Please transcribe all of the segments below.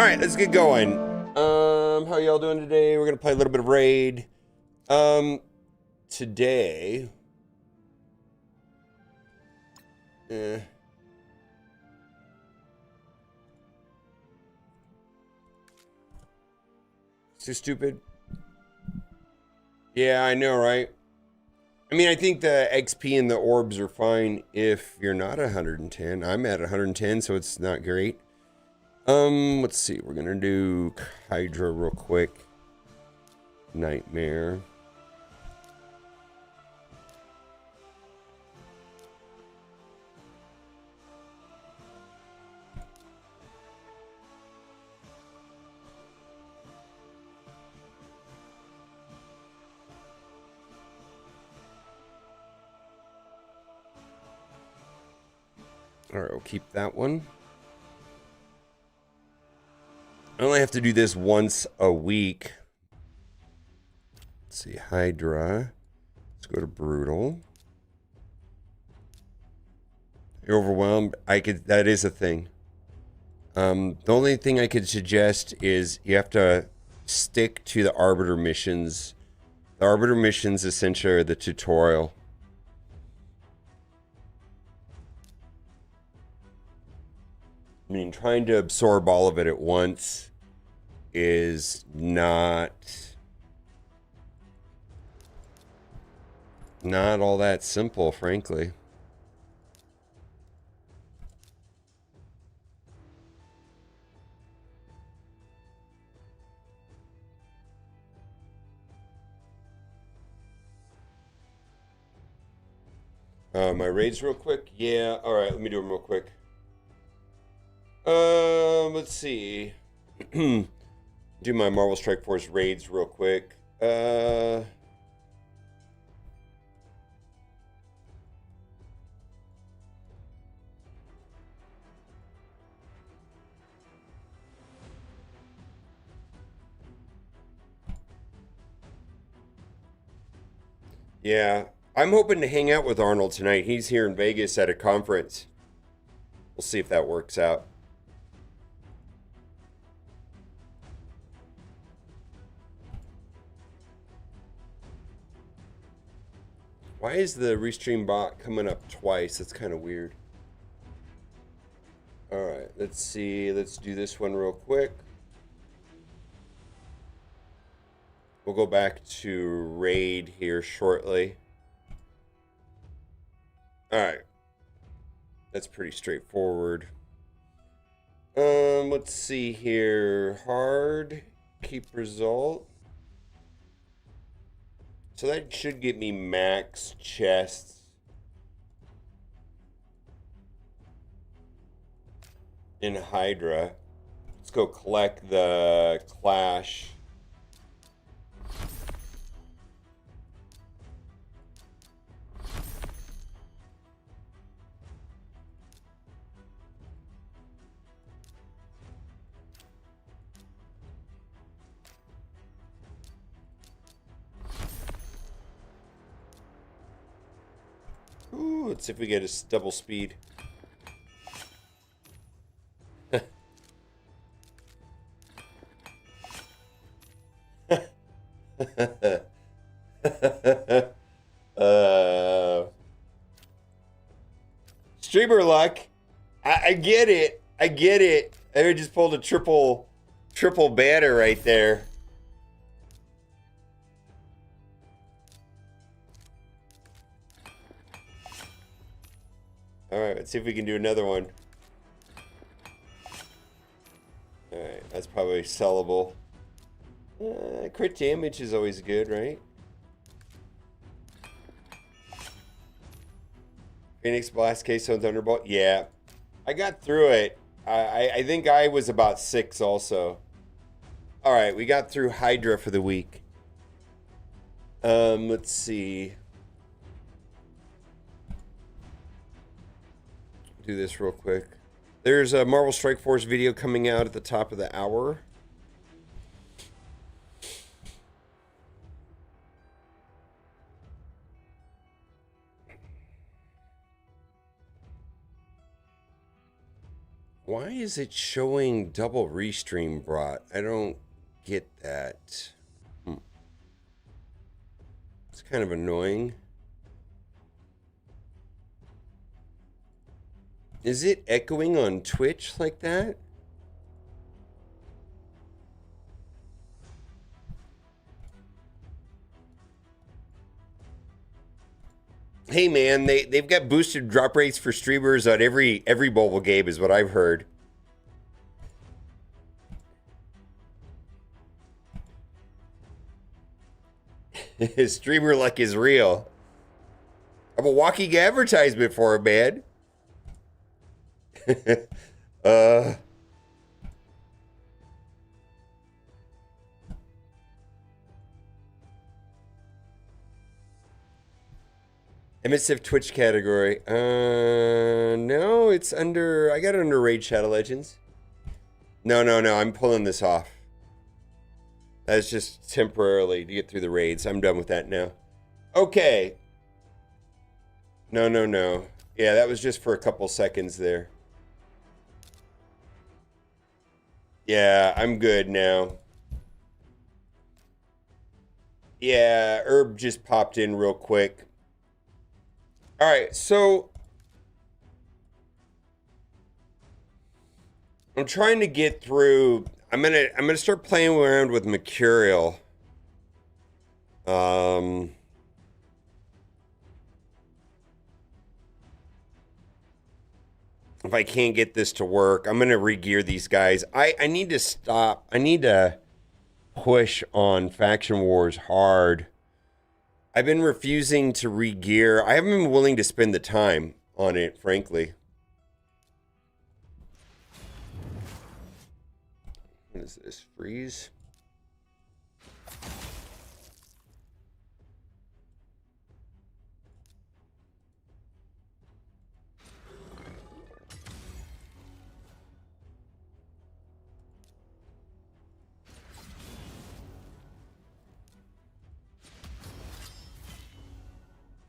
right, let's get going. How y'all doing today? We're gonna play a little bit of Raid. Today, eh, too stupid. Yeah, I know, right? I mean, I think the XP and the orbs are fine if you're not 110. I'm at 110, so it's not great. Let's see. We're gonna do Hydra real quick. Nightmare. All right, we'll keep that one. I only have to do this once a week. Let's see, Hydra. Let's go to Brutal. You're overwhelmed? That is a thing. The only thing I could suggest is you have to stick to the Arbiter missions. The Arbiter missions essentially are the tutorial. I mean, trying to absorb all of it at once is not all that simple, frankly. My raids real quick? Yeah, alright, let me do them real quick. Let's see. Do my Marvel Strike Force raids real quick. Yeah, I'm hoping to hang out with Arnold tonight. He's here in Vegas at a conference. We'll see if that works out. Why is the restream bot coming up twice? That's kind of weird. All right, let's see. Let's do this one real quick. We'll go back to raid here shortly. All right. That's pretty straightforward. Let's see here. Hard, keep result. So that should get me max chests. In Hydra. Let's go collect the Clash. Ooh, let's see if we get a double speed. Streamer luck. I get it. I get it. I just pulled a triple banner right there. All right, let's see if we can do another one. All right, that's probably sellable. Crit damage is always good, right? Phoenix Blast, K-Stone, Thunderbolt. Yeah, I got through it. I think I was about 6 also. All right, we got through Hydra for the week. Let's see. Do this real quick. There's a Marvel Strike Force video coming out at the top of the hour. Why is it showing double restream brought? I don't get that. It's kind of annoying. Is it echoing on Twitch like that? Hey man, they've got boosted drop rates for streamers on every mobile game is what I've heard. Streamer luck is real. I'm a walking advertisement for it, man. MSF Twitch category. No, it's under. I got it under Raid Shadow Legends. No. I'm pulling this off. That's just temporarily to get through the raids. I'm done with that now. Okay. No. Yeah, that was just for a couple seconds there. Yeah, I'm good now. Yeah, Herb just popped in real quick. All right, so I'm trying to get through. I'm gonna start playing around with Mercurial. If I can't get this to work, I'm gonna regear these guys. I need to stop. I need to push on Faction Wars hard. I've been refusing to regear. I haven't been willing to spend the time on it, frankly. What is this? Freeze?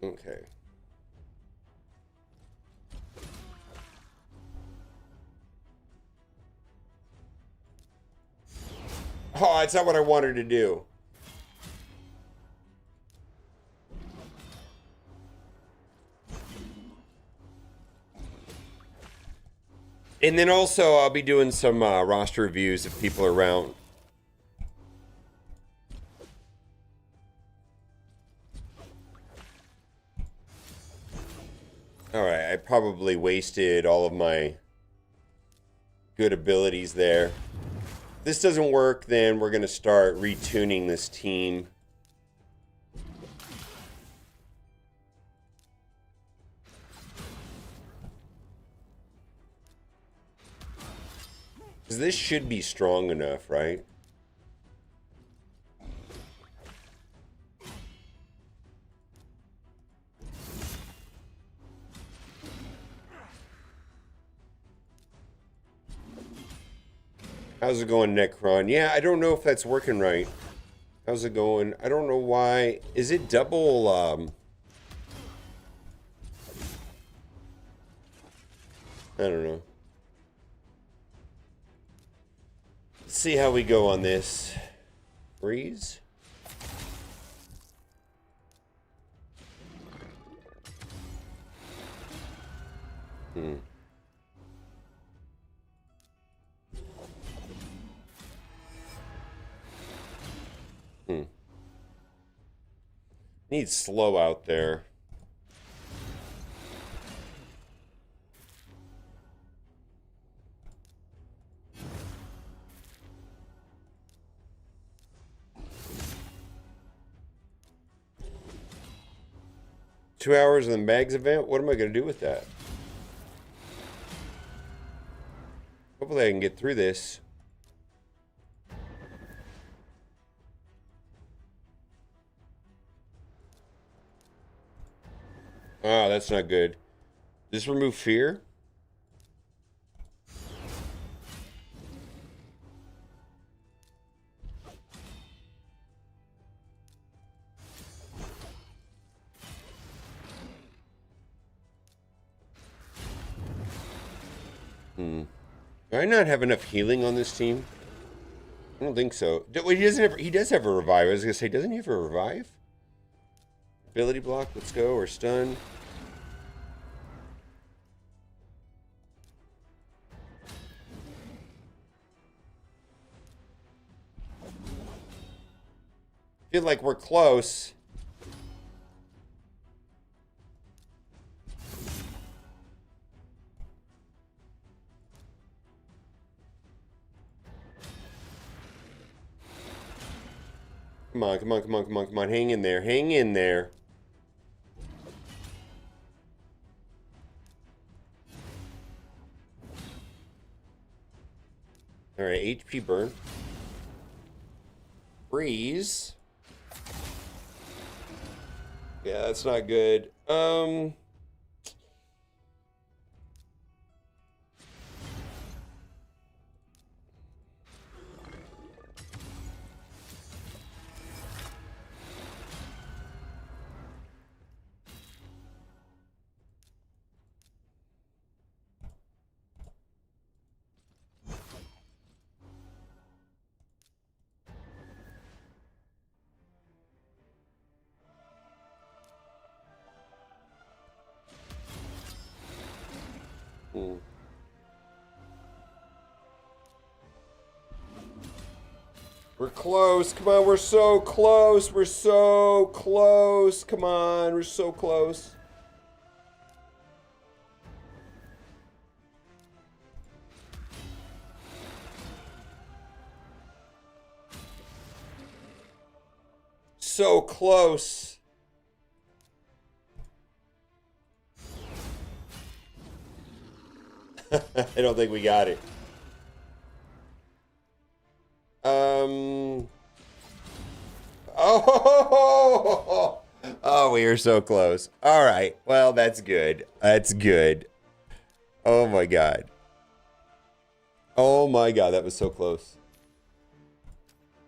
Okay. Oh, that's not what I wanted to do. And then also, I'll be doing some roster reviews if people are around. All right, I probably wasted all of my good abilities there. If this doesn't work, then we're going to start retuning this team. Because this should be strong enough, right? How's it going, Necron? Yeah, I don't know if that's working right. How's it going? I don't know why. Is it double, I don't know. Let's see how we go on this. Freeze. Needs slow out there. Two hours in the Mags event? What am I going to do with that? Hopefully I can get through this. Ah, that's not good. Does this remove fear? Do I not have enough healing on this team? I don't think so. Well, he doesn't have, he does have a revive. I was gonna say, doesn't he have a revive? Ability block, let's go, or stun. Feel like we're close. Come on, come on, come on, come on, come on. Hang in there, hang in there. All right, HP burn. Freeze. Yeah, that's not good. We're close. Come on, we're so close. We're so close. Come on, we're so close. So close. I don't think we got it. Oh, we are so close. All right. Well, that's good. That's good. Oh my God. Oh my God, that was so close.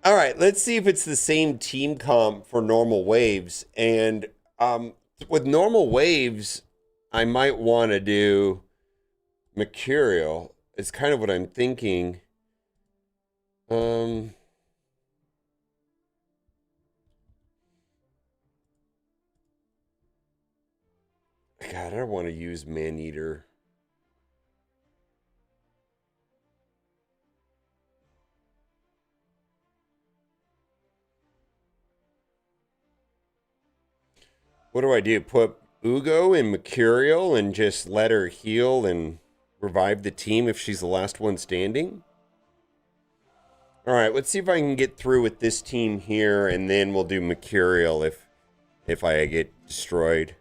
All right, let's see if it's the same team comp for normal waves. And with normal waves, I might want to do Mercurial. It's kind of what I'm thinking. God, I don't want to use Man-Eater. What do I do? Put Ugo in Mercurial and just let her heal and revive the team if she's the last one standing? All right, let's see if I can get through with this team here, and then we'll do Mercurial if I get destroyed.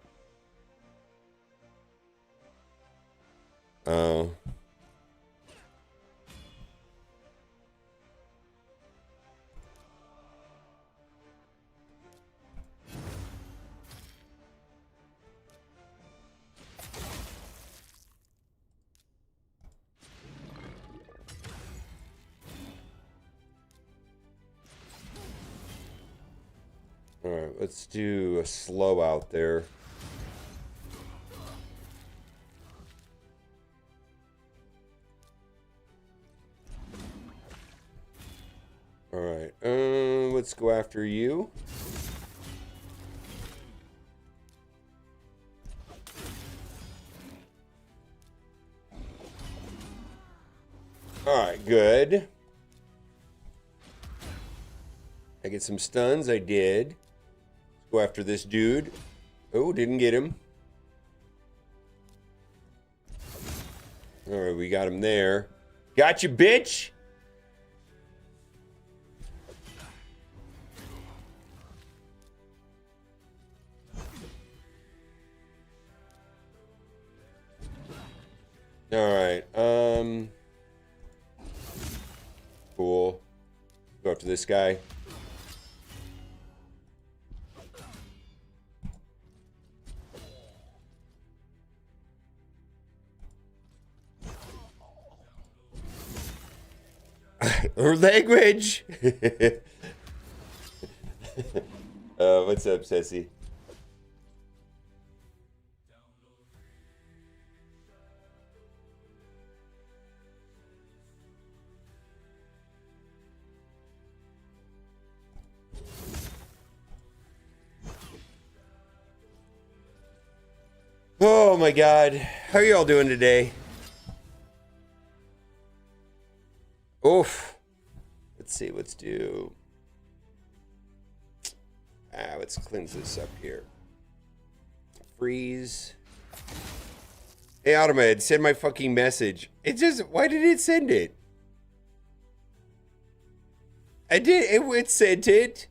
Oh. All right, let's do a slow out there. All right, let's go after you. All right, good. I get some stuns. I did. Let's go after this dude. Oh, didn't get him. All right, we got him there. Got you, bitch. All right. Cool. Go after this guy. Her language. What's up, Ceci? my god. How are y'all doing today? Oof. Let's see, let's do... let's cleanse this up here. Freeze. Hey, Automed, send my fucking message. It just... Why did it send it? I did... It sent it.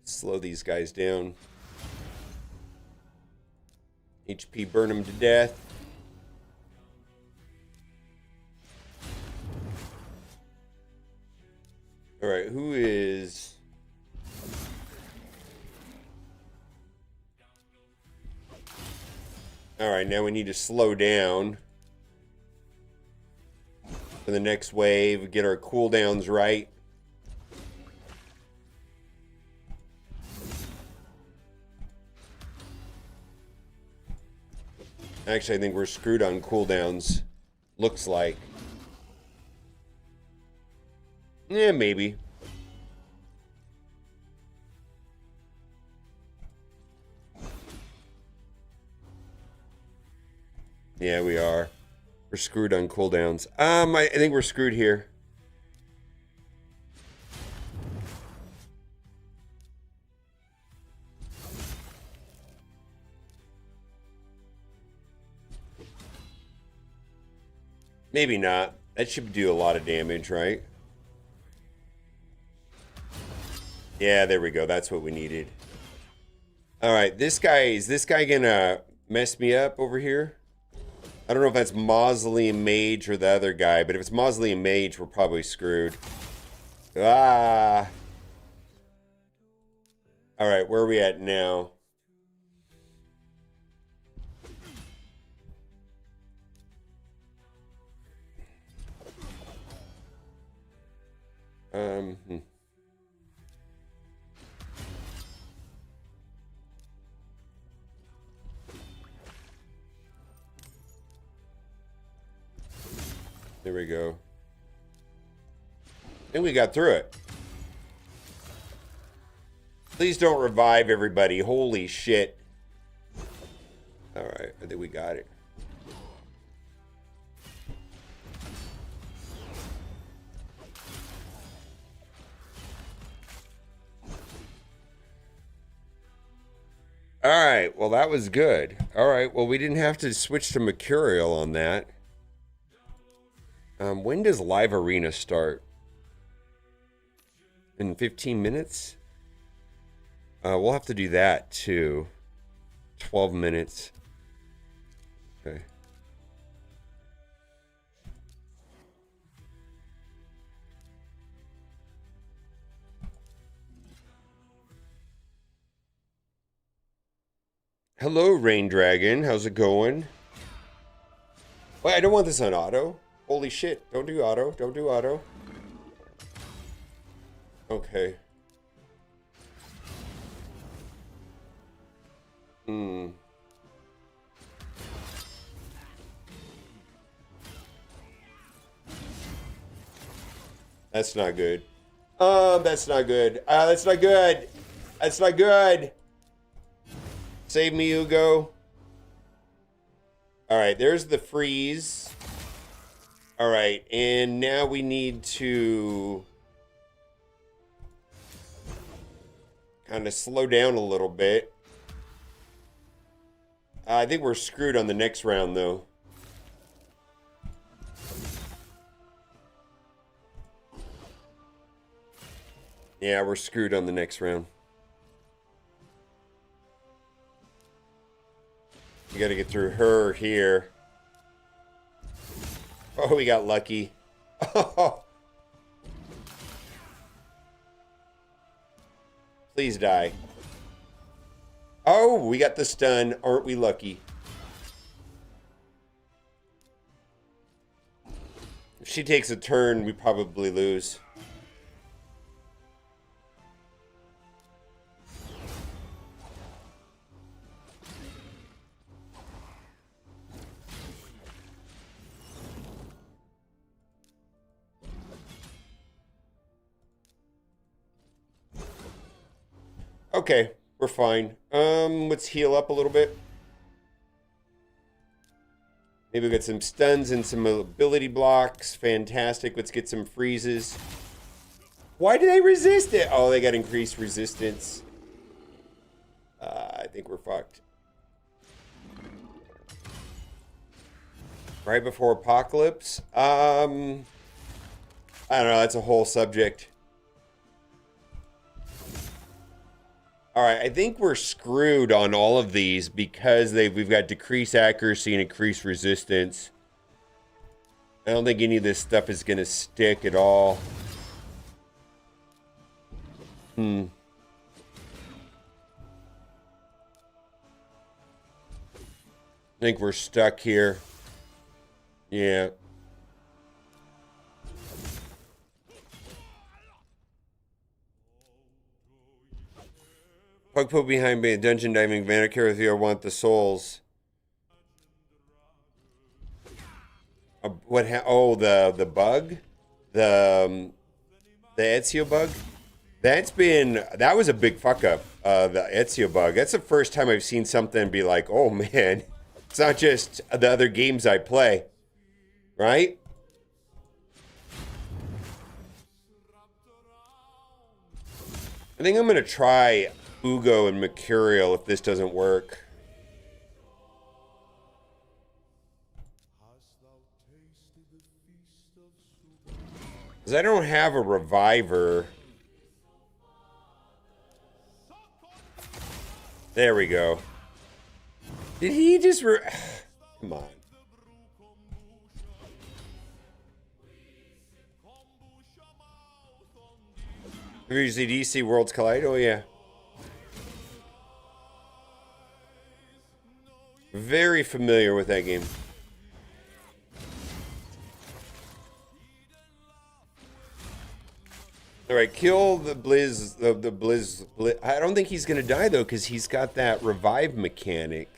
Slow these guys down. HP burn them to death. Alright, who is... Alright, now we need to slow down for the next wave, get our cooldowns right. Actually, I think we're screwed on cooldowns. Looks like. Yeah, maybe. Yeah, we are. We're screwed on cooldowns. I think we're screwed here. Maybe not. That should do a lot of damage, right? Yeah, there we go. That's what we needed. All right, is this guy gonna mess me up over here? I don't know if that's Mausoleum Mage or the other guy, but if it's Mausoleum Mage, we're probably screwed. Ah. All right, where are we at now? There we go. And we got through it. Please don't revive everybody. Holy shit. All right, I think we got it. All right, well, that was good. All right, well, we didn't have to switch to Mercurial on that. When does Live Arena start? In 15 minutes? We'll have to do that too. 12 minutes. Okay. Hello, Rain Dragon. How's it going? Wait, I don't want this on auto. Holy shit. Don't do auto. Don't do auto. Okay. That's not good. That's not good. That's not good. That's not good. Save me, Hugo. All right, there's the freeze. All right, and now we need to kind of slow down a little bit. I think we're screwed on the next round, though. Yeah, we're screwed on the next round. We gotta get through her here. Oh, we got lucky. Oh. Please die. Oh, we got the stun. Aren't we lucky? If she takes a turn, we probably lose. Okay, we're fine. Let's heal up a little bit. Maybe we'll get some stuns and some ability blocks. Fantastic. Let's get some freezes. Why do they resist it? Oh, they got increased resistance. I think we're fucked. Right before apocalypse? I don't know. That's a whole subject. All right, I think we're screwed on all of these because we've got decreased accuracy and increased resistance. I don't think any of this stuff is going to stick at all. I think we're stuck here. Yeah. Pug put behind me, dungeon diving, Vanacare with you, I want the souls. Oh, the bug? The Ezio bug? That was a big fuck up, the Ezio bug. That's the first time I've seen something be like, oh man, it's not just the other games I play, right? I think I'm gonna try Ugo and Mercurial if this doesn't work. Because I don't have a reviver. There we go. Did he just come on. Usually DC Worlds Collide? Oh yeah. Very familiar with that game. All right, kill the Blizz. The Blizz. I don't think he's gonna die though, because he's got that revive mechanic.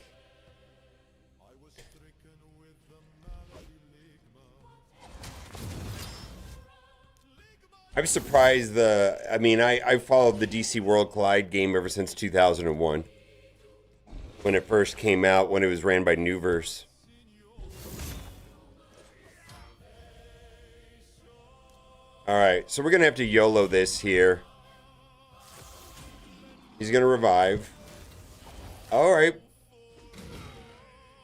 I'm surprised I mean, I followed the DC World Collide game ever since 2001. When it first came out, when it was ran by Newverse. Alright, so we're going to have to YOLO this here. He's going to revive. Alright.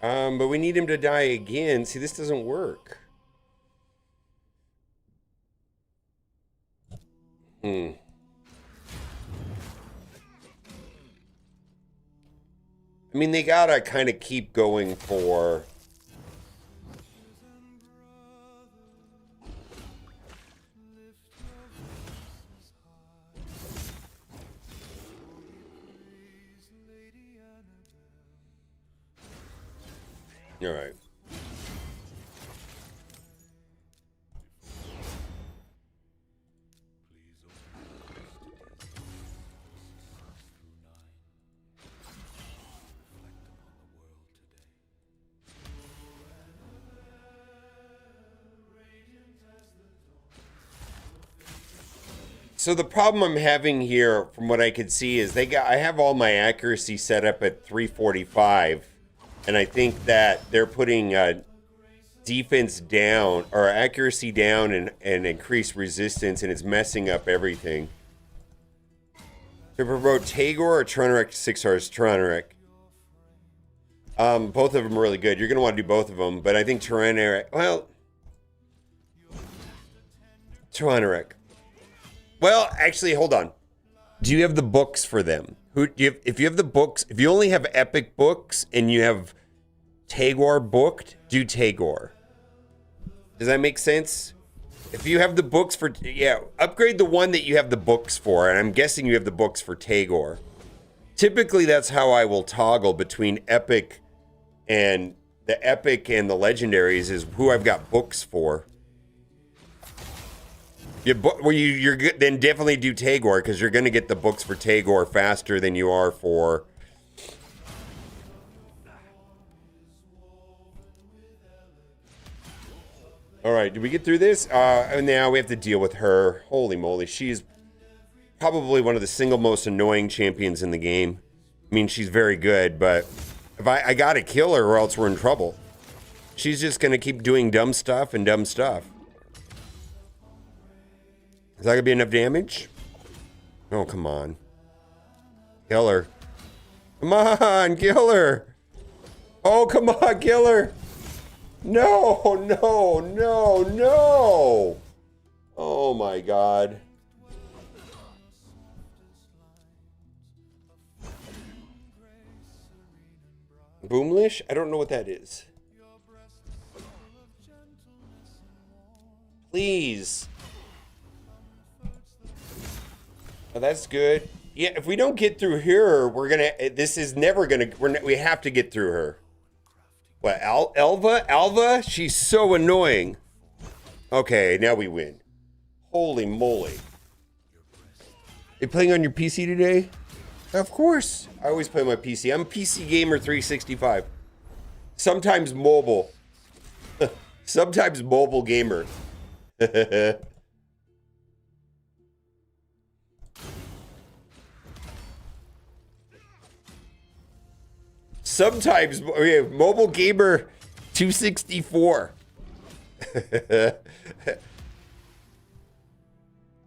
But we need him to die again. See, this doesn't work. I mean, they gotta kind of keep going for... All right. So the problem I'm having here, from what I could see, is I have all my accuracy set up at 345, and I think that they're putting defense down or accuracy down and increased resistance, and it's messing up everything. To promote Tagor or Tronarek 6 stars? Tronarek. Both of them are really good. You're gonna want to do both of them, but I think Tronarek. Well, Tronarek. Well, actually, hold on. Do you have the books for them? If you have the books, if you only have Epic books and you have Tagor booked, do Tagor. Does that make sense? If you have the books for, yeah, upgrade the one that you have the books for, and I'm guessing you have the books for Tagor. Typically, that's how I will toggle between Epic and the legendaries is who I've got books for. You're good, then definitely do Tagor, because you're going to get the books for Tagor faster than you are for... All right, did we get through this? And now we have to deal with her. Holy moly, she's probably one of the single most annoying champions in the game. I mean, she's very good, but if I gotta kill her or else we're in trouble. She's just gonna keep doing dumb stuff and dumb stuff. Is that gonna be enough damage? Oh, come on. Kill her. Come on, kill her. Oh, come on, kill her. No, no, no, no. Oh my God. Boomlish? I don't know what that is. Please. Oh, that's good. Yeah, if we don't get through here, we're gonna. This is never gonna. We have to get through her. What? Elva? Alva? She's so annoying. Okay, now we win. Holy moly! You playing on your PC today? Of course. I always play on my PC. I'm a PC gamer 365. Sometimes mobile. Sometimes mobile gamer. Sometimes mobile gamer 264.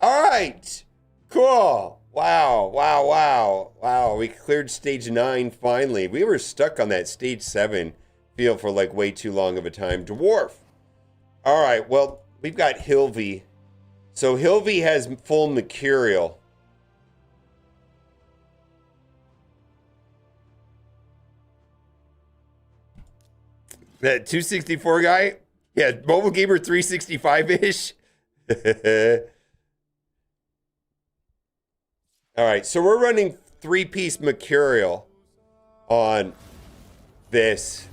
All right. Cool. Wow, wow, wow, wow. We cleared stage 9 finally. We were stuck on that stage 7 field for like way too long of a time. Dwarf. All right, well, we've got Hilvi. So Hilvi has full Mercurial. That 264 guy? Yeah, Mobile Gamer 365-ish. All right, so we're running 3-piece Mercurial on this.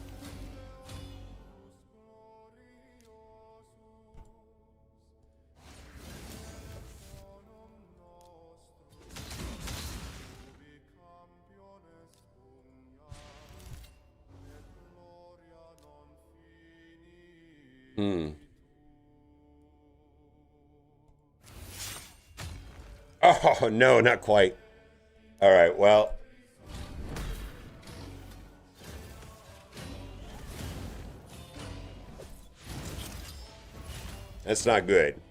Oh, no, not quite. All right, well. That's not good.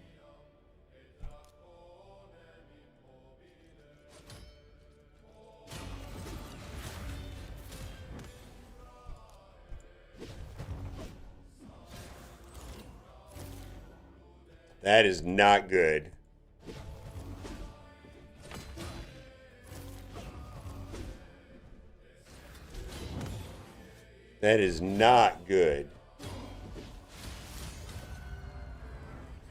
That is not good. That is not good.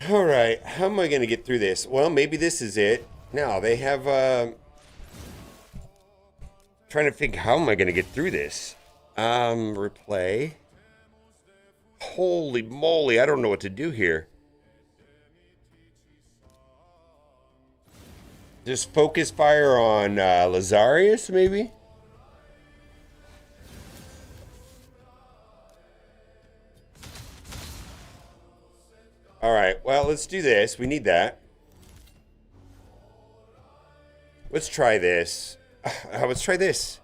All right, how am I going to get through this? Well, maybe this is it. No, they have, trying to think, how am I going to get through this? Replay. Holy moly, I don't know what to do here. Just focus fire on Lazarius, maybe? All right, well, let's do this. We need that. Let's try this. Let's try this.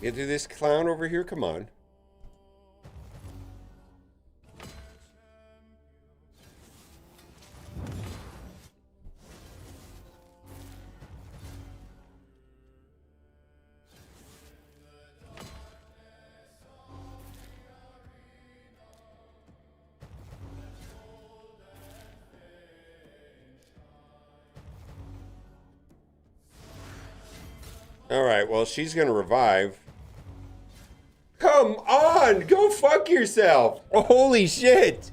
Get through this clown over here? Come on. All right, well, she's going to revive. Come on, go fuck yourself. Holy shit.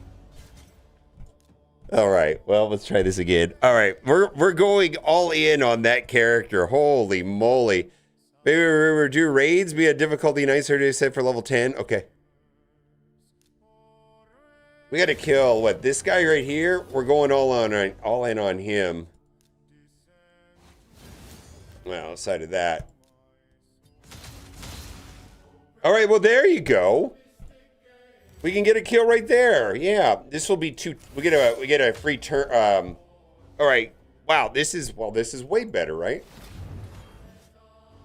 All right, well, let's try this again. All right, we're going all in on that character. Holy moly. Maybe we do raids, be a difficulty nicer to set for level 10. Okay. We gotta kill, what, this guy right here? We're going all in on him. Well, outside of that. Alright, well there you go. We can get a kill right there. Yeah, this will be we get a free turn. Alright. Wow, this is way better, right?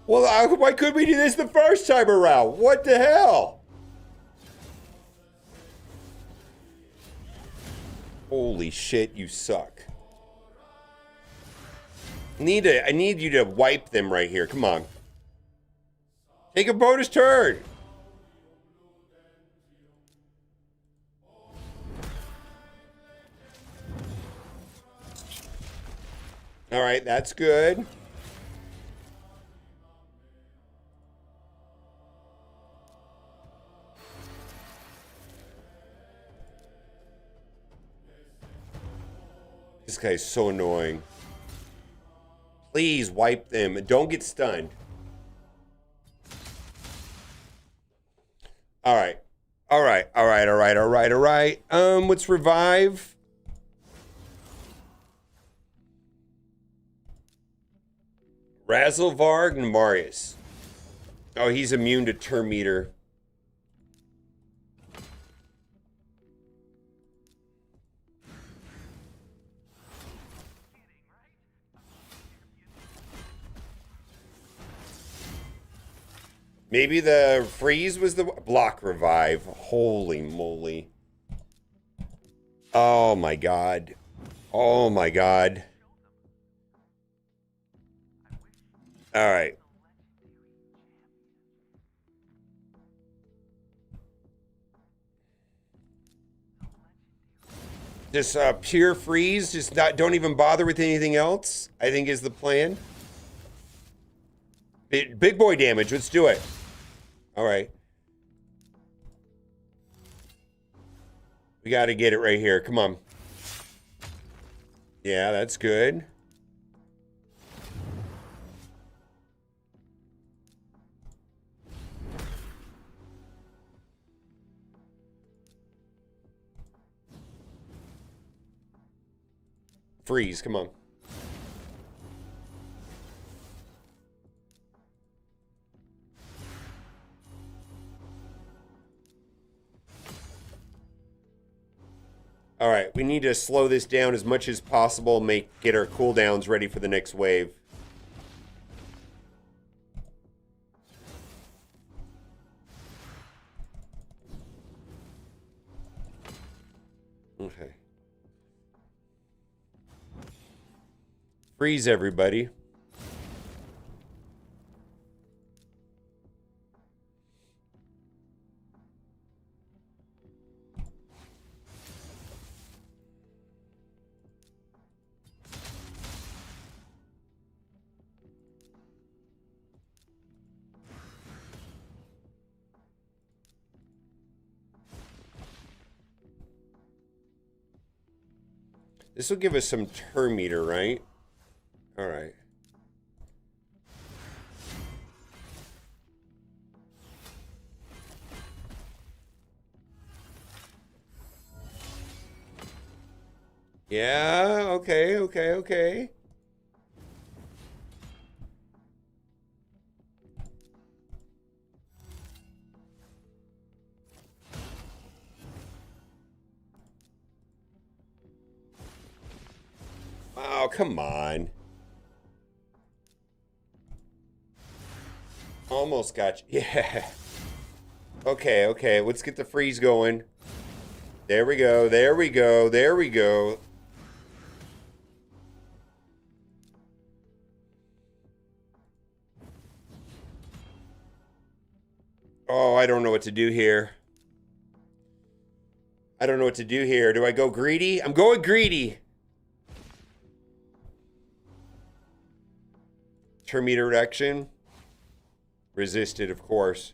Well, why couldn't we do this the first time around? What the hell? Holy shit, you suck. I need you to wipe them right here. Come on. Take a bonus turn. All right, that's good. This guy's so annoying. Please wipe them and don't get stunned. All right. All right. All right. All right. All right. All right. Let's revive. Razzlevarg and Marius. Oh, he's immune to Term Meter. Maybe the freeze was the block revive. Holy moly. Oh my god. Oh my god. All right. Just pure freeze, just don't even bother with anything else, I think is the plan. Big boy damage, let's do it. All right. We got to get it right here. Come on. Yeah, that's good. Freeze, come on. All right, we need to slow this down as much as possible, get our cooldowns ready for the next wave. Okay. Freeze, everybody. This will give us some Term Meter, right? All right. Yeah, okay, okay, okay. Oh, come on. Almost got you. Yeah. Okay, okay. Let's get the freeze going. There we go. There we go. There we go. Oh, I don't know what to do here. I don't know what to do here. Do I go greedy? I'm going greedy. Term Meter reduction. Resisted, of course.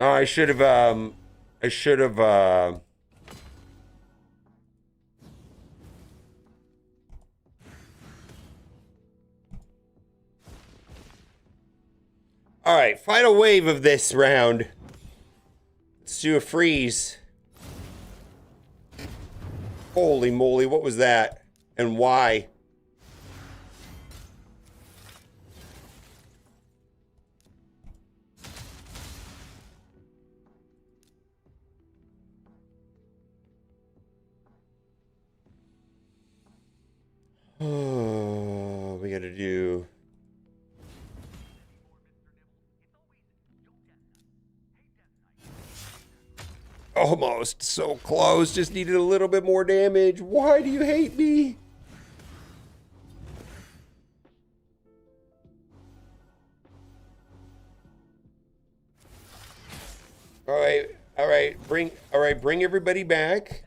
Oh, I should have, all right, final wave of this round. Let's do a freeze. Holy moly, what was that? And why? Oh, we gotta do... Almost. So close. Just needed a little bit more damage. Why do you hate me? All right, bring everybody back.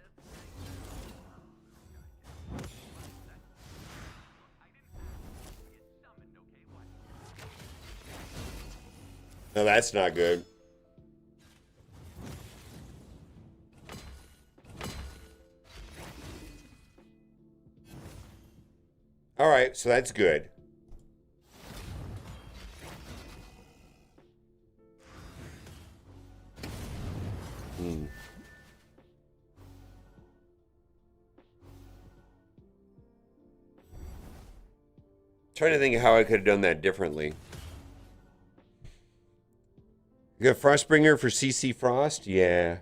No, that's not good. All right, so that's good. Trying to think of how I could have done that differently. You got Frostbringer for CC Frost? Yeah.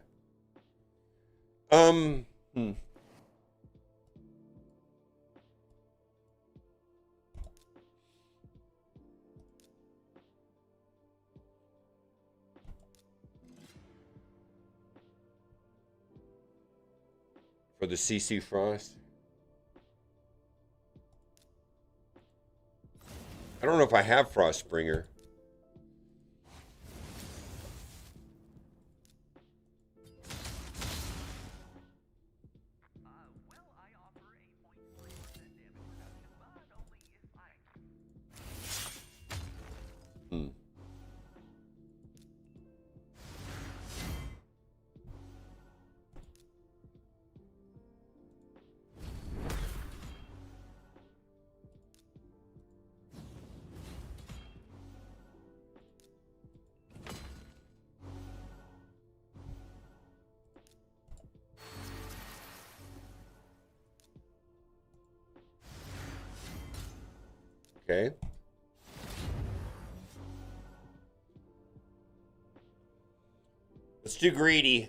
For the CC Frost? I don't know if I have Frostbringer. Okay. Let's do greedy.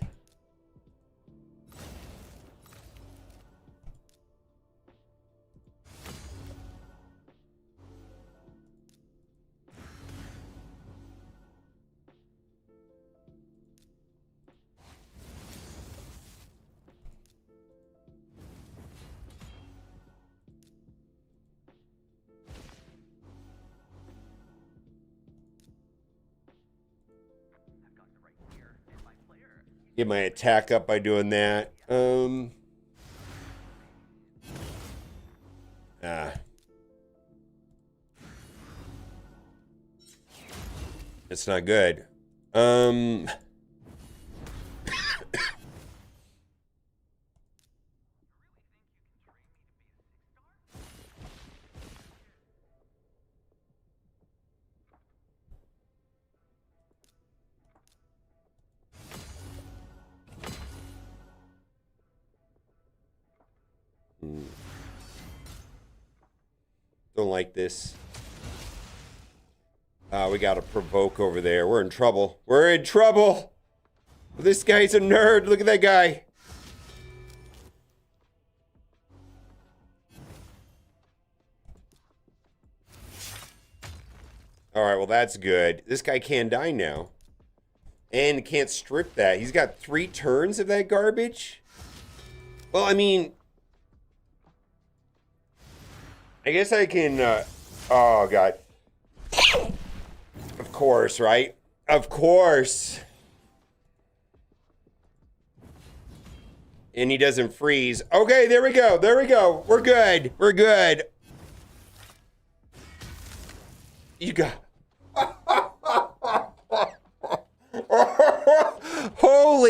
Get my attack up by doing that. It's not good. Don't like this. We got to provoke over there. We're in trouble. We're in trouble. This guy's a nerd. Look at that guy. All right, well, that's good. This guy can't die now. And can't strip that. He's got 3 turns of that garbage? Well, I mean... I guess I can... oh, God. Of course, right? Of course. And he doesn't freeze. Okay, there we go. There we go. We're good. We're good. You got...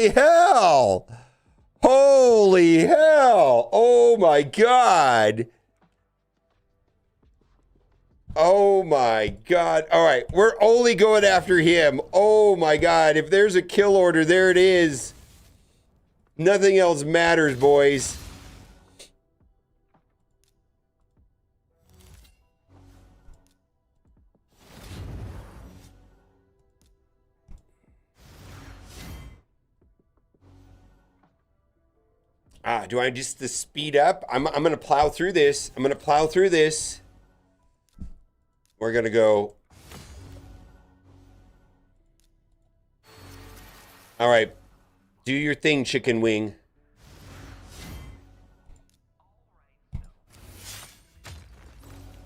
Holy hell! Holy hell! Oh my god! Oh my god. All right, we're only going after him. Oh my god. If there's a kill order, there it is. Nothing else matters, boys. Do I just to speed up? I'm gonna plow through this. I'm gonna plow through this. We're gonna go. All right, do your thing, chicken wing.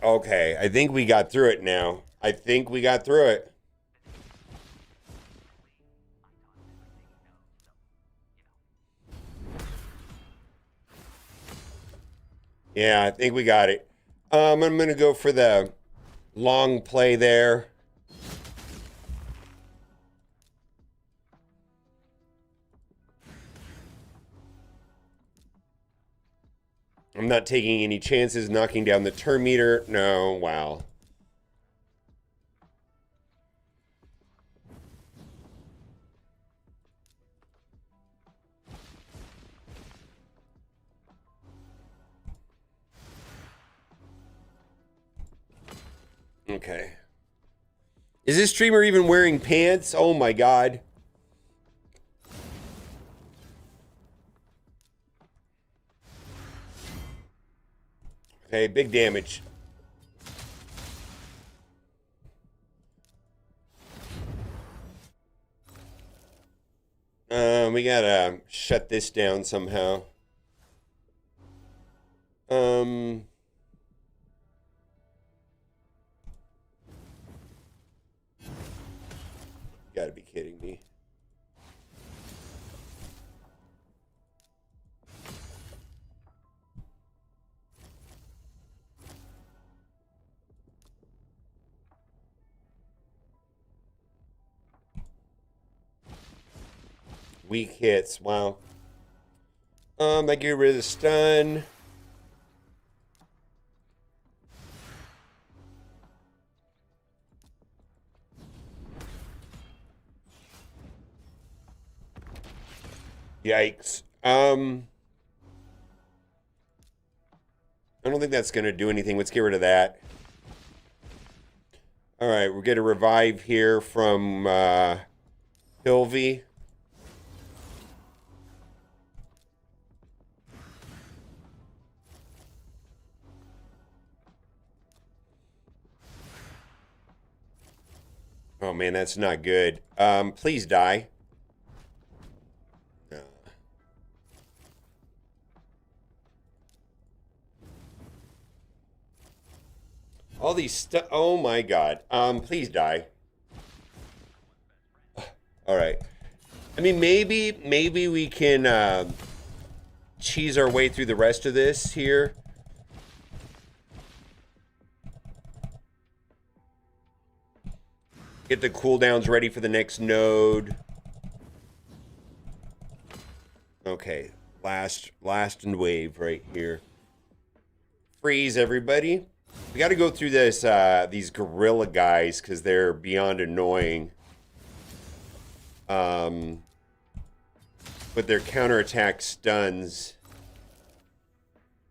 Okay, I think we got through it now. I think we got through it. Yeah, I think we got it. I'm gonna go for the long play there. I'm not taking any chances knocking down the turn meter. No, wow. Okay. Is this streamer even wearing pants? Oh my god. Okay, big damage. We gotta shut this down somehow. Gotta be kidding me. Weak hits, wow. I get rid of the stun. Yikes. I don't think that's gonna do anything. Let's get rid of that. All right, we're gonna revive here from Hilvy. Oh man, that's not good. Please die. All these stuff. Oh my god. Please die. All right. I mean, maybe we can cheese our way through the rest of this here. Get the cooldowns ready for the next node. Okay, last and wave right here. Freeze, everybody. We got to go through this these gorilla guys because they're beyond annoying. But their counterattack stuns.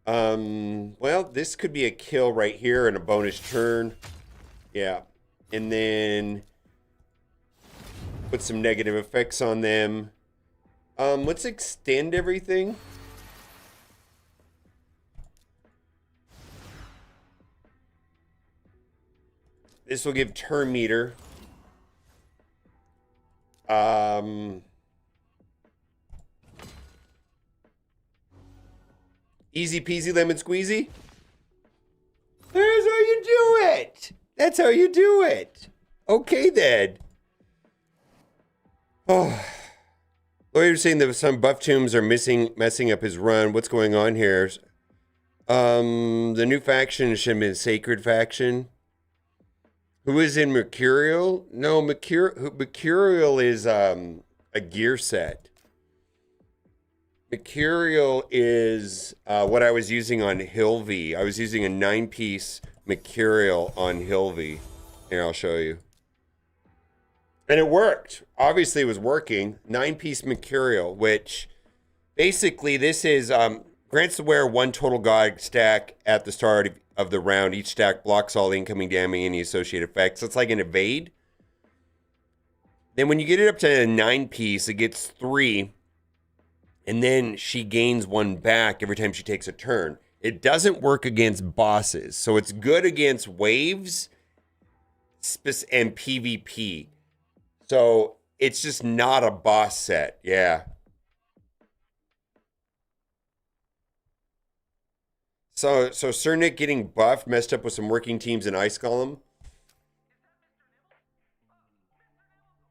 Well, this could be a kill right here and a bonus turn. Yeah. And then put some negative effects on them. Let's extend everything. This will give turn meter. Easy peasy lemon squeezy. There's how you do it. That's how you do it. Okay then. Oh, lawyer's saying that some buff tombs are messing up his run. What's going on here? The new faction should have been Sacred Faction. Who is in Mercurial? No, Mercurial is a gear set. Mercurial is what I was using on Hilvy. I was using a 9-piece Mercurial on Hilvy. Here, I'll show you. And it worked. Obviously, it was working. 9-piece Mercurial, which basically this is grants the wearer 1 total guard stack at the start of the round. Each stack blocks all the incoming damage and any associated effects. So it's like an evade. Then when you get it up to a 9-piece, it gets 3. And then she gains 1 back every time she takes a turn. It doesn't work against bosses. So it's good against waves and PvP. So it's just not a boss set. Yeah. So Sir Nick getting buffed, messed up with some working teams in Ice Golem.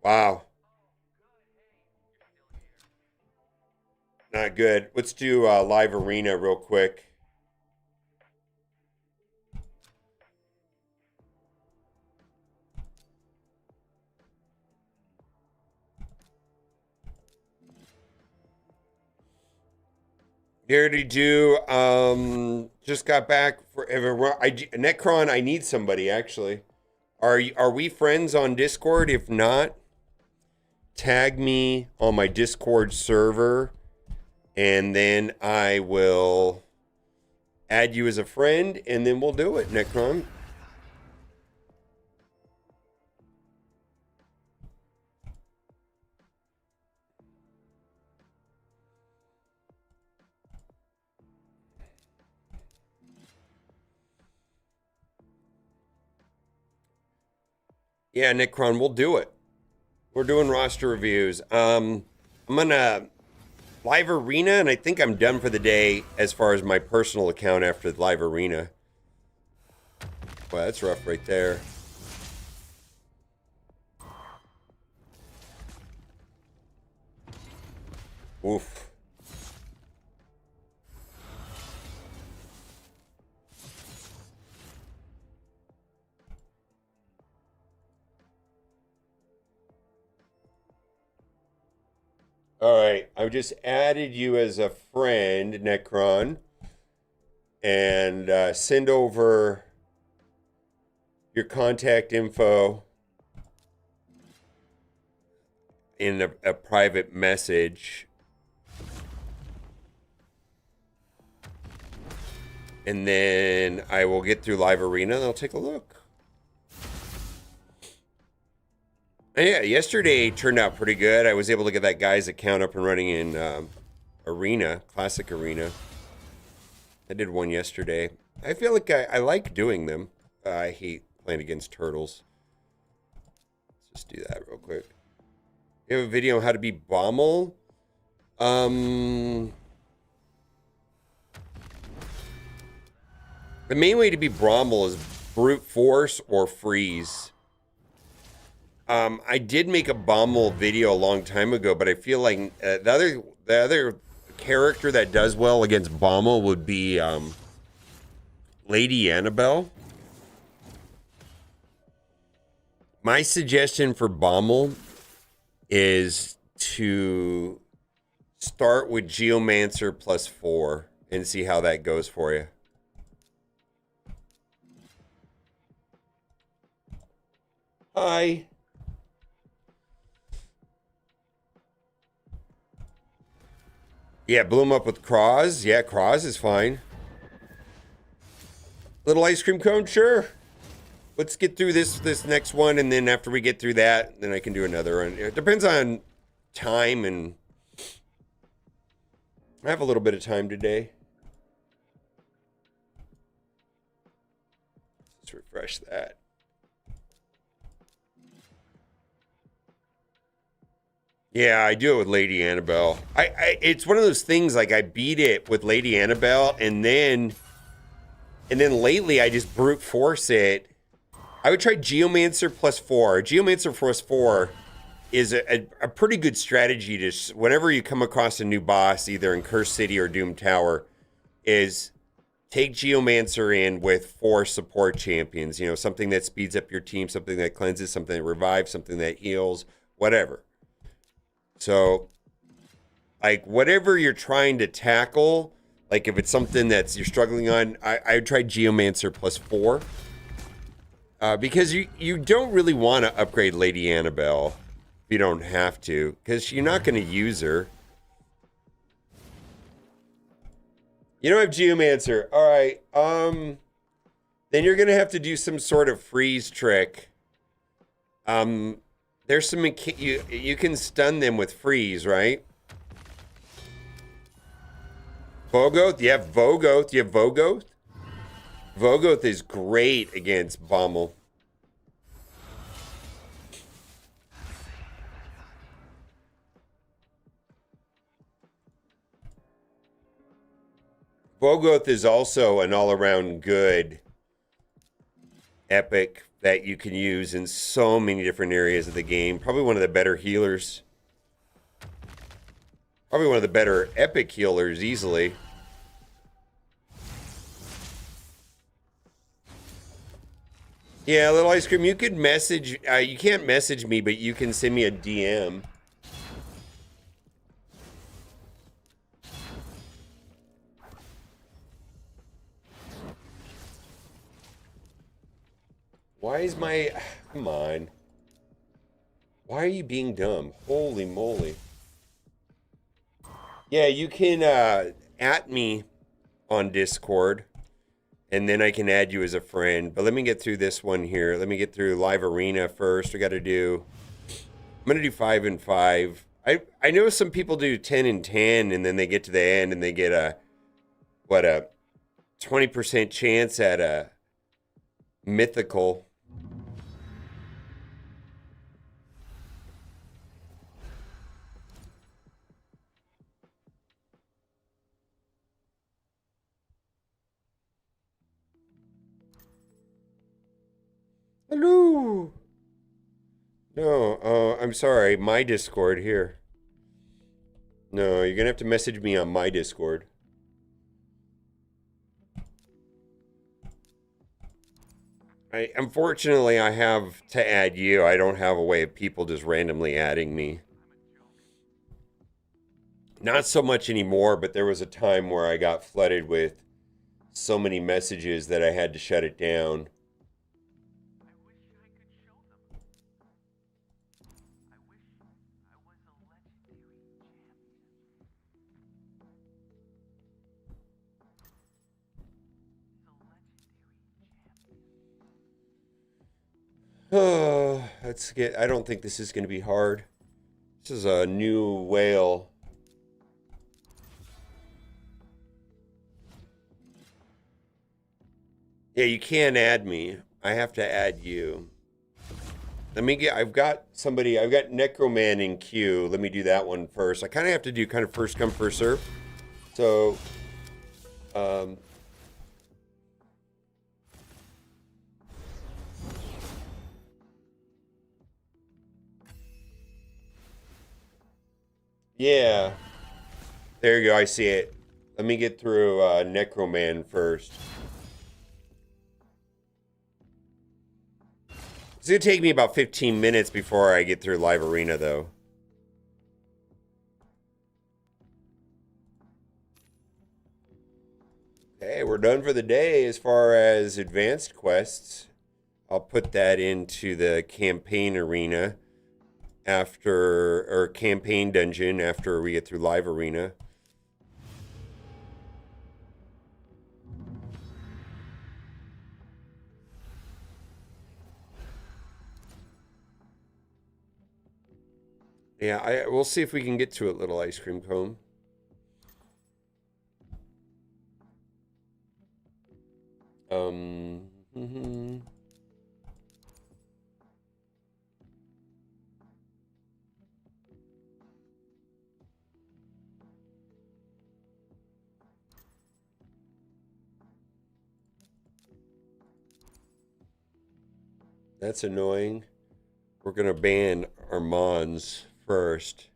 Wow. Not good. Let's do live arena real quick. Here to do. Just got back for Necron. I need somebody actually. Are we friends on Discord? If not, tag me on my Discord server, and then I will add you as a friend, and then we'll do it, Necron. Yeah, Necron, we'll do it. We're doing roster reviews. I'm gonna live arena, and I think I'm done for the day as far as my personal account after the live arena. Well, that's rough right there. Oof. All right, I've just added you as a friend, Necron, and send over your contact info in a private message. And then I will get through live arena and I'll take a look. Yeah, yesterday turned out pretty good. I was able to get that guy's account up and running in Arena, Classic Arena. I did one yesterday. I feel like I like doing them. I hate playing against turtles. Let's just do that real quick. You have a video on how to be Bommel? The main way to be Brommel is brute force or freeze. I did make a Bommel video a long time ago, but I feel like the other character that does well against Bommel would be Lady Annabelle. My suggestion for Bommel is to start with Geomancer +4 and see how that goes for you. Hi. Yeah, blew him up with Cross. Yeah, Cross is fine. Little ice cream cone, sure. Let's get through this next one, and then after we get through that, then I can do another one. It depends on time, and I have a little bit of time today. Let's refresh that. Yeah, I do it with Lady Annabelle. It's one of those things, like I beat it with Lady Annabelle, and then lately I just brute force it. I would try Geomancer +4. Geomancer +4 is a pretty good strategy to, whenever you come across a new boss, either in Curse City or Doom Tower, is take Geomancer in with 4 support champions. You know, something that speeds up your team, something that cleanses, something that revives, something that heals, whatever. So Like whatever you're trying to tackle, like if it's something that's you're struggling on, I would try Geomancer +4. Because you don't really want to upgrade Lady Annabelle if you don't have to, because you're not going to use her. You don't have Geomancer. All right. Then you're going to have to do some sort of freeze trick. There's some you can stun them with freeze, right? Vogoth? You have Vogoth. You have Vogoth? Vogoth is great against Bommel. Vogoth is also an all-around good epic that you can use in so many different areas of the game. Probably one of the better healers. Probably one of the better epic healers, easily. Yeah, Little Ice Cream, you could message... you can't message me, but you can send me a DM. Why is my... Come on. Why are you being dumb? Holy moly. Yeah, you can at me on Discord, and then I can add you as a friend. But let me get through this one here. Let me get through Live Arena first. We got to do... I'm going to do 5 and 5. I know some people do 10 and 10, and then they get to the end, and they get a 20% chance at a mythical. Hello. No, I'm sorry. My Discord here. No, you're gonna have to message me on my Discord. Unfortunately, I have to add you. I don't have a way of people just randomly adding me. Not so much anymore, but there was a time where I got flooded with so many messages that I had to shut it down. Oh, let's get... I don't think this is going to be hard. This is a new whale. Yeah, you can't add me. I have to add you. Let me get... I've got somebody... I've got Necroman in queue. Let me do that one first. I kind of have to do kind of first come, first serve. So... yeah. There you go. I see it. Let me get through Necroman first. It's going to take me about 15 minutes before I get through Live Arena, though. Okay, we're done for the day as far as advanced quests. I'll put that into the campaign arena after, or campaign dungeon after we get through Live Arena. Yeah, we'll see if we can get to it, Little Ice Cream Cone. That's annoying. We're going to ban Armands first.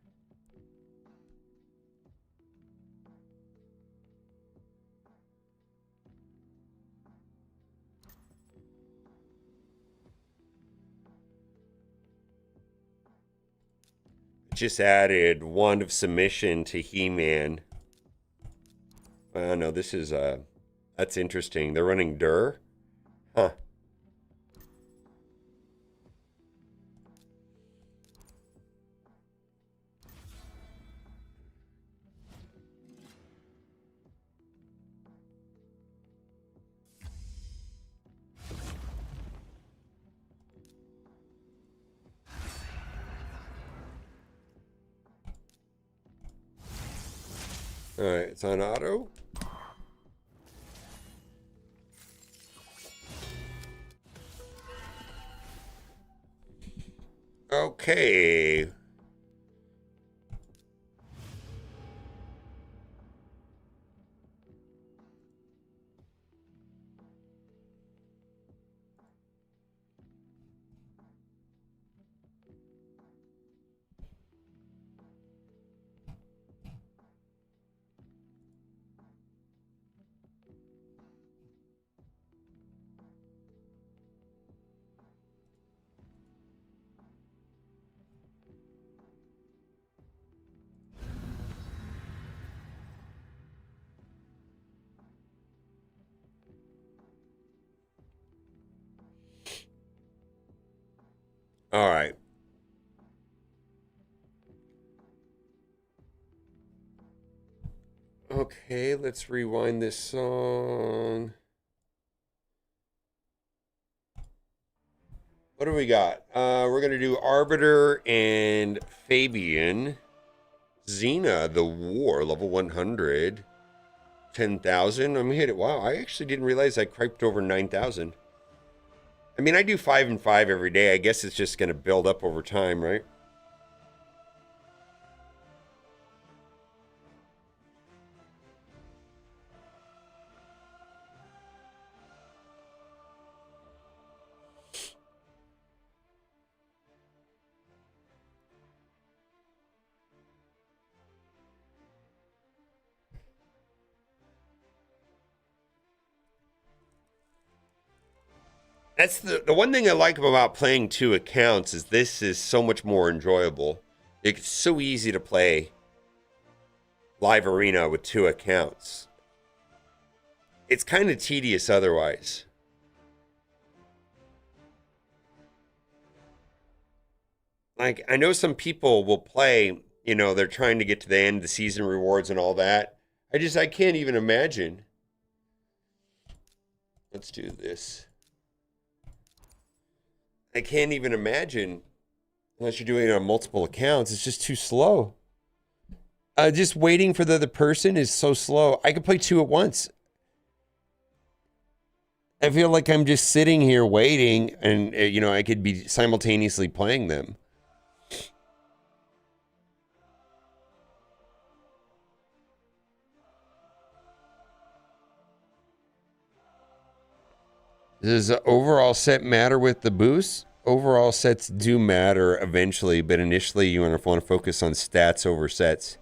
just added Wand of Submission to He-Man. Oh no, this is that's interesting. They're running Dur? Huh. Alright, it's on auto. Okay. All right. Okay, let's rewind this song. What do we got? We're going to do Arbiter and Fabian. Xena, the War, level 100. 10,000. I'm hit it. Wow, I actually didn't realize I crept over 9,000. I mean, I do 5 and 5 every day. I guess it's just going to build up over time, right? That's the one thing I like about playing 2 accounts is this is so much more enjoyable. It's so easy to play live arena with 2 accounts. It's kind of tedious otherwise. Like, I know some people will play, you know, they're trying to get to the end, the season rewards and all that. I can't even imagine. Let's do this. I can't even imagine, unless you're doing it on multiple accounts, it's just too slow. Just waiting for the other person is so slow. I could play 2 at once. I feel like I'm just sitting here waiting and, you know, I could be simultaneously playing them. Does the overall set matter with the boost? Overall sets do matter eventually, but initially you want to focus on stats over sets.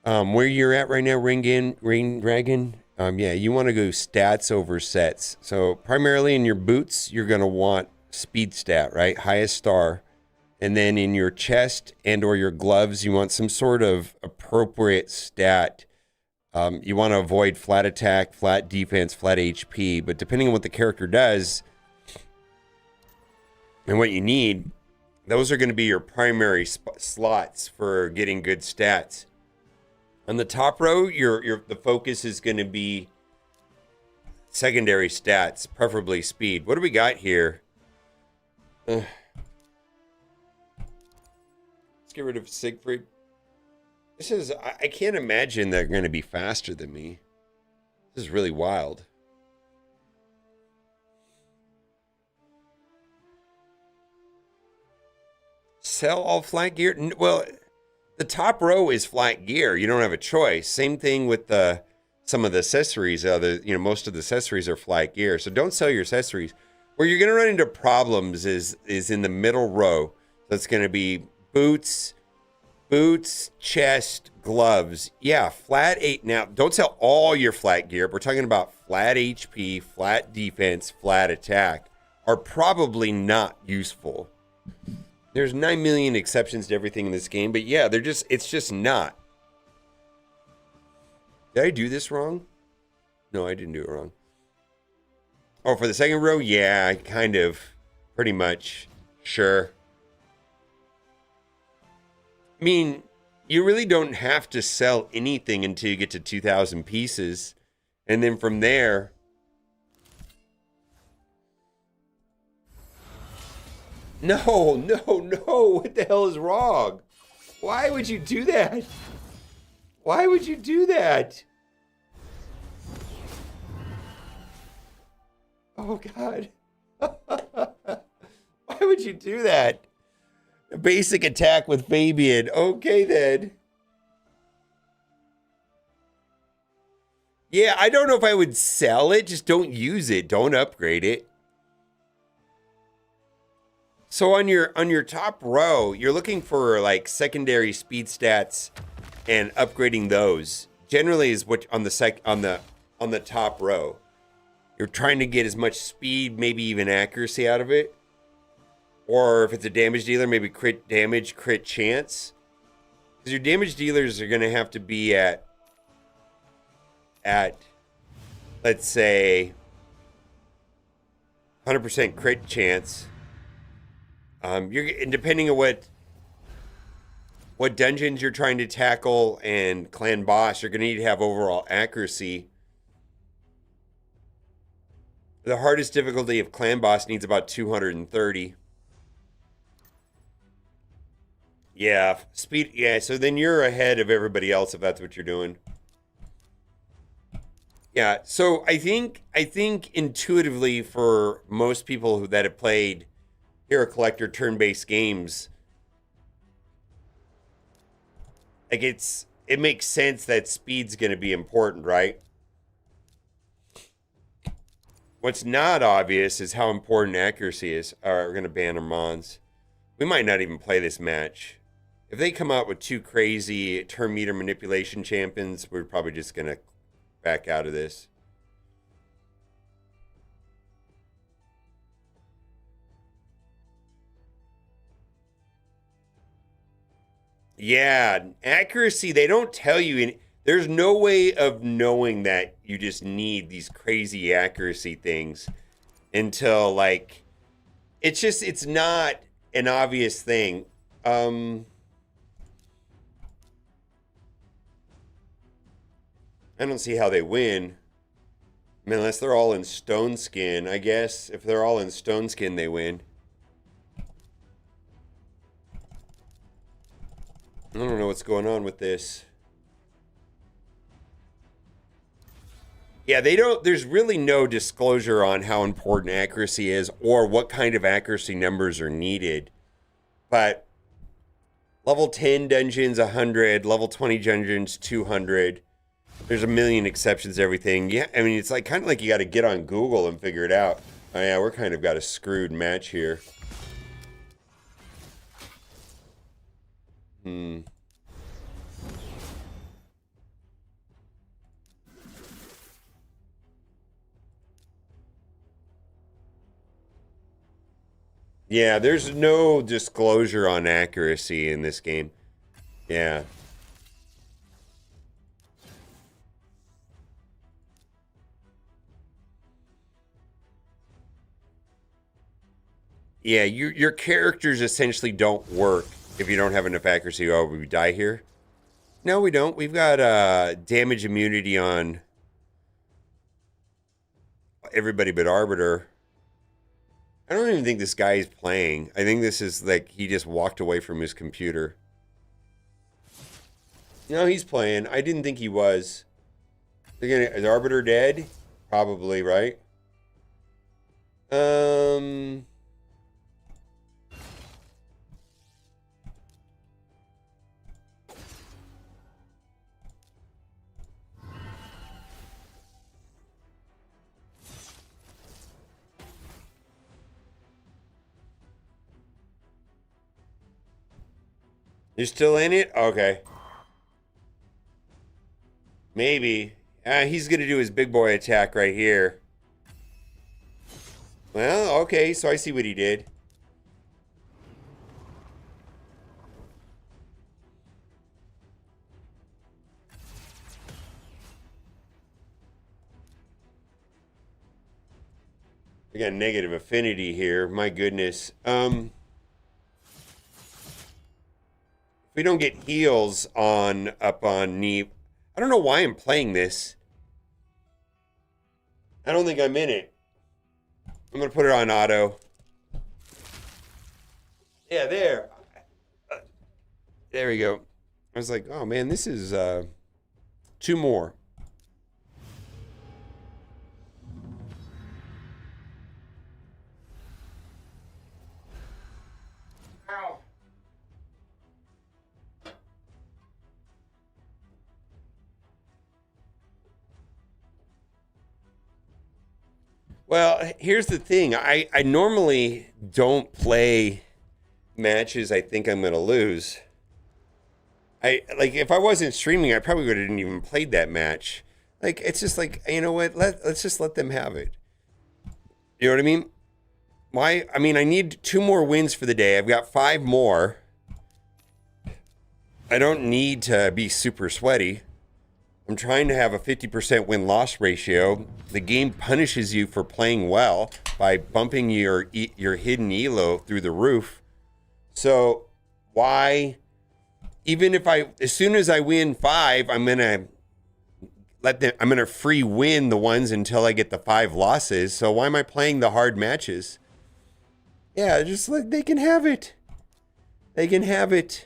Where you're at right now, Ring Dragon, yeah, you want to go stats over sets. So primarily in your boots, you're going to want speed stat, right? Highest star. And then in your chest and or your gloves, you want some sort of appropriate stat. You want to avoid flat attack, flat defense, flat HP. But depending on what the character does and what you need, those are going to be your primary slots for getting good stats. On the top row, the focus is going to be secondary stats, preferably speed. What do we got here? Let's get rid of Siegfried. This is, I can't imagine they're going to be faster than me. This is really wild. Sell all flat gear? Well, the top row is flat gear. You don't have a choice. Same thing with some of the accessories. Most of the accessories are flat gear. So don't sell your accessories. Where you're going to run into problems is in the middle row. So it's going to be boots, chest, gloves. Yeah, flat 8. Now, don't sell all your flat gear. We're talking about flat HP, flat defense, flat attack are probably not useful. There's 9 million exceptions to everything in this game, but yeah, it's just not. Did I do this wrong? No, I didn't do it wrong. Oh, for the second row? Yeah, kind of. Pretty much. Sure. I mean, you really don't have to sell anything until you get to 2,000 pieces. And then from there... No, no, no. What the hell is wrong? Why would you do that? Why would you do that? Oh, God. Why would you do that? A basic attack with Fabian. Okay, then. Yeah, I don't know if I would sell it. Just don't use it. Don't upgrade it. So on your top row, you're looking for like secondary speed stats and upgrading those. Generally is what on the top row. You're trying to get as much speed, maybe even accuracy out of it. Or if it's a damage dealer, maybe crit damage, crit chance. Because your damage dealers are going to have to be at let's say 100% crit chance. And depending on what dungeons you're trying to tackle and clan boss, you're going to need to have overall accuracy. The hardest difficulty of clan boss needs about 230. Yeah, speed. Yeah, so then you're ahead of everybody else if that's what you're doing. Yeah, so I think intuitively for most people that have played Hero Collector turn-based games, like it makes sense that speed's going to be important, right? What's not obvious is how important accuracy is. All right, we're going to ban our Mons. We might not even play this match. If they come out with two crazy turn meter manipulation champions, we're probably just going to back out of this. Yeah, accuracy, they don't tell you. There's no way of knowing that you just need these crazy accuracy things until, like, it's not an obvious thing. I don't see how they win. I mean, unless they're all in stone skin. I guess if they're all in stone skin, they win. I don't know what's going on with this. Yeah, they don't, there's really no disclosure on how important accuracy is or what kind of accuracy numbers are needed. But level 10 dungeons, 100. Level 20 dungeons, 200. There's a million exceptions to everything. Yeah, I mean, it's like kind of like you got to get on Google and figure it out. Oh, yeah, we're kind of got a screwed match here. Yeah, there's no disclosure on accuracy in this game. Yeah. Yeah, your characters essentially don't work if you don't have enough accuracy. Oh, we die here? No, we don't. We've got damage immunity on everybody but Arbiter. I don't even think this guy is playing. I think this is like he just walked away from his computer. No, he's playing. I didn't think he was. Is Arbiter dead? Probably, right? You're still in it? Okay. Maybe. He's going to do his big boy attack right here. Well, okay, so I see what he did. We got negative affinity here. My goodness. If we don't get heals on up on Neve, I don't know why I'm playing this. I don't think I'm in it. I'm gonna put it on auto. Yeah, there. There we go. I was like, oh man, this is 2 more. Ow. Well, here's the thing. I normally don't play matches I think I'm gonna lose. I like if I wasn't streaming, I probably would have didn't even played that match. Like it's just like you know what? Let's just let them have it. You know what I mean? Why? I mean, I need 2 more wins for the day. I've got 5 more. I don't need to be super sweaty. I'm trying to have a 50% win-loss ratio. The game punishes you for playing well by bumping your hidden elo through the roof. So why? Even if as soon as I win 5, I'm gonna I'm gonna free win the ones until I get the 5 losses. So why am I playing the hard matches? Yeah, just like they can have it. They can have it.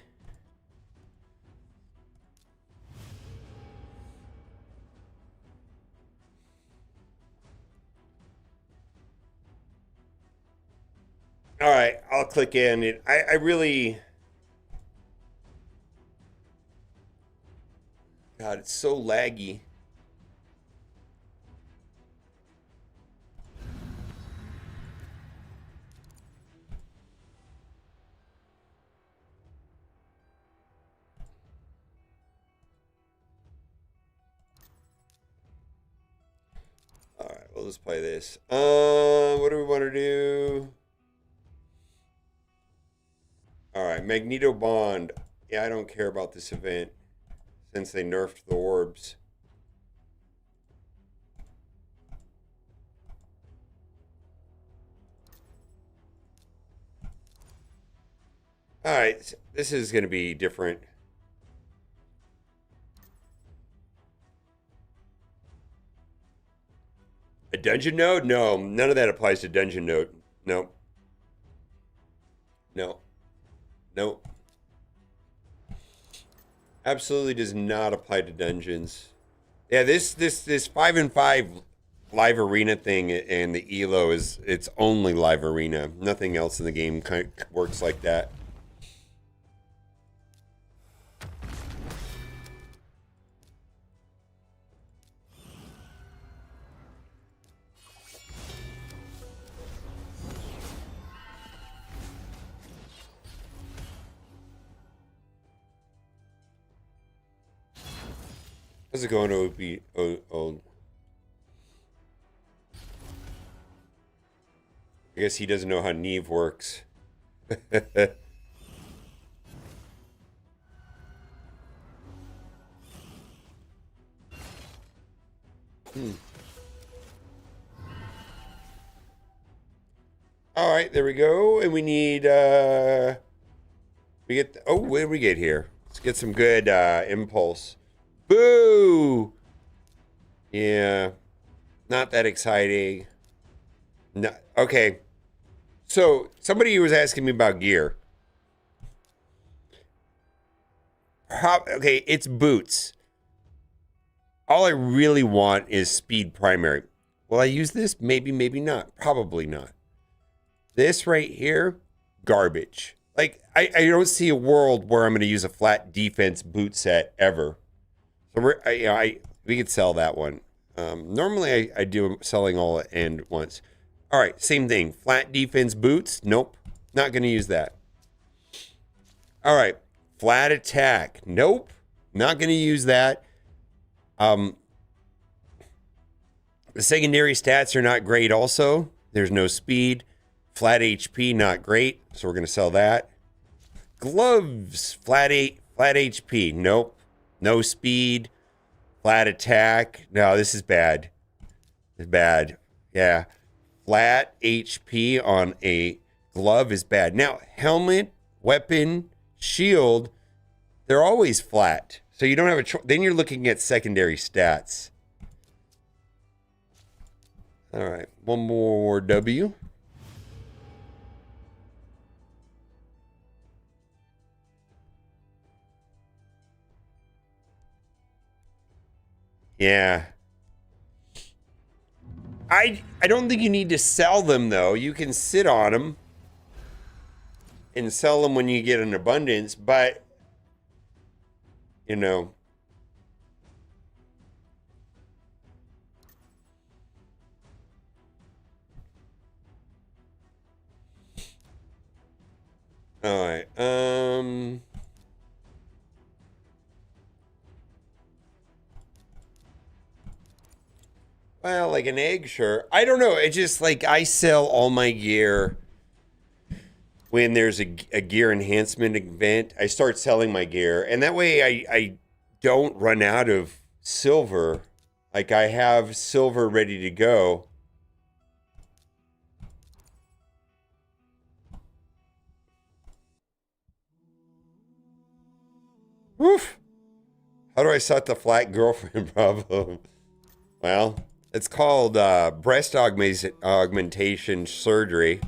All right, I'll click in. I really, God, it's so laggy. All right, we'll just play this. What do we want to do? All right, Magneto Bond. Yeah, I don't care about this event since they nerfed the orbs. All right, this is going to be different. A dungeon node? No, none of that applies to dungeon node. No. No. No. Absolutely does not apply to dungeons. Yeah, this 5-and-5 live arena thing and the elo it's only live arena. Nothing else in the game works like that. How's it going, old? I guess he doesn't know how Neve works. All right, there we go. And we need we get oh, what did we get here? Let's get some good impulse. Boo! Yeah. Not that exciting. No, okay. So, somebody was asking me about gear. Okay, it's boots. All I really want is speed primary. Will I use this? Maybe, maybe not. Probably not. This right here, garbage. Like, I don't see a world where I'm going to use a flat defense boot set ever. So we could sell that one. Normally I do selling all at end once. All right, same thing. Flat defense boots. Nope, not going to use that. All right, flat attack. Nope, not going to use that. The secondary stats are not great also. There's no speed. Flat HP, not great. So we're going to sell that. Gloves, flat HP. Nope. No speed. Flat attack. No, this is bad. It's bad. Yeah. flat HP on a glove is bad. Now, helmet, weapon, shield, they're always flat. So you don't have a choice. Then you're looking at secondary stats. All right, one more W. Yeah. I don't think you need to sell them, though. You can sit on them and sell them when you get an abundance, but, you know. All right. Well, like an egg, sure. I don't know. It's just like I sell all my gear when there's a gear enhancement event. I start selling my gear, and that way I don't run out of silver. Like I have silver ready to go. Woof. How do I sort the flat girlfriend problem? Well, it's called breast augmentation surgery.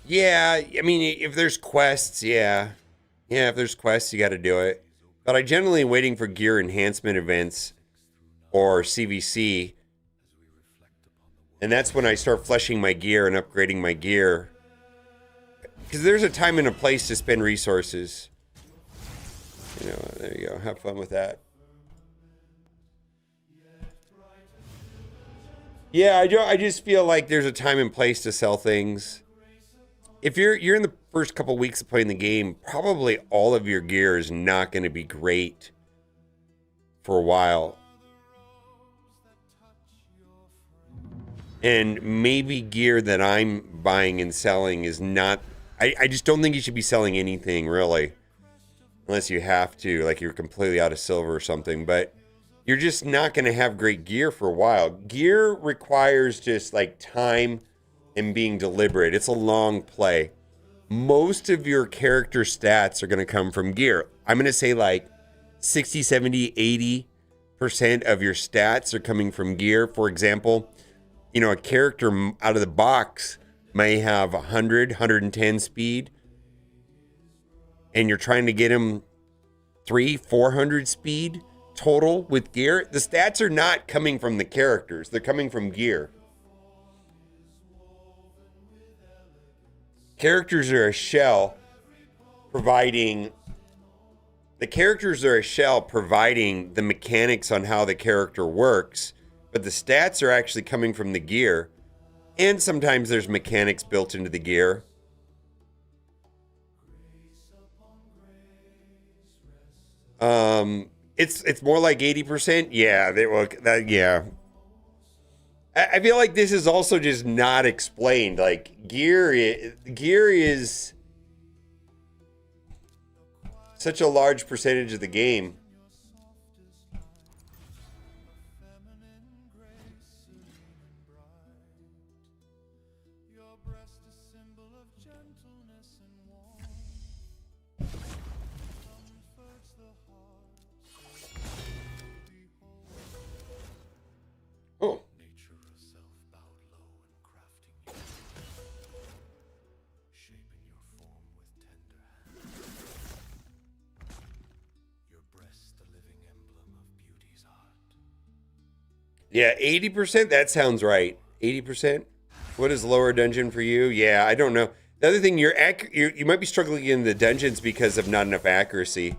Yeah, I mean, if there's quests, yeah. Yeah, if there's quests, you got to do it. But I generally waiting for gear enhancement events or CVC. And that's when I start fleshing my gear and upgrading my gear. Because there's a time and a place to spend resources. You know, there you go. Have fun with that. Yeah, I just feel like there's a time and place to sell things. If you're in the first couple weeks of playing the game, probably all of your gear is not going to be great for a while. And maybe gear that I'm buying and selling is not... I just don't think you should be selling anything, really. Unless you have to, like you're completely out of silver or something. But you're just not going to have great gear for a while. Gear requires just like time and being deliberate. It's a long play. Most of your character stats are going to come from gear. I'm going to say like 60, 70, 80% of your stats are coming from gear. For example, you know, a character out of the box may have 100, 110 speed, and you're trying to get him 400 speed total with gear. The stats are not coming from the characters. They're coming from gear. Characters are a shell providing... The characters are a shell providing the mechanics on how the character works, but the stats are actually coming from the gear. And sometimes there's mechanics built into the gear. It's more like 80%. Yeah, yeah. I feel like this is also just not explained. Like gear is such a large percentage of the game. Oh. Yeah, 80%? That sounds right. 80%? What is lower dungeon for you? Yeah, I don't know. The other thing, you might be struggling in the dungeons because of not enough accuracy.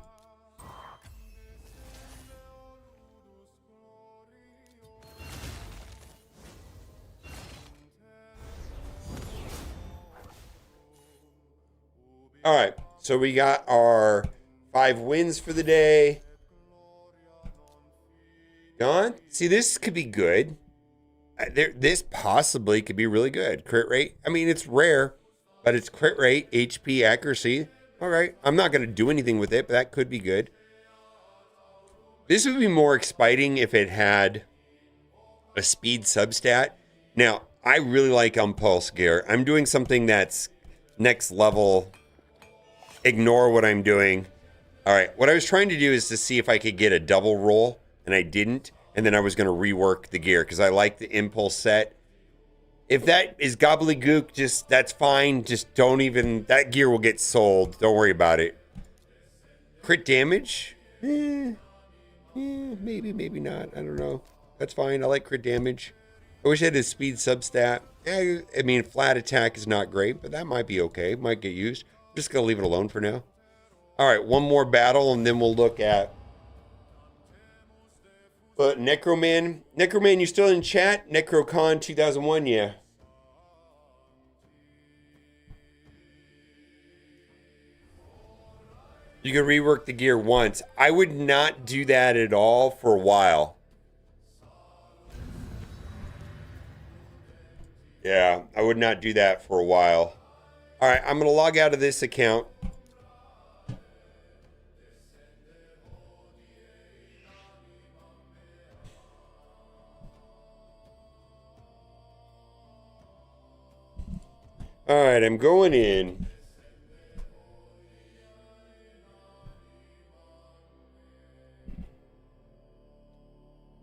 All right, so we got our 5 wins for the day. Gone? See, this could be good. This possibly could be really good. Crit rate. I mean, it's rare, but it's crit rate, HP, accuracy. All right. I'm not going to do anything with it, but that could be good. This would be more exciting if it had a speed substat. Now, I really like Impulse Gear. I'm doing something that's next level. Ignore what I'm doing. All right. What I was trying to do is to see if I could get a double roll, and I didn't. And then I was going to rework the gear because I like the Impulse set. If that is gobbledygook, just that's fine. Just don't even... That gear will get sold. Don't worry about it. Crit damage? Maybe, maybe not. I don't know. That's fine. I like crit damage. I wish I had a speed substat. I mean, flat attack is not great, but that might be okay. Might get used. I'm just going to leave it alone for now. All right, one more battle, and then we'll look at... But Necroman, you still in chat? Necrocon 2001, yeah. You can rework the gear once. I would not do that at all for a while. Yeah, I would not do that for a while. All right, I'm going to log out of this account. All right, I'm going in.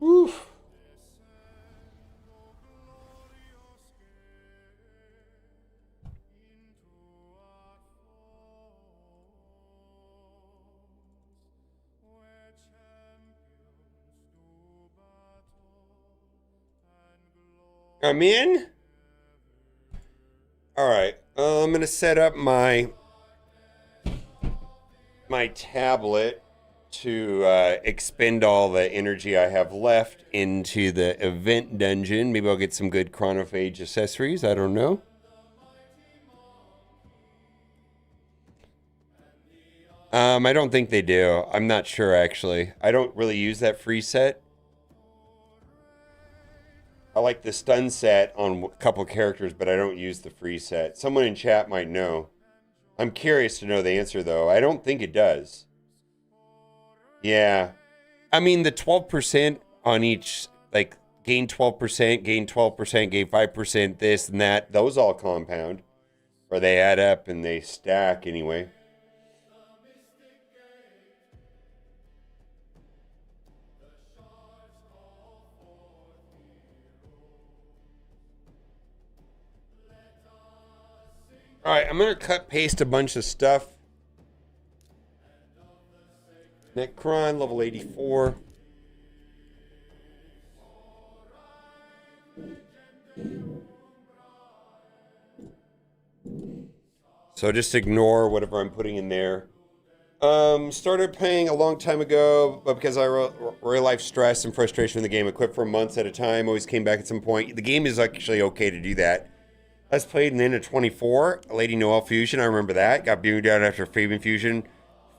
Woof. I'm in. All right, I'm gonna set up my tablet to expend all the energy I have left into the event dungeon. Maybe I'll get some good chronophage accessories. I don't know. I don't think they do. I'm not sure actually. I don't really use that free set. I like the stun set on a couple characters, but I don't use the free set. Someone in chat might know. I'm curious to know the answer, though. I don't think it does. Yeah. I mean, the 12% on each, like, gain 12%, gain 12%, gain 5%, this and that, those all compound. Or they add up and they stack anyway. All right, I'm going to cut paste a bunch of stuff. Necron, level 84. So just ignore whatever I'm putting in there. Started playing a long time ago, but because I real life stress and frustration in the game, I quit for months at a time, always came back at some point. The game is actually okay to do that. I was played in the end of 24, Lady Noel Fusion, I remember that. Got beamed down after Fabian Fusion.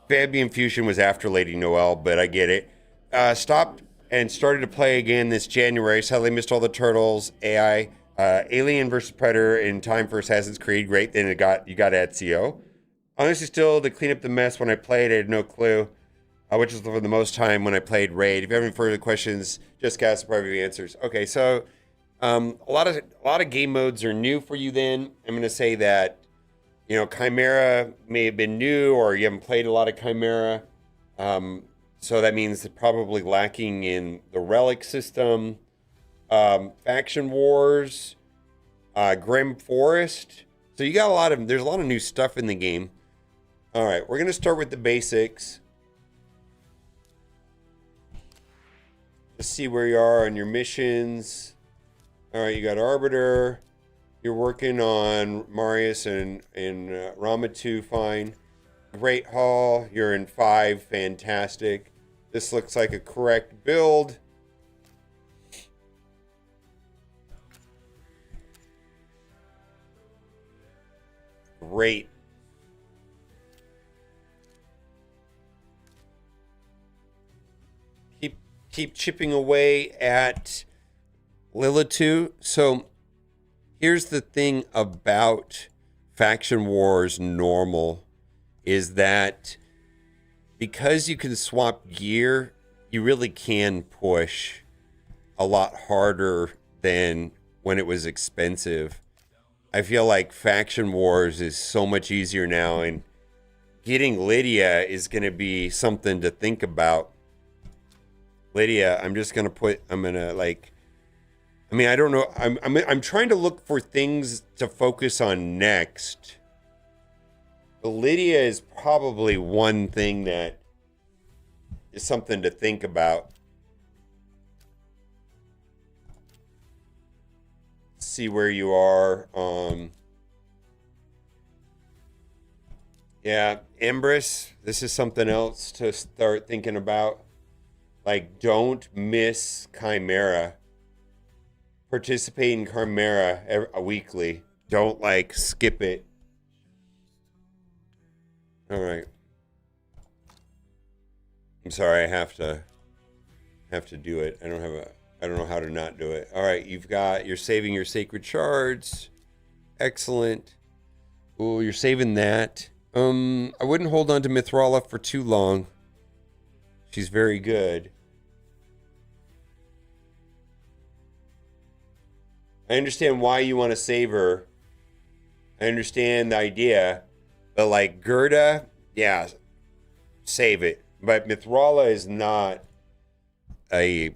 Fabian Fusion was after Lady Noel, but I get it. Stopped and started to play again this January. Sadly missed all the Turtles, AI, Alien vs. Predator, in time for Assassin's Creed. Great, then you got Ezio. Honestly, still, to clean up the mess when I played, I had no clue, which was for the most time when I played Raid. If you have any further questions, just ask for private answers. Okay, so a lot of game modes are new for you then. I'm going to say that, you know, Chimera may have been new, or you haven't played a lot of Chimera. So that means they're probably lacking in the Relic system, Faction Wars, Grim Forest. So you got there's a lot of new stuff in the game. All right, we're going to start with the basics. Let's see where you are on your missions. All right, you got Arbiter. You're working on Marius and Rama 2, fine. Great Hall, you're in 5, fantastic. This looks like a correct build. Great. Keep chipping away at Lilitu. So here's the thing about Faction Wars normal is that because you can swap gear, you really can push a lot harder than when it was expensive. I feel like Faction Wars is so much easier now, and getting Lydia is going to be something to think about. Lydia, I'm gonna like, I mean, I don't know. I'm trying to look for things to focus on next. But Lydia is probably one thing that is something to think about. See where you are. Yeah, Empress, this is something else to start thinking about. Like, don't miss Chimera. Participate in Chimera weekly. Don't, like, skip it. All right. I'm sorry, I have to do it. I don't know how to not do it. All right, you're saving your sacred shards. Excellent. Oh, you're saving that. I wouldn't hold on to Mithrala for too long. She's very good. I understand why you want to save her. I understand the idea. But like Gerda, yeah, save it. But Mithrala is not a...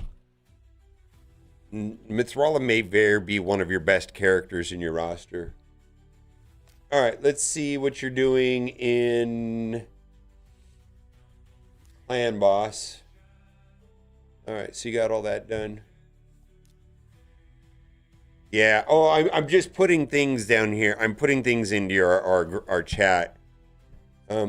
Mithrala may very be one of your best characters in your roster. All right, let's see what you're doing in Clan Boss. All right, so you got all that done. Yeah. Oh, I'm just putting things down here. I'm putting things into our chat. All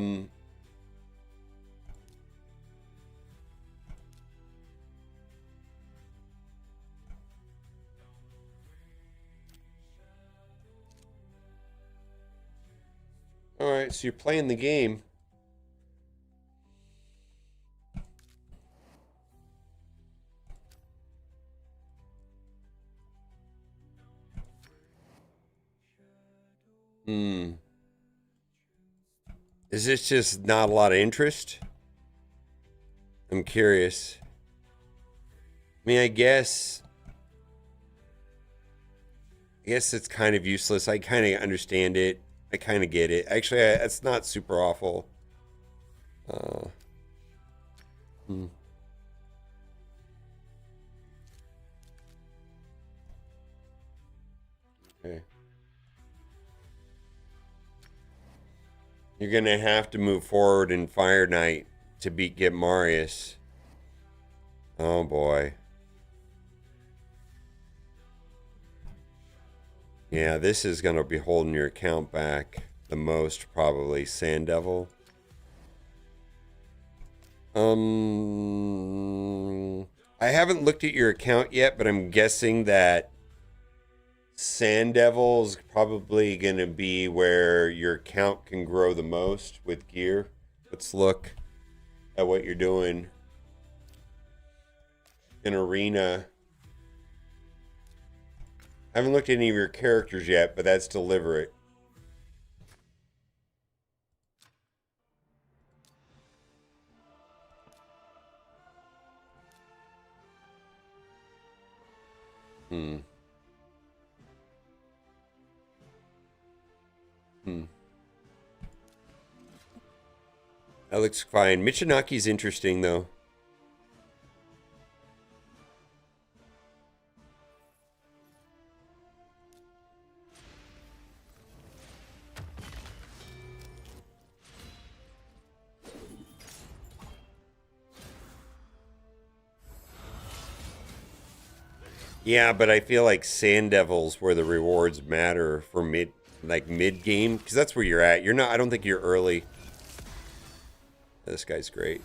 right, so you're playing the game. Is this just not a lot of interest? I'm curious. I mean, I guess it's kind of useless. I kind of understand it. I kind of get it. Actually, it's not super awful. Okay. You're gonna have to move forward in Fire Knight to get Marius. Oh boy. Yeah, this is gonna be holding your account back the most, probably. Sand Devil. I haven't looked at your account yet, but I'm guessing that Sand Devil's probably gonna be where your account can grow the most with gear. Let's look at what you're doing in Arena. I haven't looked at any of your characters yet, but that's deliberate. That looks fine. Michinaki's interesting, though. Yeah, but I feel like Sand Devil's where the rewards matter for mid game, because that's where you're at. You're not. I don't think you're early. This guy's great.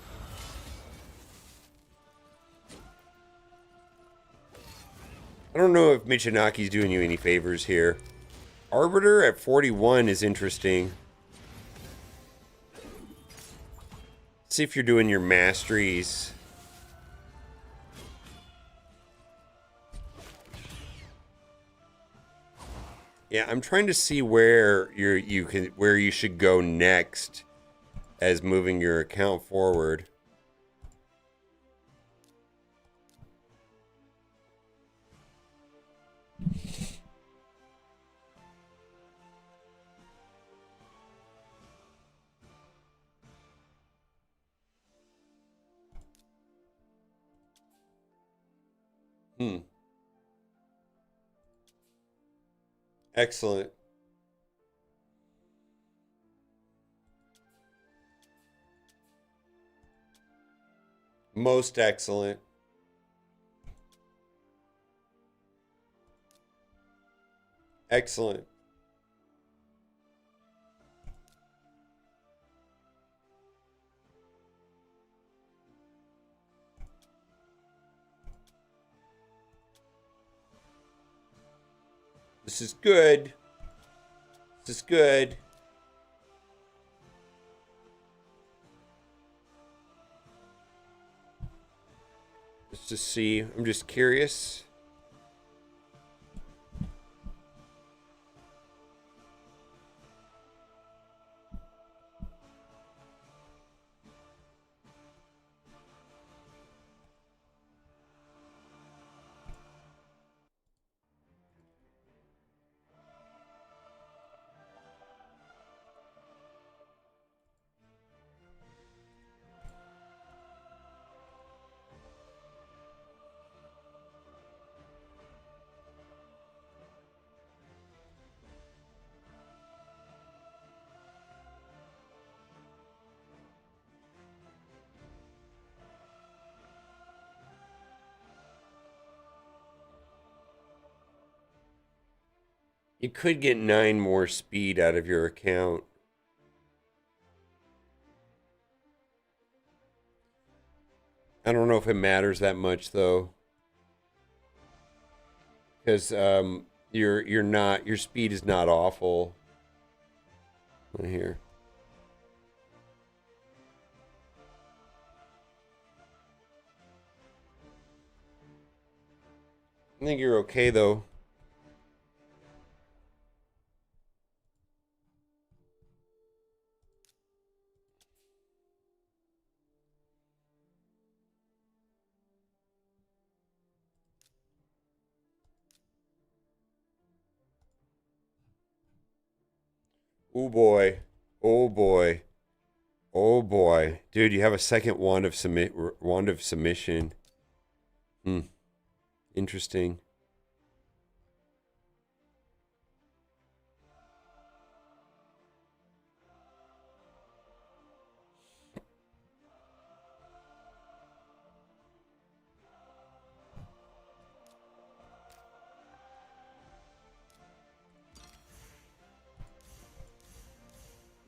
I don't know if Michinaki's doing you any favors here. Arbiter at 41 is interesting. See if you're doing your masteries. Yeah, I'm trying to see where where you should go next as moving your account forward. Hmm. Excellent. Most excellent. Excellent. This is good. This is good. Let's just see. I'm just curious. You could get 9 more speed out of your account. I don't know if it matters that much though, because you're not your speed is not awful. Here. I think you're okay though. Oh boy. Oh boy. Oh boy. Dude, you have a second wand of submission. Hmm. Interesting.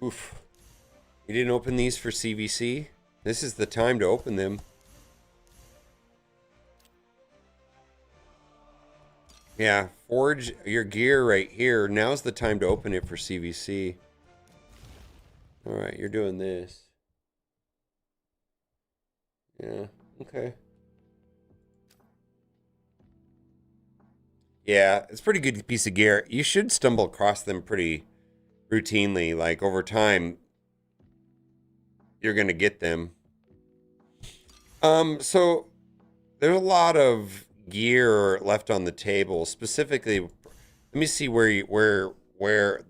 Oof. You didn't open these for CVC? This is the time to open them. Yeah, forge your gear right here. Now's the time to open it for CVC. All right, you're doing this. Yeah, okay. Yeah, it's a pretty good piece of gear. You should stumble across them pretty routinely. Like over time, you're gonna get them. So there's a lot of gear left on the table. Specifically, let me see where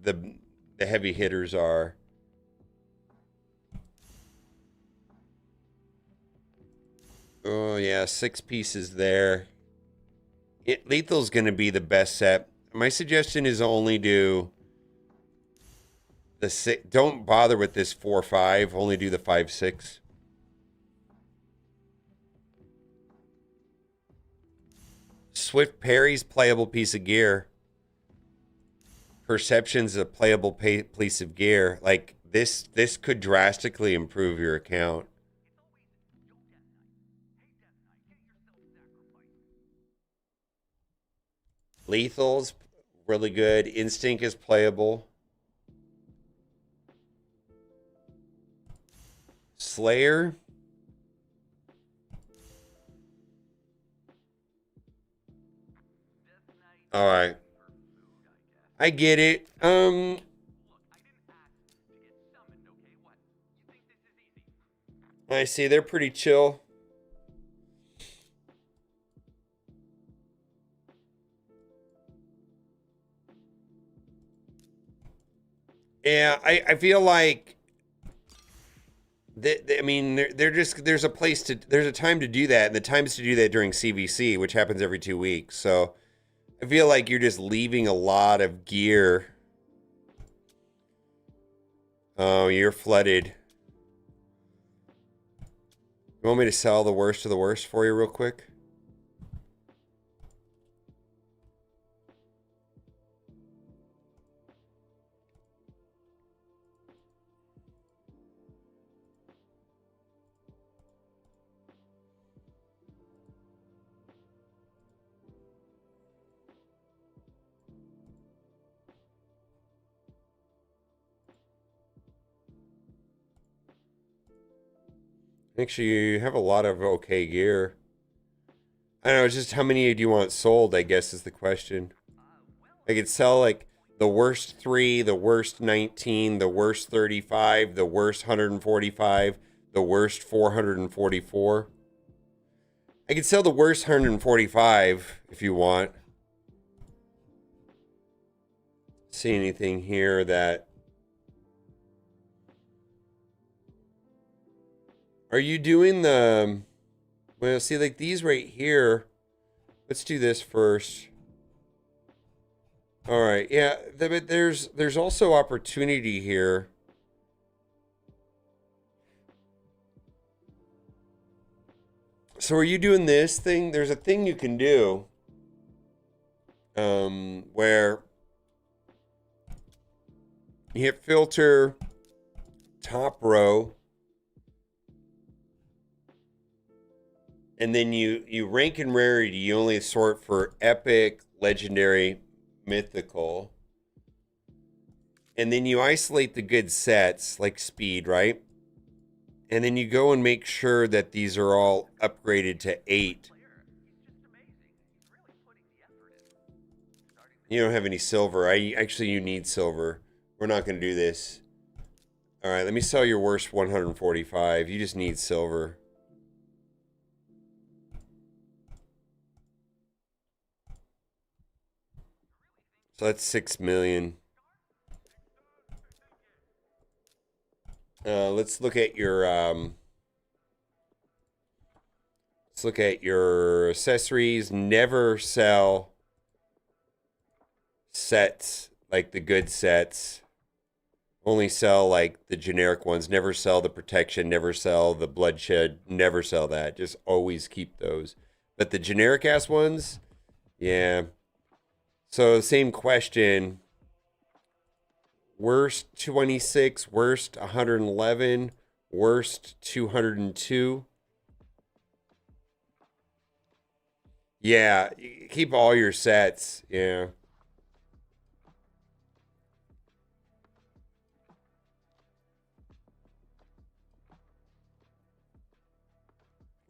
the heavy hitters are. Oh yeah, 6 pieces there. Lethal's going to be the best set. My suggestion is only do the 6. Don't bother with this 4-5. Only do the 5-6. Swift Parry's playable piece of gear. Perception's a playable piece of gear. Like this could drastically improve your account. Lethal's really good. Instinct is playable. Slayer. All right. I get it. I see. They're pretty chill. Yeah, I feel like I mean, they're just there's a place to there's a time to do that, and the time is to do that during CVC, which happens every 2 weeks. So I feel like you're just leaving a lot of gear. Oh, you're flooded. You want me to sell the worst of the worst for you real quick? Actually, you have a lot of okay gear. I don't know, it's just how many do you want sold, I guess is the question. I could sell like the worst 3, the worst 19, the worst 35, the worst 145, the worst 444. I could sell the worst 145 if you want. See anything here that... Are you doing the... Well, see, like these right here. Let's do this first. All right, yeah, but there's also opportunity here. So are you doing this thing? There's a thing you can do where you hit filter, top row, and then you rank in rarity. You only sort for epic, legendary, mythical. And then you isolate the good sets, like speed, right? And then you go and make sure that these are all upgraded to 8. You don't have any silver. Actually, you need silver. We're not going to do this. All right, let me sell your worst 145. You just need silver. So that's 6 million. Let's look at your accessories. Never sell sets like the good sets. Only sell like the generic ones. Never sell the protection. Never sell the bloodshed. Never sell that. Just always keep those. But the generic ass ones, yeah. So same question. Worst 26, worst 111, worst 202. Yeah, keep all your sets. Yeah.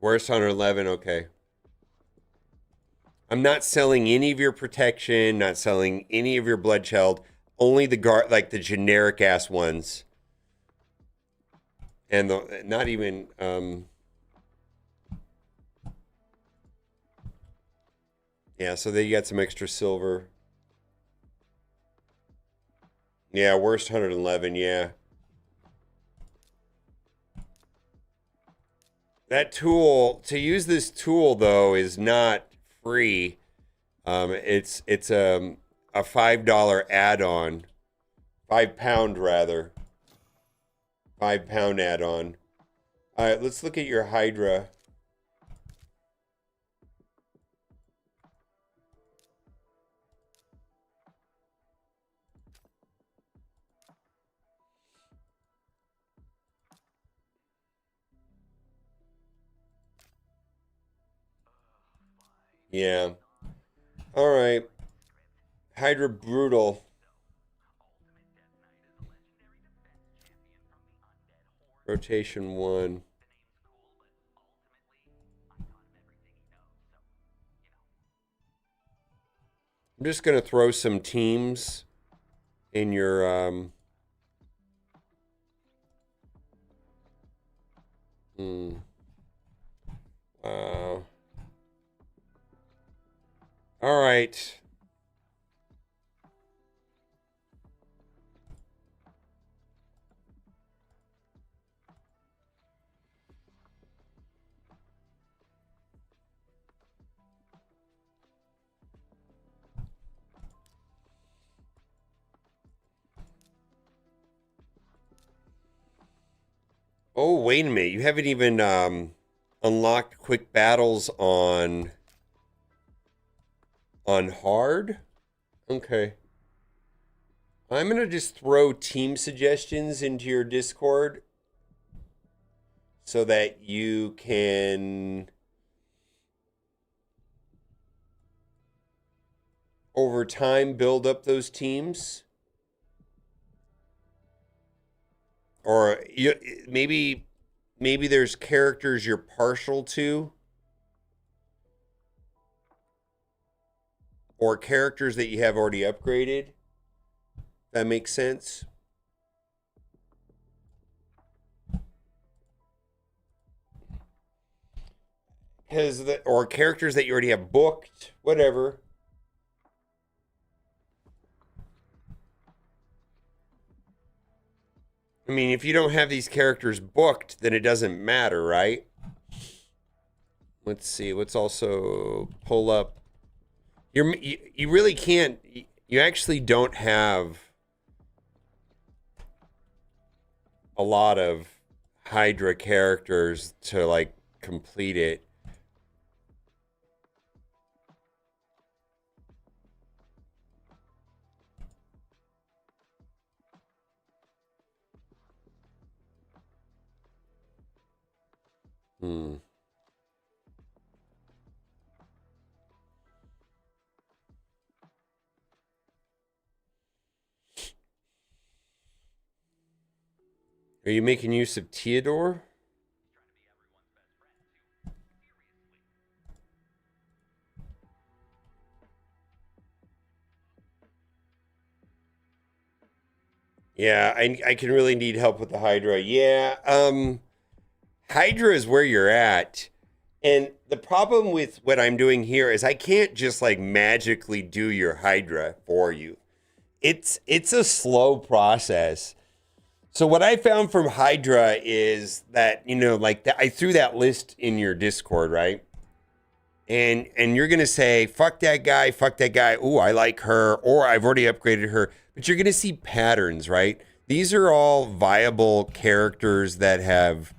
Worst 111, okay. I'm not selling any of your protection, not selling any of your bloodshed, only the like the generic ass ones. And the not even yeah, so they got some extra silver. Yeah, worst 111, yeah. That tool, to use this tool though, is not free. It's a $5 add-on. £5 rather. £5 add-on. All right, let's look at your Hydra. Yeah. All right. Hydra Brutal. Rotation 1. I'm just going to throw some teams in your wow. All right. Oh, wait a minute. You haven't even unlocked quick battles on hard? Okay. I'm going to just throw team suggestions into your Discord so that you can over time build up those teams. Or you maybe there's characters you're partial to or characters that you have already upgraded. That makes sense. Or characters that you already have booked, whatever. I mean, if you don't have these characters booked, then it doesn't matter, right? Let's see. Let's also pull up. You really can't. You actually don't have a lot of Hydra characters to like complete it. Hmm. Are you making use of Theodore? Yeah, I can really need help with the Hydra. Yeah, Hydra is where you're at. And the problem with what I'm doing here is I can't just like magically do your Hydra for you. It's a slow process. So what I found from Hydra is that, like that I threw that list in your Discord, right? And you're gonna say, fuck that guy, fuck that guy. Ooh, I like her, or I've already upgraded her. But you're gonna see patterns, right? These are all viable characters that have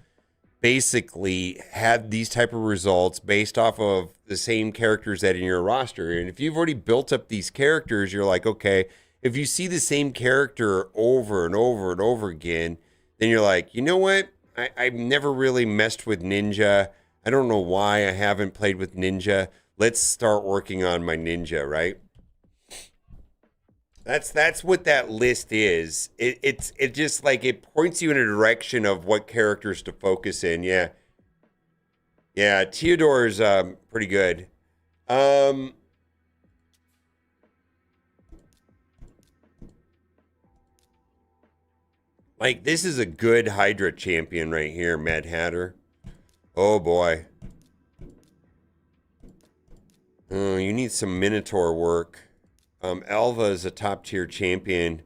basically had these type of results based off of the same characters that are in your roster. And if you've already built up these characters, you're like, okay, if you see the same character over and over and over again, then you're like, you know what? I've never really messed with Ninja. I don't know why I haven't played with Ninja. Let's start working on my Ninja, right? That's what that list is. It just like it points you in a direction of what characters to focus in. Yeah, yeah. Theodore's pretty good. Um, like this is a good Hydra champion right here, Mad Hatter. Oh boy. Oh, you need some Minotaur work. Alva is a top tier champion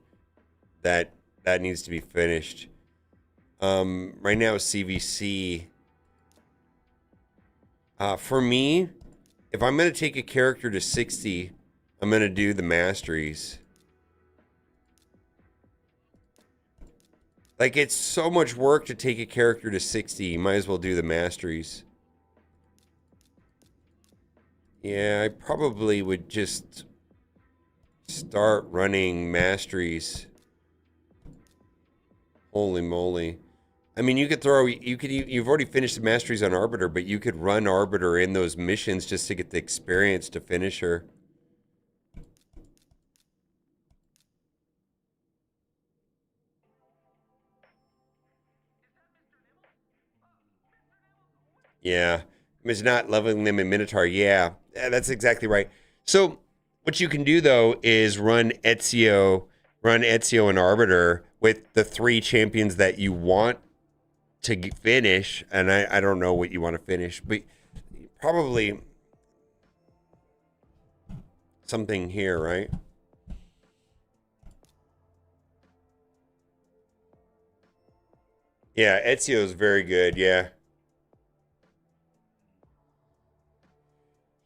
that needs to be finished. Right now CVC. For me, if I'm gonna take a character to 60, I'm gonna do the masteries. Like it's so much work to take a character to 60. You might as well do the masteries. Yeah, I probably would just start running masteries. Holy moly. I mean, you've already finished the masteries on Arbiter, but you could run Arbiter in those missions just to get the experience to finish her. Yeah. It's not leveling them in Minotaur. Yeah, that's exactly right. So what you can do though is run Ezio run Ezio and Arbiter with the 3 champions that you want to finish, and I don't know what you want to finish, but probably something here, right? Yeah, Ezio is very good. Yeah,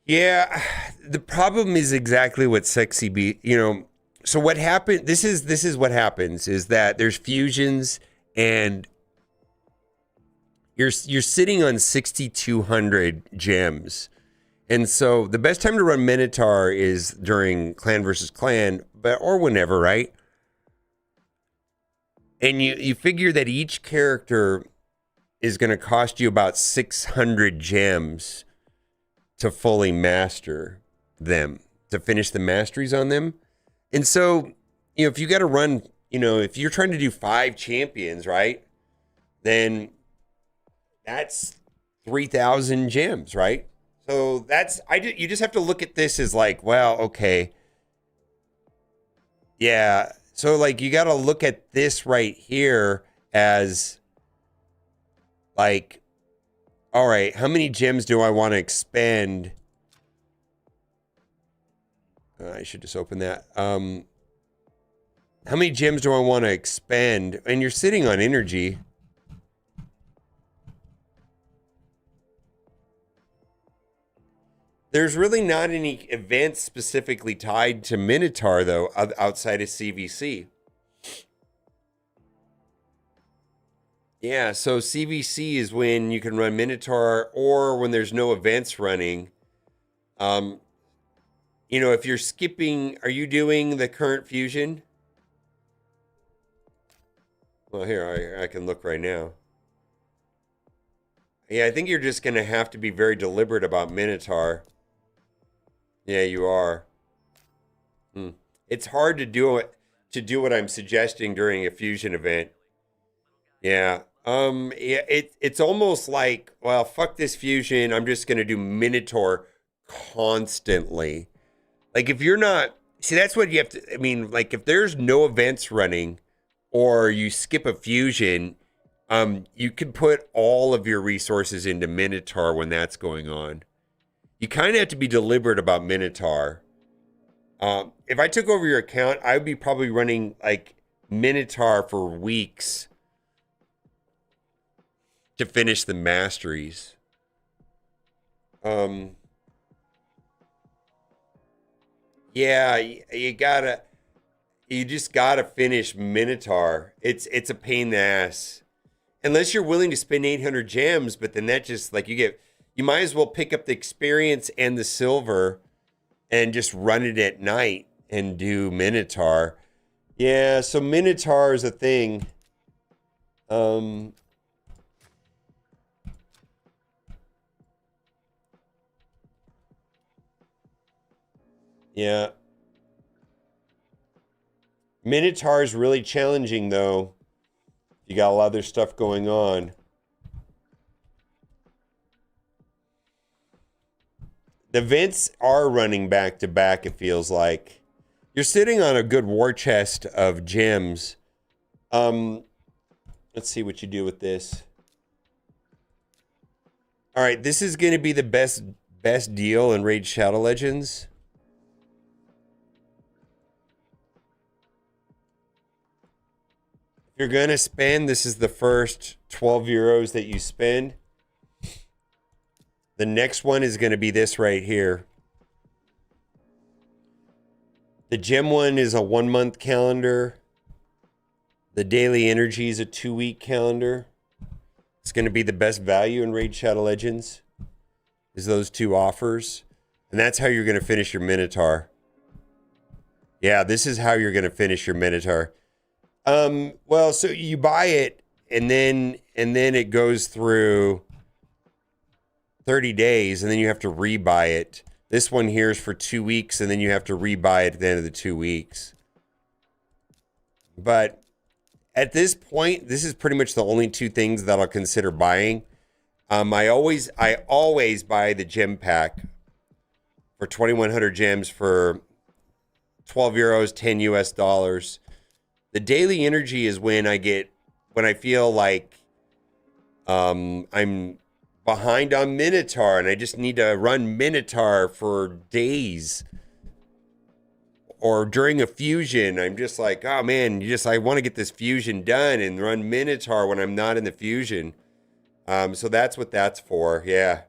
yeah. The problem is exactly what Sexy B. So what happened? This is what happens is that there's fusions, and you're sitting on 6,200 gems. And so the best time to run Minotaur is during clan versus clan, but or whenever, right? And you figure that each character is going to cost you about 600 gems to fully master them, to finish the masteries on them. And so, if you got to run, if you're trying to do 5 champions, right? Then that's 3,000 gems, right? So you just have to look at this as like, well, okay. Yeah. So like you got to look at this right here as like, all right, how many gems do I want to expend? I should just open that. How many gems do I want to expend? And you're sitting on energy. There's really not any events specifically tied to Minotaur, though, outside of CVC. Yeah, so CVC is when you can run Minotaur, or when there's no events running. If you're skipping, are you doing the current fusion? Well, here, I can look right now. Yeah, I think you're just going to have to be very deliberate about Minotaur. Yeah, you are. It's hard to do what I'm suggesting during a fusion event. Yeah. Yeah, it's almost like, well, fuck this fusion. I'm just gonna do Minotaur constantly. Like if you're not, see, that's what you have to. I mean, like if there's no events running, or you skip a fusion, you could put all of your resources into Minotaur when that's going on. You kind of have to be deliberate about Minotaur. If I took over your account, I would be probably running like Minotaur for weeks to finish the masteries. Yeah, you just gotta finish Minotaur. It's a pain in the ass. Unless you're willing to spend 800 gems, but then that just like you might as well pick up the experience and the silver and just run it at night and do Minotaur. Yeah, so Minotaur is a thing. Yeah. Minotaur is really challenging though. You got a lot of other stuff going on. The events are running back to back, it feels like. You're sitting on a good war chest of gems. Let's see what you do with this. All right, this is going to be the best deal in Raid Shadow Legends. If you're going to spend, this is the first 12 euros that you spend. The next one is going to be this right here. The gem one is a 1-month calendar. The daily energy is a 2-week calendar. It's going to be the best value in Raid Shadow Legends, is those 2 offers. And that's how you're going to finish your Minotaur. Yeah, this is how you're going to finish your Minotaur. Well, so you buy it and then it goes through 30 days, and then you have to rebuy it. This one here is for 2 weeks, and then you have to rebuy it at the end of the 2 weeks. But at this point, this is pretty much the only 2 things that I'll consider buying. I always buy the gem pack for 2,100 gems for 12 euros, 10 US dollars. The daily energy is when I feel like I'm behind on Minotaur and I just need to run Minotaur for days. Or during a fusion, I'm just like, oh man, I want to get this fusion done and run Minotaur when I'm not in the fusion. So that's what that's for. Yeah.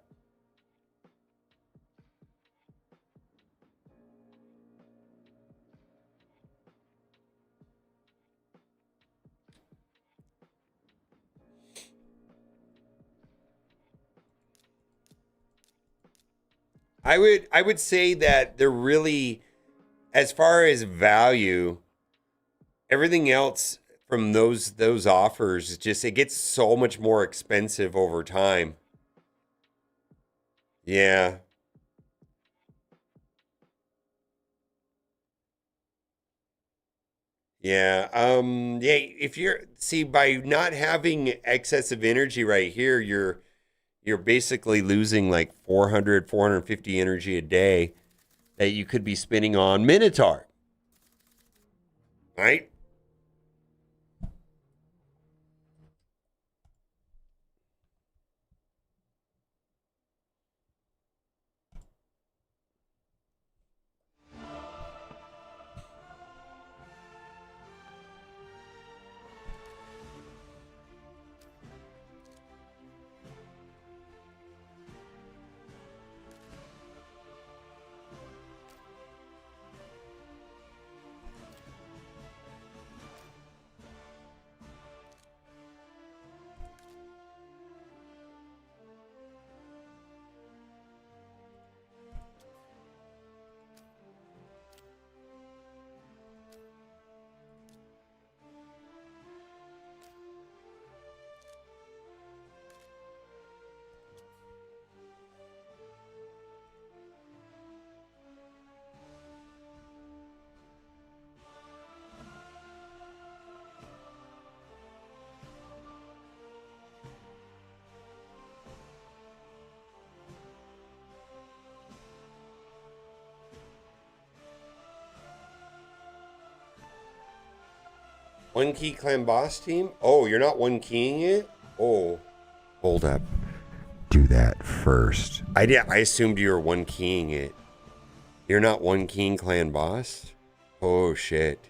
I would say that they're really, as far as value, everything else from those offers, it gets so much more expensive over time. Yeah. Yeah. Yeah, if you're see by not having excessive energy right here, you're basically losing like 450 energy a day that you could be spending on Minotaur, right? One key clan boss team? Oh, you're not one keying it? Oh, hold up. Do that first. I assumed you were one keying it. You're not one keying clan boss? Oh shit.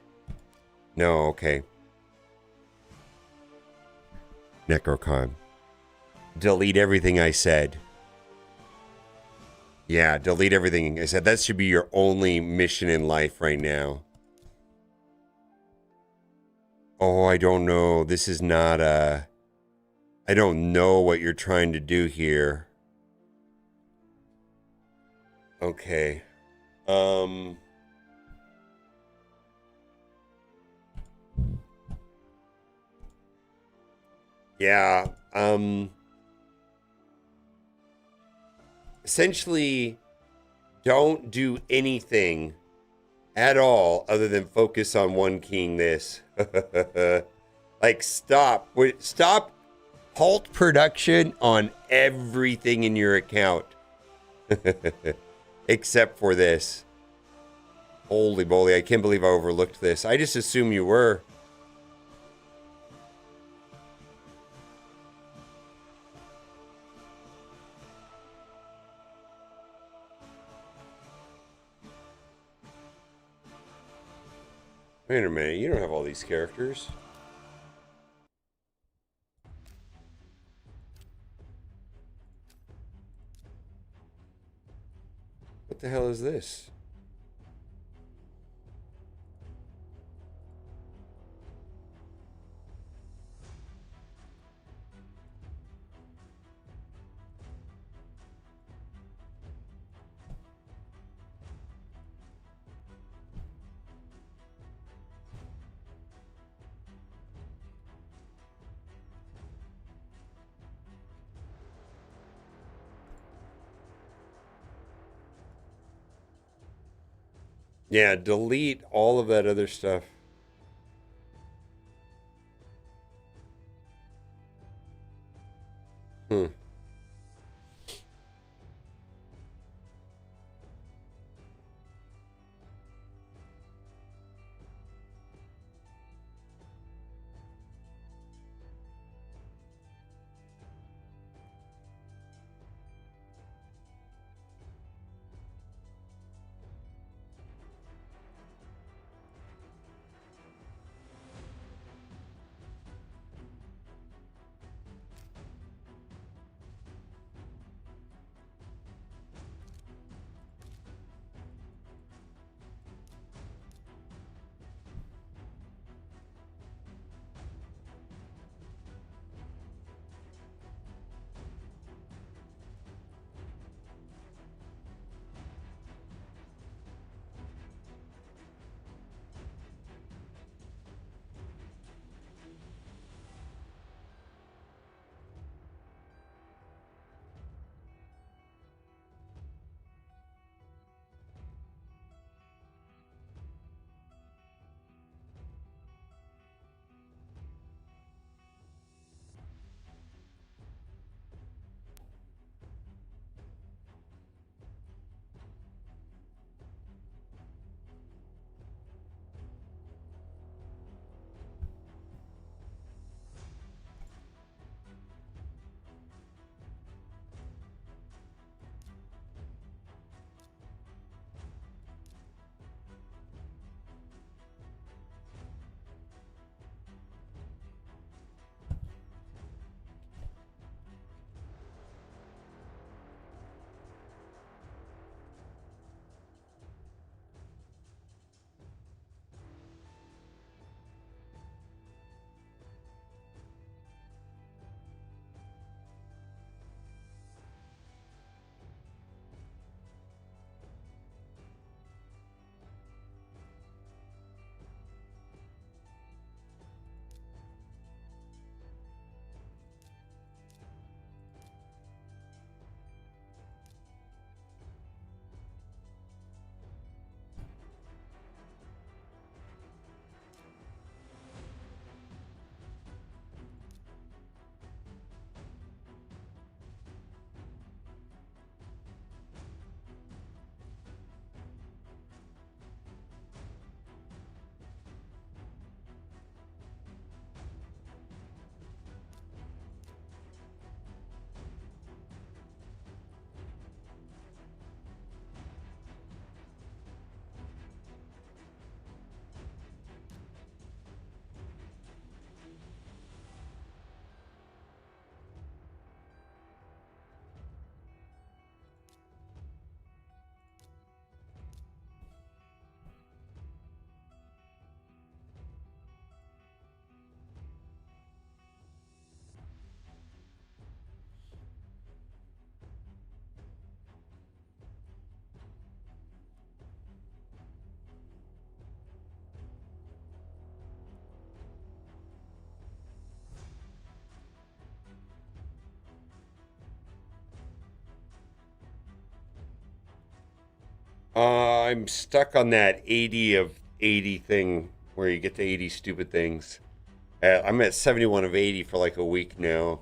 No, okay. Necrocon. Delete everything I said. Yeah, delete everything I said. That should be your only mission in life right now. Oh, I don't know. This is not a... I don't know what you're trying to do here. Okay. Um... Yeah. Essentially, don't do anything at all other than focus on one keying this. Like, stop. Stop. Halt production on everything in your account. Except for this. Holy moly, I can't believe I overlooked this. I just assumed you were. Wait a minute, you don't have all these characters. What the hell is this? Yeah, delete all of that other stuff. Hmm. I'm stuck on that 80 of 80 thing where you get to 80 stupid things. I'm at 71 of 80 for like a week now.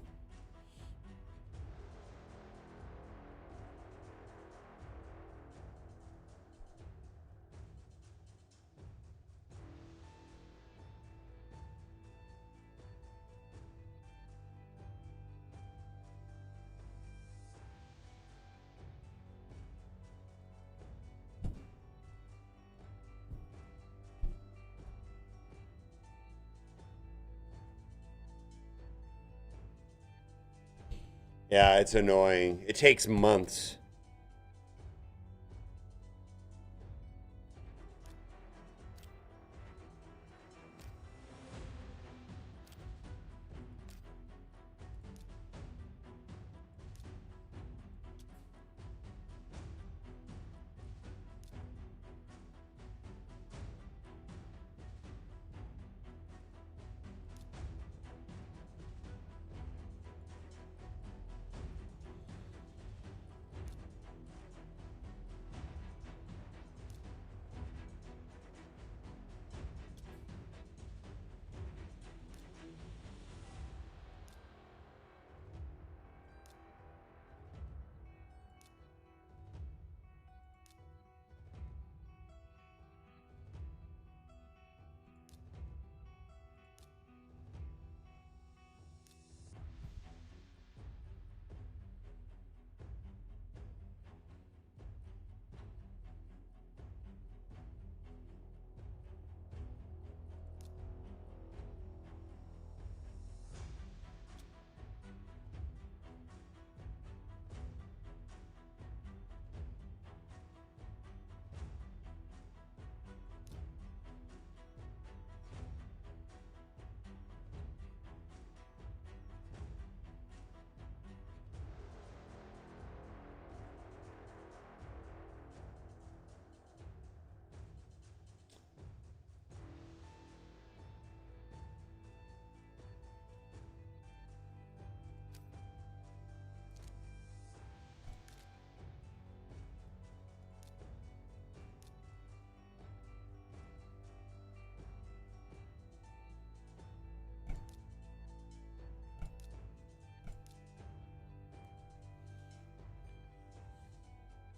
Yeah, it's annoying. It takes months.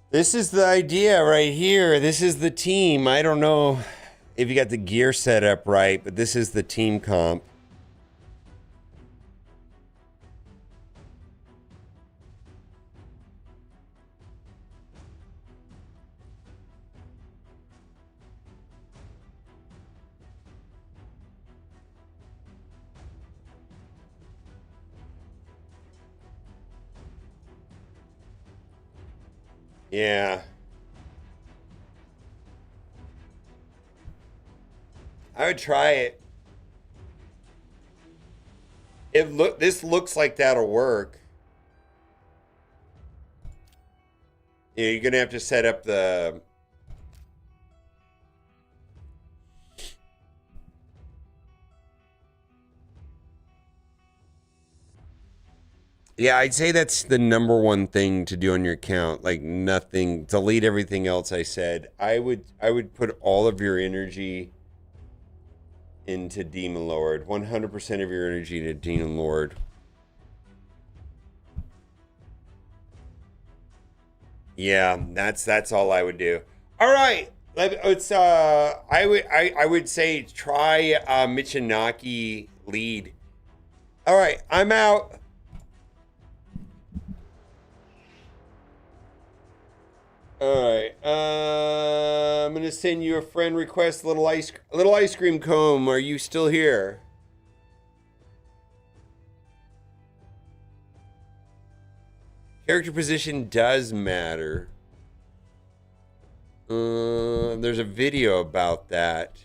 This is the idea right here. This is the team. I don't know if you got the gear set up right, but this is the team comp. Yeah. I would try it. This looks like that'll work. Yeah, you're gonna have to set up the. Yeah, I'd say that's the number one thing to do on your account. Like nothing, delete everything else I said. I would put all of your energy into Demon Lord. 100% of your energy into Demon Lord. Yeah, that's all I would do. All right. It's I would say try Michinaki lead. All right, I'm out. All right. I'm gonna send you a friend request. Little ice cream cone. Are you still here? Character position does matter. There's a video about that.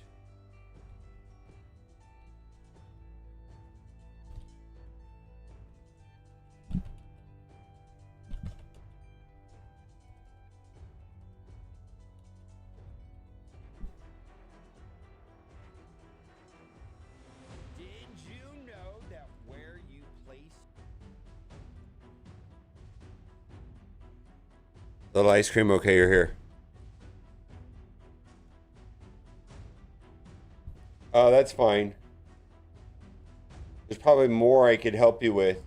Did you know that where you place little ice cream? Okay, you're here. Oh, that's fine. There's probably more I could help you with.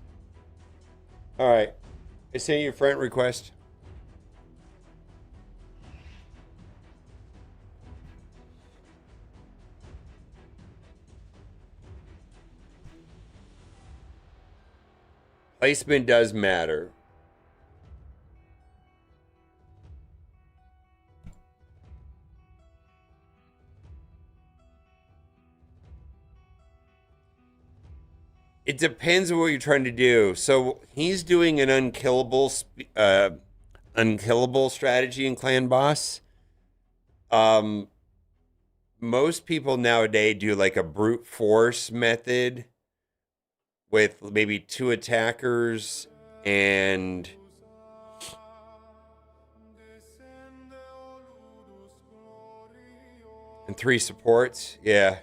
All right. I sent you a friend request. Placement does matter. It depends on what you're trying to do. So he's doing an unkillable strategy in Clan Boss. Um, most people nowadays do like a brute force method with maybe 2 attackers and and 3 supports. Yeah.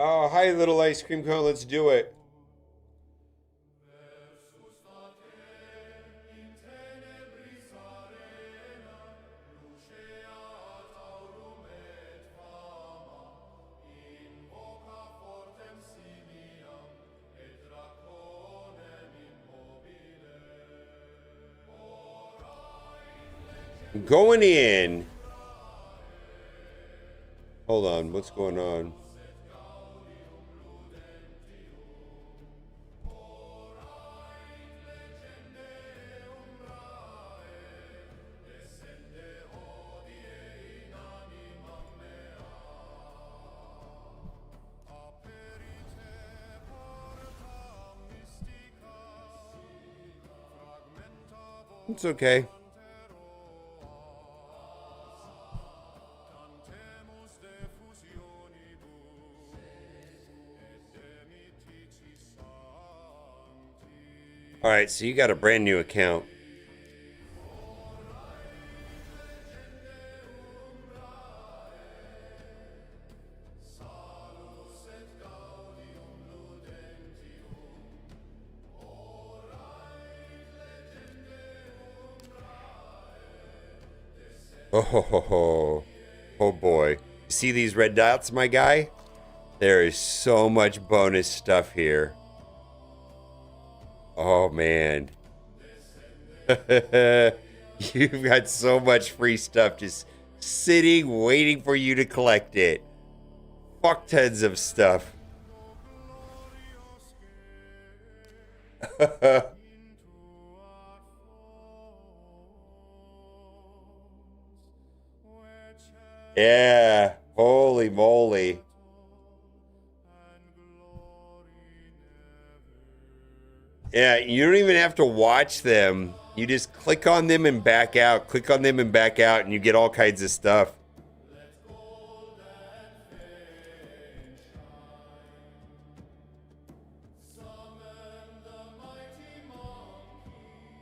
Oh, hi, little ice cream cone. Let's do it. Going in. Hold on. What's going on? It's okay. All right, so you got a brand new account. Oh, ho, ho, ho. Oh boy. See these red dots, my guy? There is so much bonus stuff here. Oh, man. You've got so much free stuff just sitting, waiting for you to collect it. Fuck tons of stuff. Yeah. Holy moly. Yeah, you don't even have to watch them. You just click on them and back out. Click on them and back out, and you get all kinds of stuff.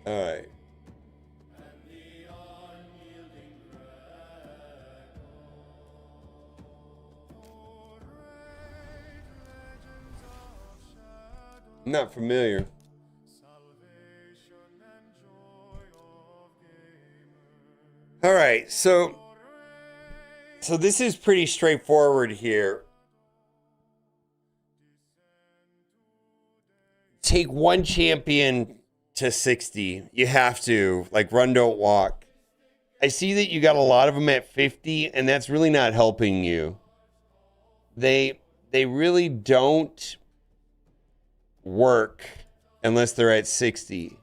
All right. I'm not familiar. All right, so this is pretty straightforward here. Take one champion to 60. You have to, like, run, don't walk. I see that you got a lot of them at 50, and that's really not helping you. They really don't work unless they're at 60.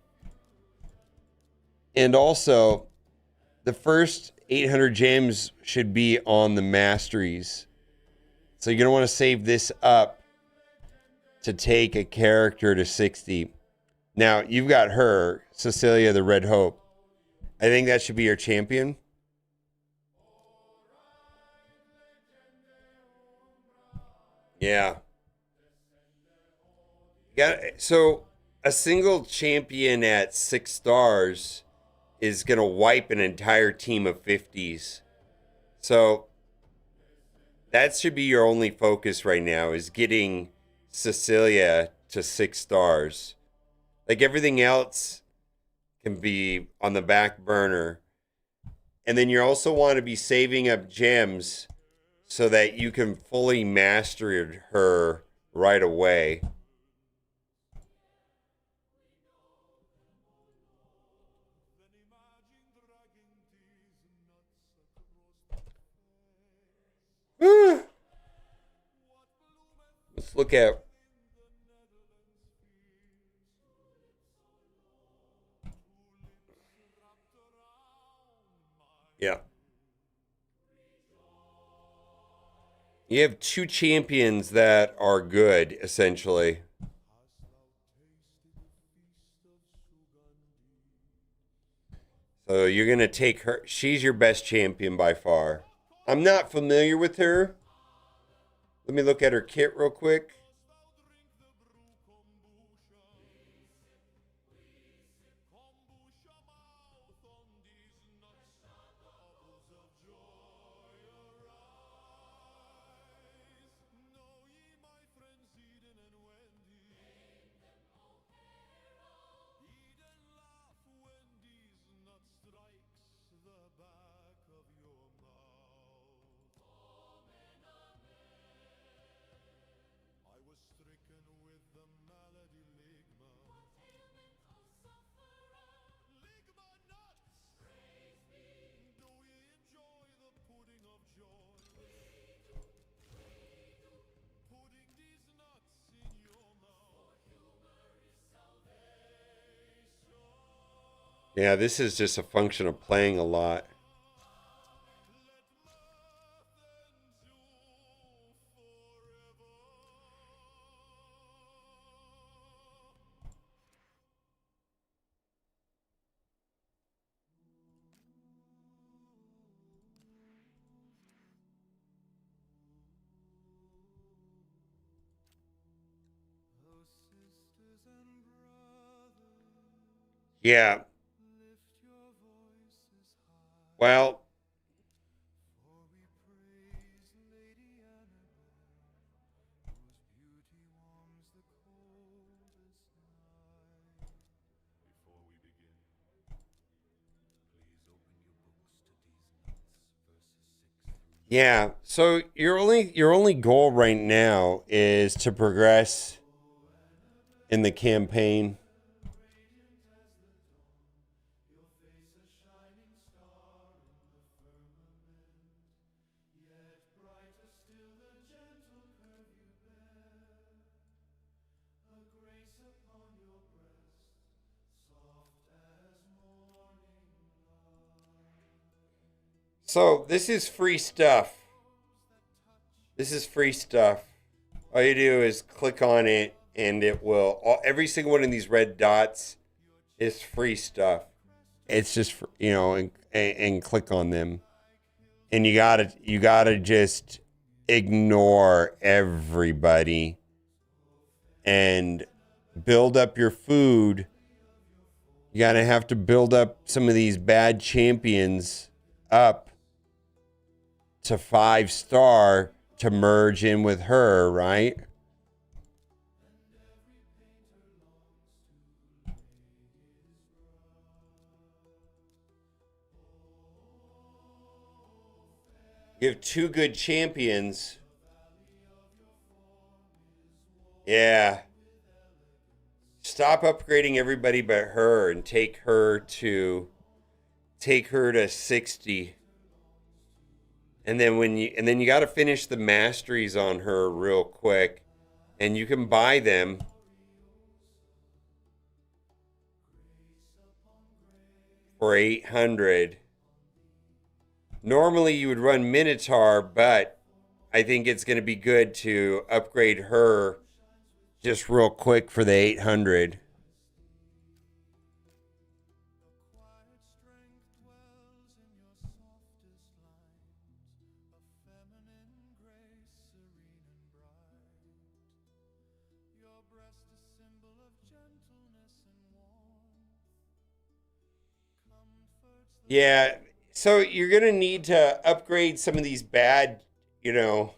And also, the first 800 gems should be on the masteries. So you're going to want to save this up to take a character to 60. Now, you've got her, Cecilia the Red Hope. I think that should be your champion. Yeah. So a single champion at 6 stars is going to wipe an entire team of 50s. So that should be your only focus right now, is getting Cecilia to 6 stars. Like everything else can be on the back burner. And then you also want to be saving up gems so that you can fully master her right away. Let's look at. Yeah. You have two champions that are good, essentially. So you're going to take her. She's your best champion by far. I'm not familiar with her. Let me look at her kit real quick. Yeah, this is just a function of playing a lot. Yeah. Well, yeah. So your only goal right now is to progress in the campaign. So this is free stuff. This is free stuff. All you do is click on it, and it will. Every single one of these red dots is free stuff. It's just and click on them, and you gotta just ignore everybody and build up your food. You gotta have to build up some of these bad champions up to 5 star to merge in with her, right? You have two good champions. Yeah. Stop upgrading everybody but her and take her to 60. And then you got to finish the masteries on her real quick, and you can buy them for 800. Normally you would run Minotaur, but I think it's going to be good to upgrade her just real quick for the 800. Yeah, so you're going to need to upgrade some of these bad, you know,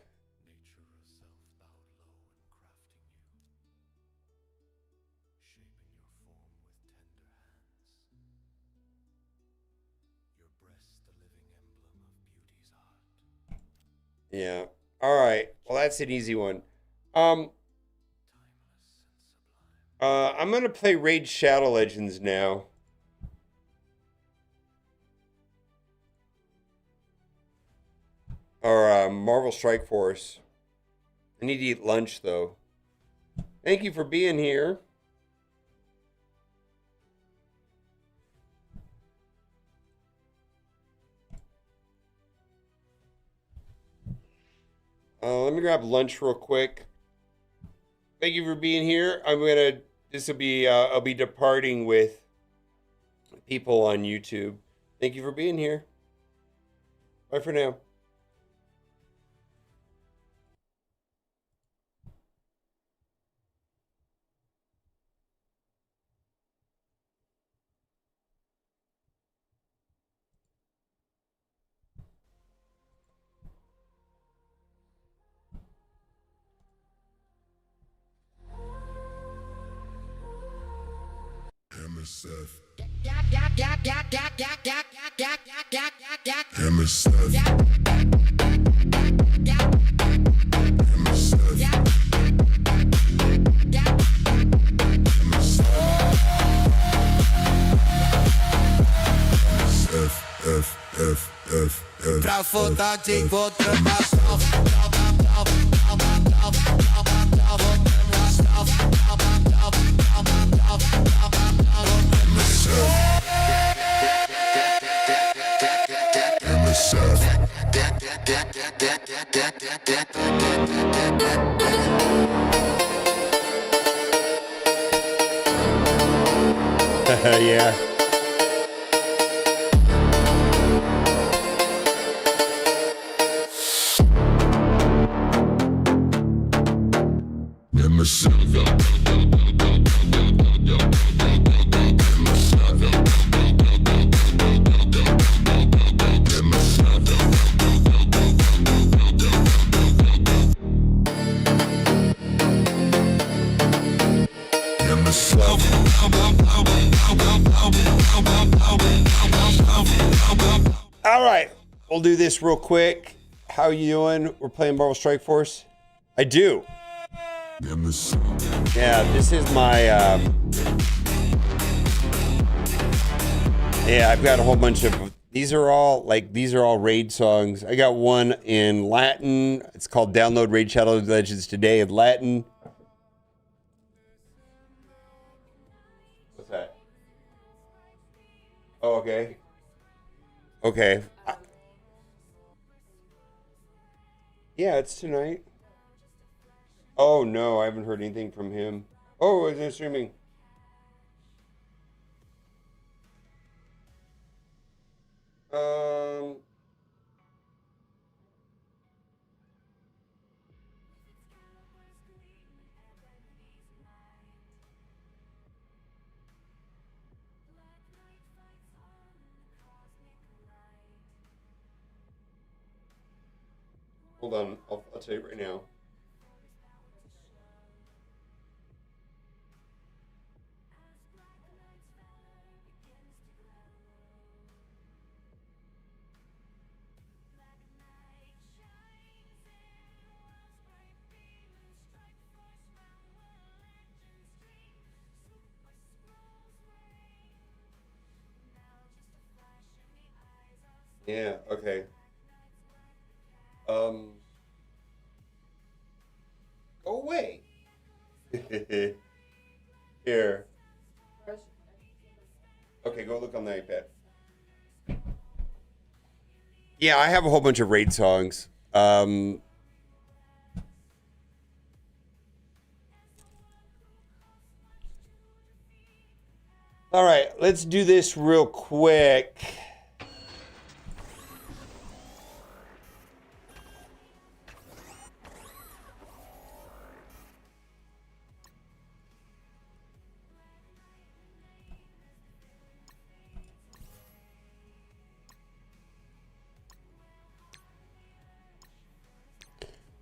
Yeah. All right. Well, that's an easy one. Um, I'm gonna play Raid Shadow Legends now. Or Marvel Strike Force. I need to eat lunch though. Thank you for being here. Let me grab lunch real quick. Thank you for being here. This will be, I'll be departing with people on YouTube. Thank you for being here. Bye for now. MSF. MSF. Pra votar de votar Yeah. All right, we'll do this real quick. How you doing? We're playing Marvel Strike Force. I do. Yeah, this is my. Yeah, I've got a whole bunch of. These are all raid songs. I got one in Latin. It's called "Download Raid Shadow Legends Today" in Latin. What's that? Oh, okay. Okay. Yeah, it's tonight. Oh no, I haven't heard anything from him. Oh, is it streaming? Um. Hold on, I'll tell you right now. Yeah, okay. Um, go away. Here. Okay, go look on the iPad. Yeah, I have a whole bunch of raid songs. All right, let's do this real quick.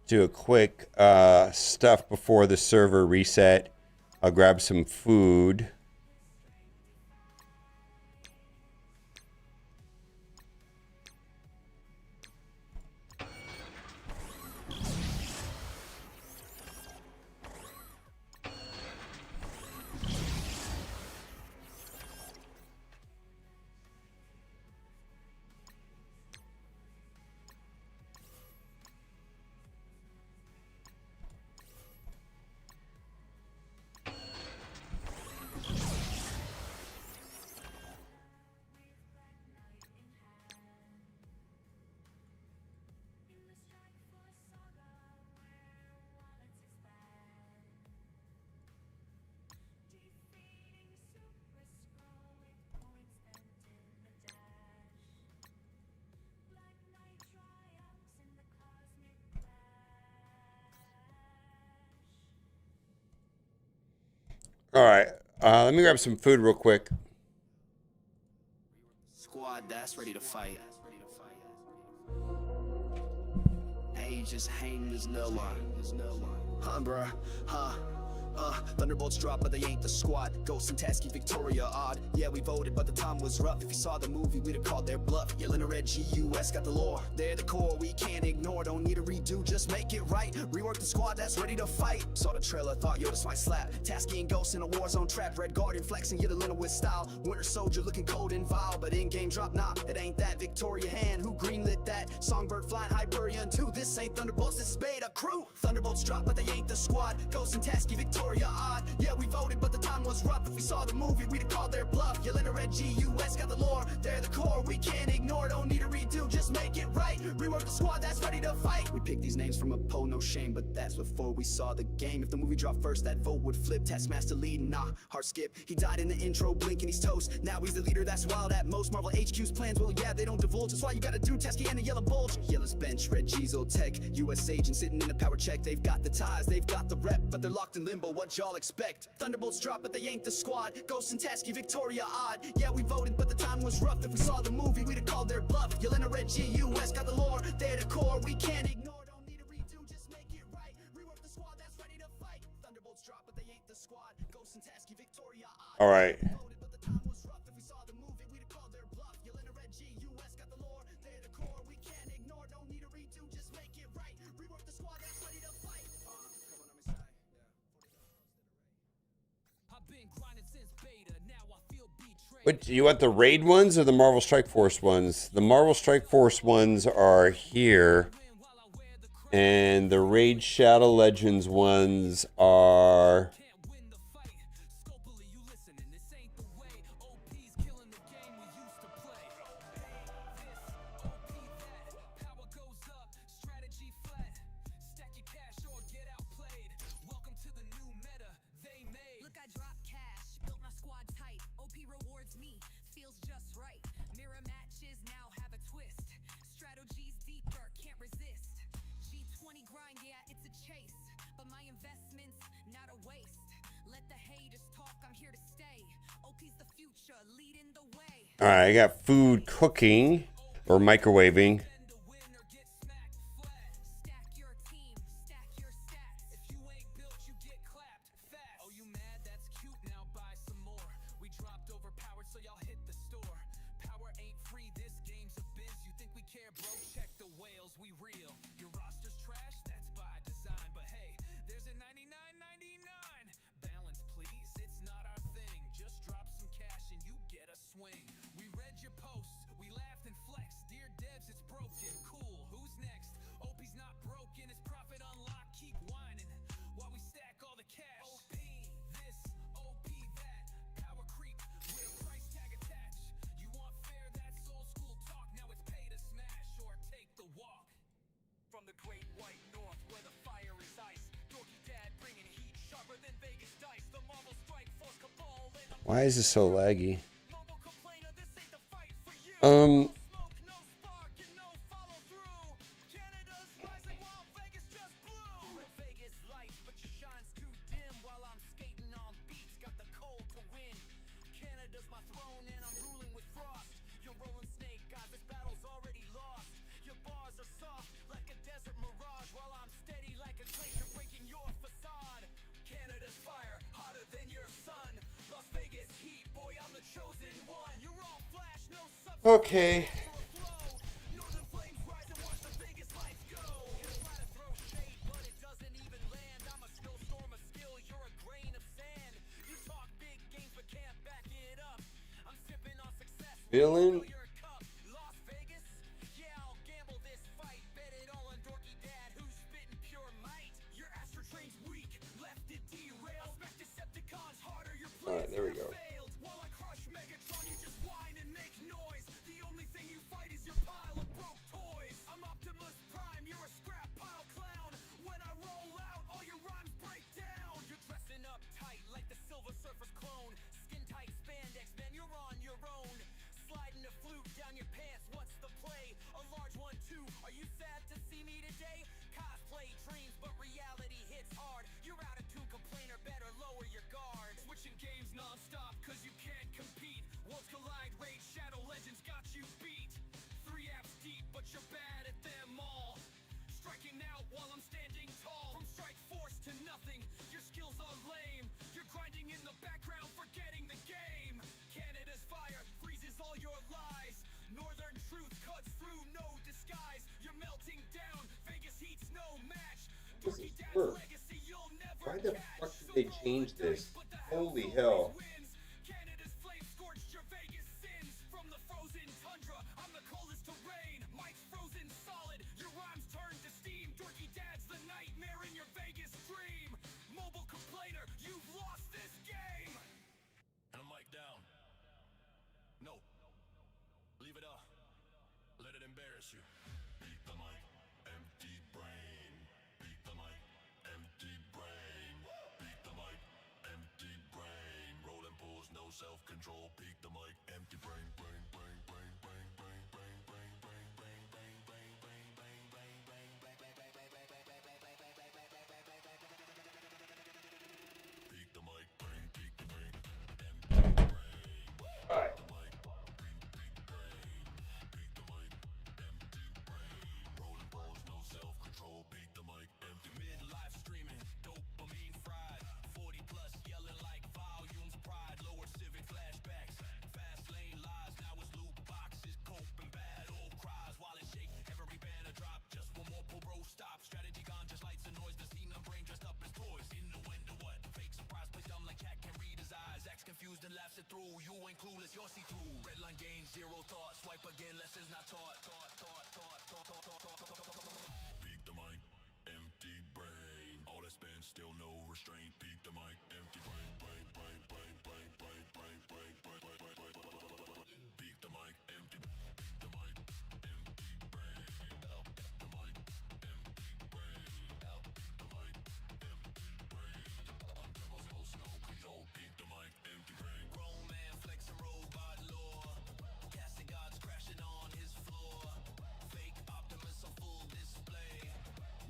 Do a quick stuff before the server reset. I'll grab some food. All right. Let me grab some food real quick. Squad that's ready to fight. Hey, just hang this no line. Huh, bruh, huh. Thunderbolts drop, but they ain't the squad. Ghost and Tasky, Victoria, odd. Yeah, we voted, but the time was rough. If you saw the movie, we'd have called their bluff. Yelling a red GUS, got the lore. They're the core, we can't ignore. Don't need a redo, just make it right. Rework the squad that's ready to fight. Saw the trailer, thought, yo, this might slap. Tasky and Ghost in a war zone trap. Red Guardian flexing, yelling with style. Winter Soldier looking cold and vile, but in-game drop, nah. It ain't that Victoria hand. Who greenlit that? Songbird flying Hyperion 2. This ain't Thunderbolts, this is Beta Crew. Thunderbolts drop, but they ain't the squad. Ghost and Tasky, Victoria, odd. Yeah, we voted, but the time was rough. If we saw the movie, we'd have called their bluff. Yelling a red GUS, got the lore. They're the core, we can't ignore. Don't need a redo, just make it right. Rework the squad that's ready to fight. We picked these names from a poll, no shame, but that's before we saw the game. If the movie dropped first, that vote would flip. Taskmaster lead, nah, hard skip. He died in the intro, blinking, he's toast. Now he's the leader, that's wild at most. Marvel HQ's plans, well, yeah, they don't divulge. That's why you gotta do Tasky and the yellow bulge. Yellow's bench, red G's old tech. US agent sitting in a power check. They've got the ties, they've got the rep, but they're locked in limbo. What y'all expect? Thunderbolts drop, but they ain't the squad. Ghost and Tasky, Victoria, odd. Yeah, we voted, but the time was rough. If we saw the movie, we'd have called their bluff. Yelling a red GUS, got the lore. They're the core, we can't ignore. Don't need a redo, just make it right. Rework the squad that's ready to fight. Thunderbolts drop, but they ain't the squad. Ghost and Tasky, Victoria, odd. All right. Voted, but the time was rough. If we saw the movie, we'd have called their bluff. Yelling a red GUS, got the lore. They're the core, we can't ignore. Don't need a redo, just make it right. Rework the squad that's ready to fight. Come on, let me say. What, you want the raid ones or the Marvel Strike Force ones? The Marvel Strike Force ones are here. And the Raid Shadow Legends ones are... All right, I got food cooking or microwaving. Why is this so laggy? Okay. Feeling. All right, there we go. change this. Holy hell. Canada's flame scorched your Vegas sins. From the frozen tundra, I'm the coldest terrain. Mike's frozen solid, your rhymes turn to steam. Dorky Dad's the nightmare in your Vegas dream. Mobile complainer, you've lost this game. And I'm mic down. No. Leave it up. Let it embarrass you. Beat the mic, empty brain. Beat the mic, empty brain. Beat the mic, empty brain. Rolling pulls, no self-control. Beat the mic, empty brain, brain, brain, brain, brain, brain, brain, brain, brain, brain, brain, brain, brain, brain, brain, brain, beat the mic, brain, beat the brain, empty brain. All right. Beat the mic, empty mid-life streaming, dopamine fried, 40 plus yelling like volumes, pride, lower civic flashbacks, fast lane lies, now it's loot boxes, coping bad, old cries, while it shake, every banner drop, just one more pull, bro, stop, strategy gone, just lights and noise, the scene, I'm brain dressed up as toys, in the window, what, fake surprise, play dumb like cat, can't read his eyes, acts confused and laughs it through, you ain't clueless, you're see-through, red line gain, zero thought, swipe again, lessons not taught, beat the mic, empty brain. All that's been still no restraint. Beat the mic, empty brain, brain, brain, brain, brain, brain, brain, brain, brain, brain, brain, brain. Beat the mic, empty. Beat the mic, empty brain. Out the mic, empty brain. Out the mic, empty brain. Undevil's no control. Beat the mic, empty brain. Grown man flexing robot lore. Casting gods crashing on his floor. Fake Optimus on full display.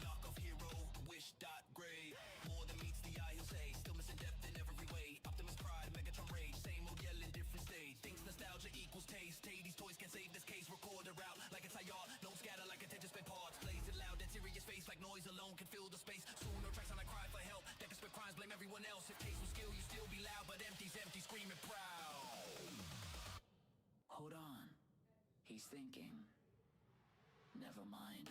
Knockoff hero, wish dot gray. More than meets the eye, he'll say. Still missing depth in every way. Optimus pride, Megatron rage. Same old yelling, different stage. Thinks nostalgia equals taste. These toys can save this case. Record her out like it's IR. Don't scatter like attention spent parts. Plays it loud and serious face like noise alone can fill the space. Sooner tracks on a cry for help. That can spit crimes, blame everyone else. If case was skill, you still be loud, but empty's empty, screaming proud. Hold on. He's thinking. Never mind.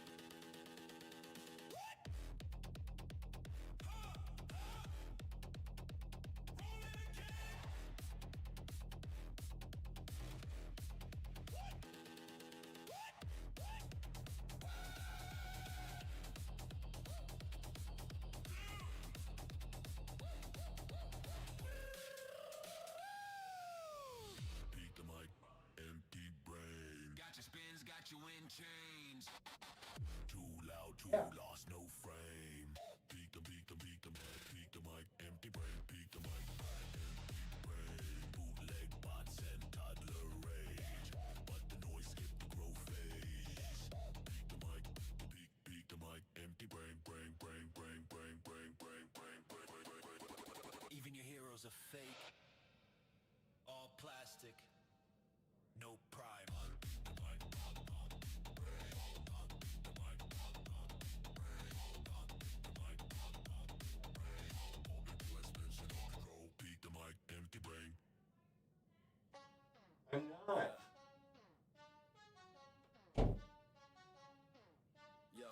Beat the mic, empty brain. Got your spins, got you in chains. Too loud, too lost, no frame. Peek the mic, empty brain. Peek the mic, empty brain. Bootleg bots and toddler rage, but the noise skipped the grow phase. Peek the mic, peek the mic, empty brain, brain, brain, brain, brain, brain, brain, brain, brain, brain, brain. Even your heroes are fake, all plastic, no pride. Beat the mic, empty brain. I'm not. Yo,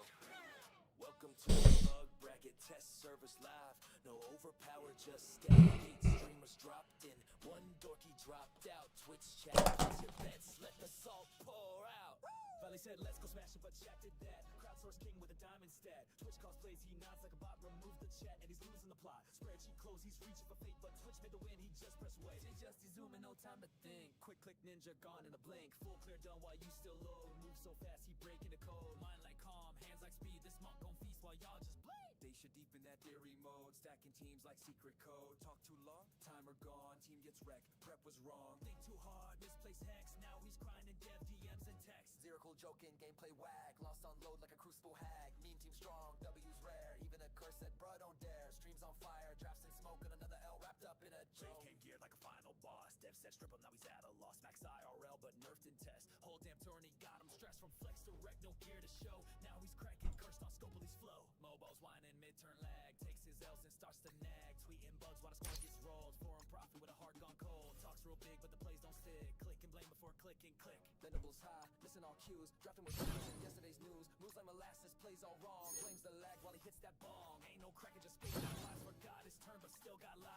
welcome to the bug bracket test service live. No overpower, just stat. 8 streamers dropped in, 1 dorky dropped out. Twitch chat, place your bets, let the salt pour out. Valley said, let's go smash it, but Shaq did that. Crowdsource king with a diamond stat. Twitch cosplays, he nods like a bot. Remove the chat, and he's losing the plot. Spreadsheet close, he's reaching for fate, but Twitch made the win, he just pressed away. Just zooming, no time to think. Quick click ninja, gone in a blink. Full clear done while you still load. Move so fast, he breaking the code. Mind like calm, hands like speed. This monk gon' feast while y'all just blink. They should deep in that theory mode. Stacking teams like secret code. Talk too long, timer gone. Team gets wrecked, prep was wrong. Think too hard, misplaced hex. Now he's crying in dev DMs and text. Zero cool joking, gameplay wag. Lost on load like a crucible hag. Meme team strong, W's rare. Even a curse said, bruh, don't dare. Streams on fire, drafts in smoke, and another L wrapped up in a joke. Came geared like a final boss. Dev said strip him, now he's at a loss. Max IRL, but nerfed in test. Whole damn tourney got him stressed from flex to wreck, no gear to show. Now he's cracking, cursed on Scopely's flow. Mobo's whining, mid-turn lag. Takes his L's and starts to nag. Tweeting bugs while the score gets rolled. Foreign profit with a heart gone cold. Talks real big, but the plays don't stick. Click and blame before clicking, click. Vendables high, missing all cues. Drafting with yesterday's news. Moves like molasses, plays all wrong. Blames the lag while he hits that bong. Ain't no cracking, just spit out lies. Forgot his turn, but still got lies.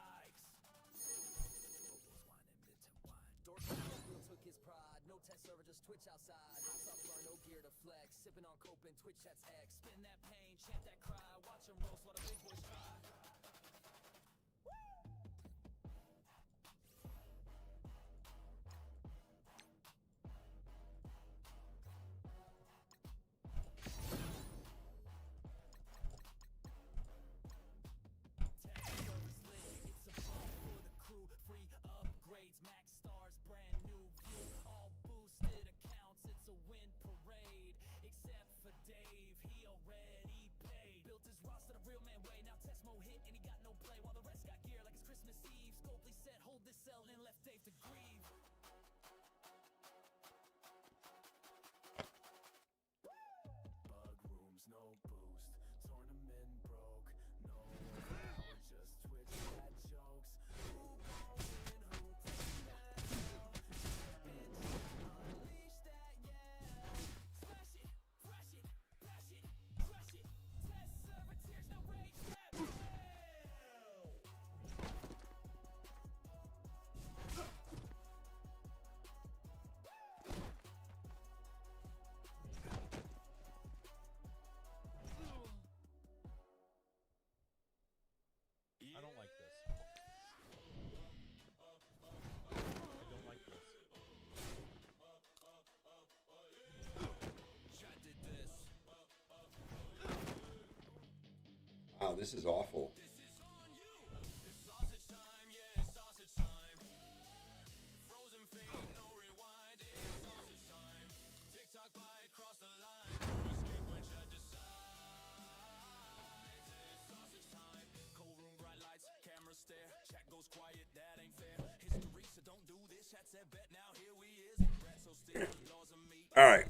There's Twitch outside. Hot sauce bar, no gear to flex. Sipping on cope and Twitch chats X. Spin that pain, chant that cry. Watch 'em roast while the big boys try. I don't like this. I don't like this. Wow, this is awful. All right.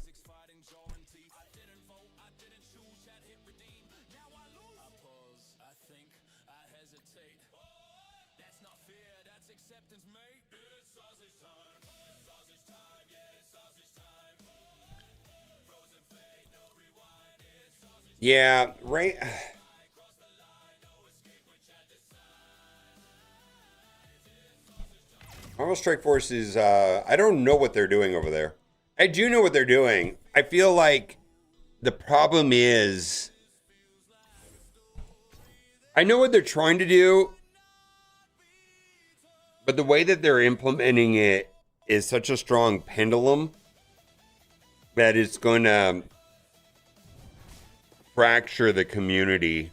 Yeah, right. Marvel Strike Force is, I don't know what they're doing over there. I do know what they're doing. I feel like the problem is, I know what they're trying to do, but the way that they're implementing it is such a strong pendulum that it's going to fracture the community.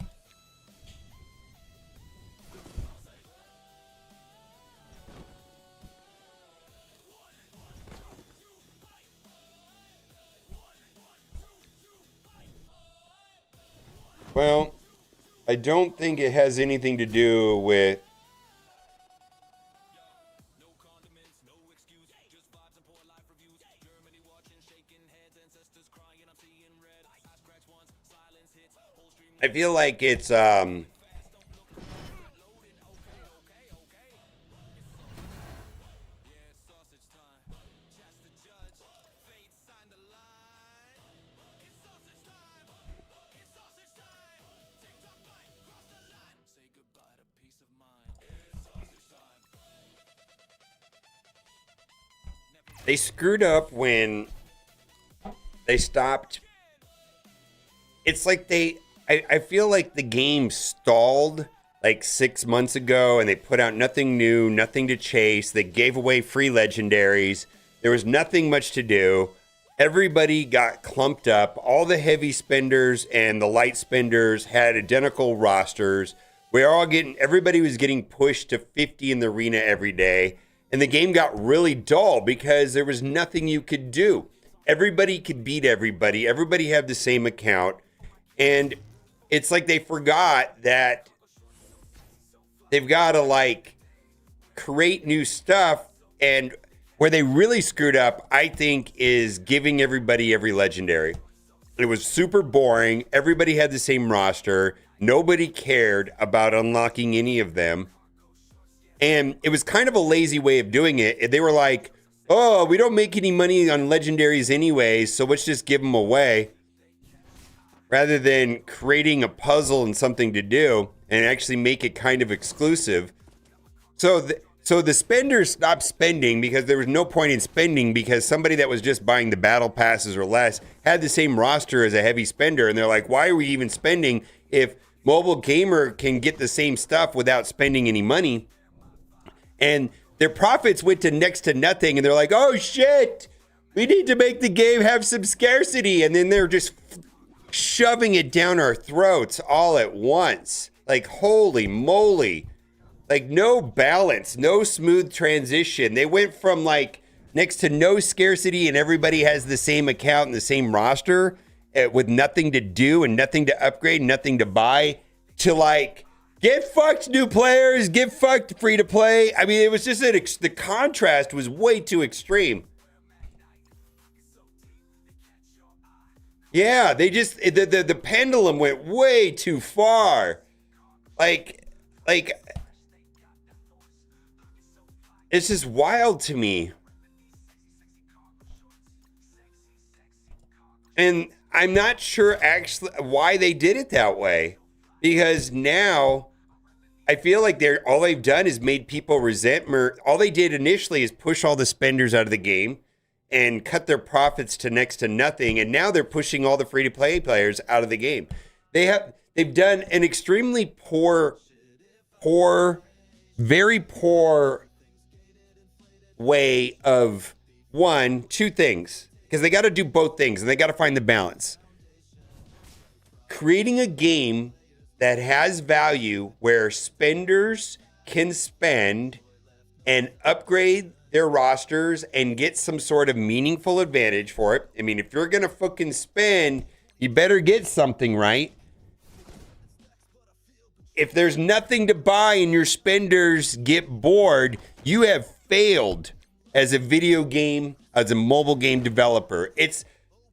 Well, I don't think it has anything to do with I feel like it's they screwed up when they stopped. It's like I feel like the game stalled like 6 months ago and they put out nothing new, nothing to chase. They gave away free legendaries. There was nothing much to do. Everybody got clumped up. All the heavy spenders and the light spenders had identical rosters. Everybody was getting pushed to 50 in the arena every day. And the game got really dull because there was nothing you could do. Everybody could beat everybody. Everybody had the same account. And it's like they forgot that they've got to like create new stuff. And where they really screwed up, I think, is giving everybody every legendary. It was super boring. Everybody had the same roster. Nobody cared about unlocking any of them. And it was kind of a lazy way of doing it. They were like, oh, we don't make any money on legendaries anyways, so let's just give them away. Rather than creating a puzzle and something to do and actually make it kind of exclusive. So So the spenders stopped spending because there was no point in spending because somebody that was just buying the battle passes or less had the same roster as a heavy spender. And they're like, why are we even spending if mobile gamer can get the same stuff without spending any money? And their profits went to next to nothing. And they're like, oh shit, we need to make the game have some scarcity. And then they're just shoving it down our throats all at once. Like, holy moly. Like, no balance, no smooth transition. They went from like next to no scarcity and everybody has the same account and the same roster with nothing to do and nothing to upgrade, nothing to buy, to like, get fucked, new players, get fucked, free to play. I mean, it was just the contrast was way too extreme. Yeah, they just, the pendulum went way too far. Like, it's just wild to me. And I'm not sure actually why they did it that way. Because now I feel like all they've done is made people resent. All they did initially is push all the spenders out of the game and cut their profits to next to nothing. And now they're pushing all the free-to-play players out of the game. They've done an extremely very poor way of two things, because they got to do both things and they got to find the balance. Creating a game that has value where spenders can spend and upgrade their rosters and get some sort of meaningful advantage for it. I mean, if you're going to fucking spend, you better get something, right? If there's nothing to buy and your spenders get bored, you have failed as a video game, as a mobile game developer. It's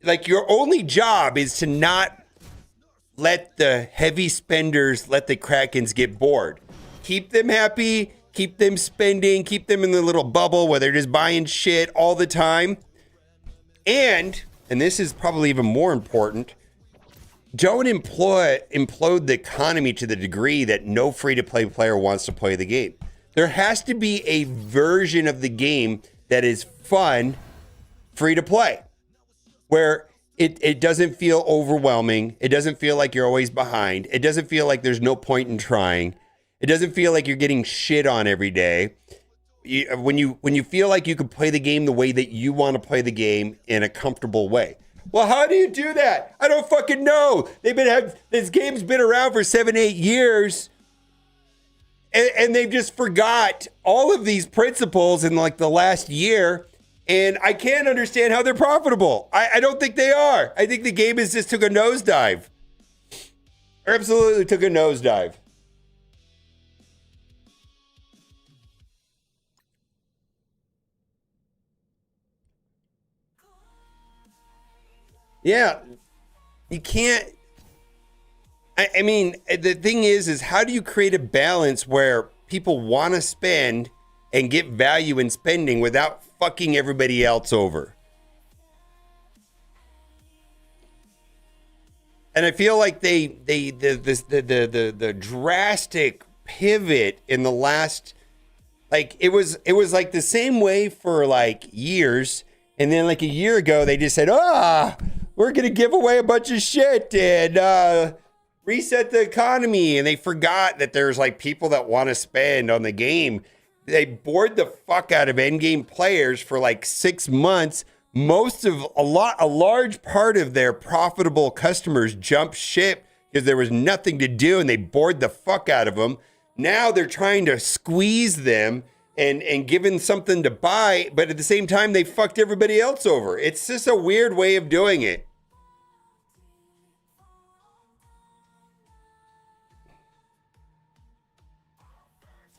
like your only job is to not let the heavy spenders, let the Krakens get bored. Keep them happy, keep them spending, keep them in the little bubble where they're just buying shit all the time. And this is probably even more important, don't implode the economy to the degree that no free-to-play player wants to play the game. There has to be a version of the game that is fun, free-to-play, where it doesn't feel overwhelming. It doesn't feel like you're always behind. It doesn't feel like there's no point in trying. It doesn't feel like you're getting shit on every day. When you feel like you can play the game the way that you want to play the game in a comfortable way. Well, how do you do that? I don't fucking know. This game's been around for 7-8 years. And they've just forgot all of these principles in like the last year. And I can't understand how they're profitable. I don't think they are. I think the game has just took a nosedive. Absolutely took a nosedive. Yeah, you can't. I mean, the thing is how do you create a balance where people want to spend and get value in spending without fucking everybody else over? And I feel like the drastic pivot in the last, like it was like the same way for like years, and then like a year ago they just said, we're gonna give away a bunch of shit and reset the economy, and they forgot that there's like people that want to spend on the game. They bored the fuck out of endgame players for like 6 months. A large part of their profitable customers jumped ship because there was nothing to do and they bored the fuck out of them. Now they're trying to squeeze them and give them something to buy, but at the same time they fucked everybody else over. It's just a weird way of doing it.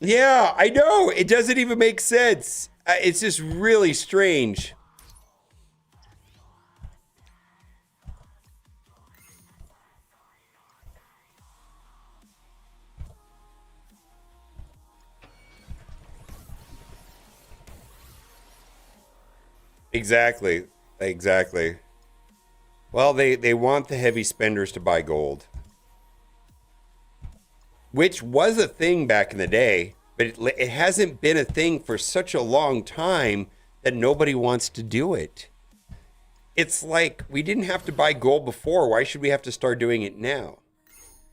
Yeah, I know. It doesn't even make sense. It's just really strange. Exactly. Well, they want the heavy spenders to buy gold, which was a thing back in the day, but it hasn't been a thing for such a long time that nobody wants to do it. It's like we didn't have to buy gold before. Why should we have to start doing it now?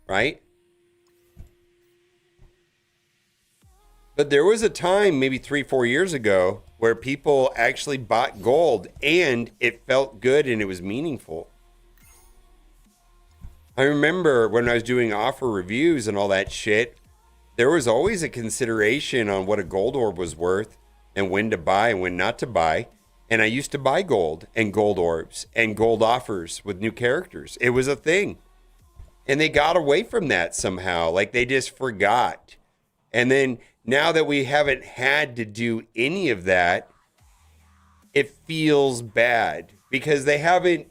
Right? But there was a time, maybe 3-4 years ago, where people actually bought gold and it felt good and it was meaningful. I remember when I was doing offer reviews and all that shit, there was always a consideration on what a gold orb was worth and when to buy and when not to buy. And I used to buy gold and gold orbs and gold offers with new characters. It was a thing. And they got away from that somehow. Like they just forgot. And then now that we haven't had to do any of that, it feels bad because they haven't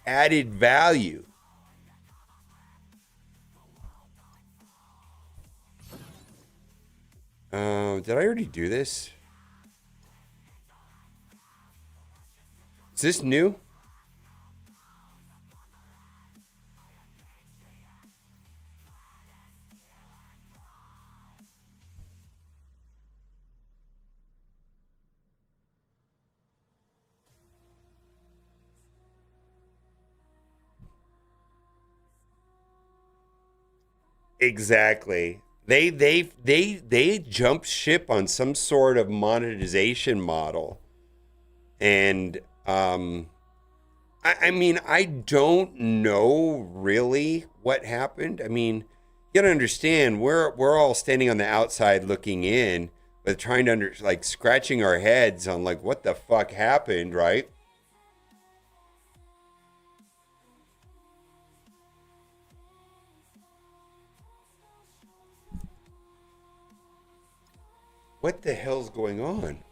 added value. Did I already do this? Is this new? Exactly. They jumped ship on some sort of monetization model. And I mean, I don't know really what happened. I mean, you gotta understand, we're all standing on the outside looking in, but trying to like scratching our heads on like what the fuck happened, right? What the hell's going on?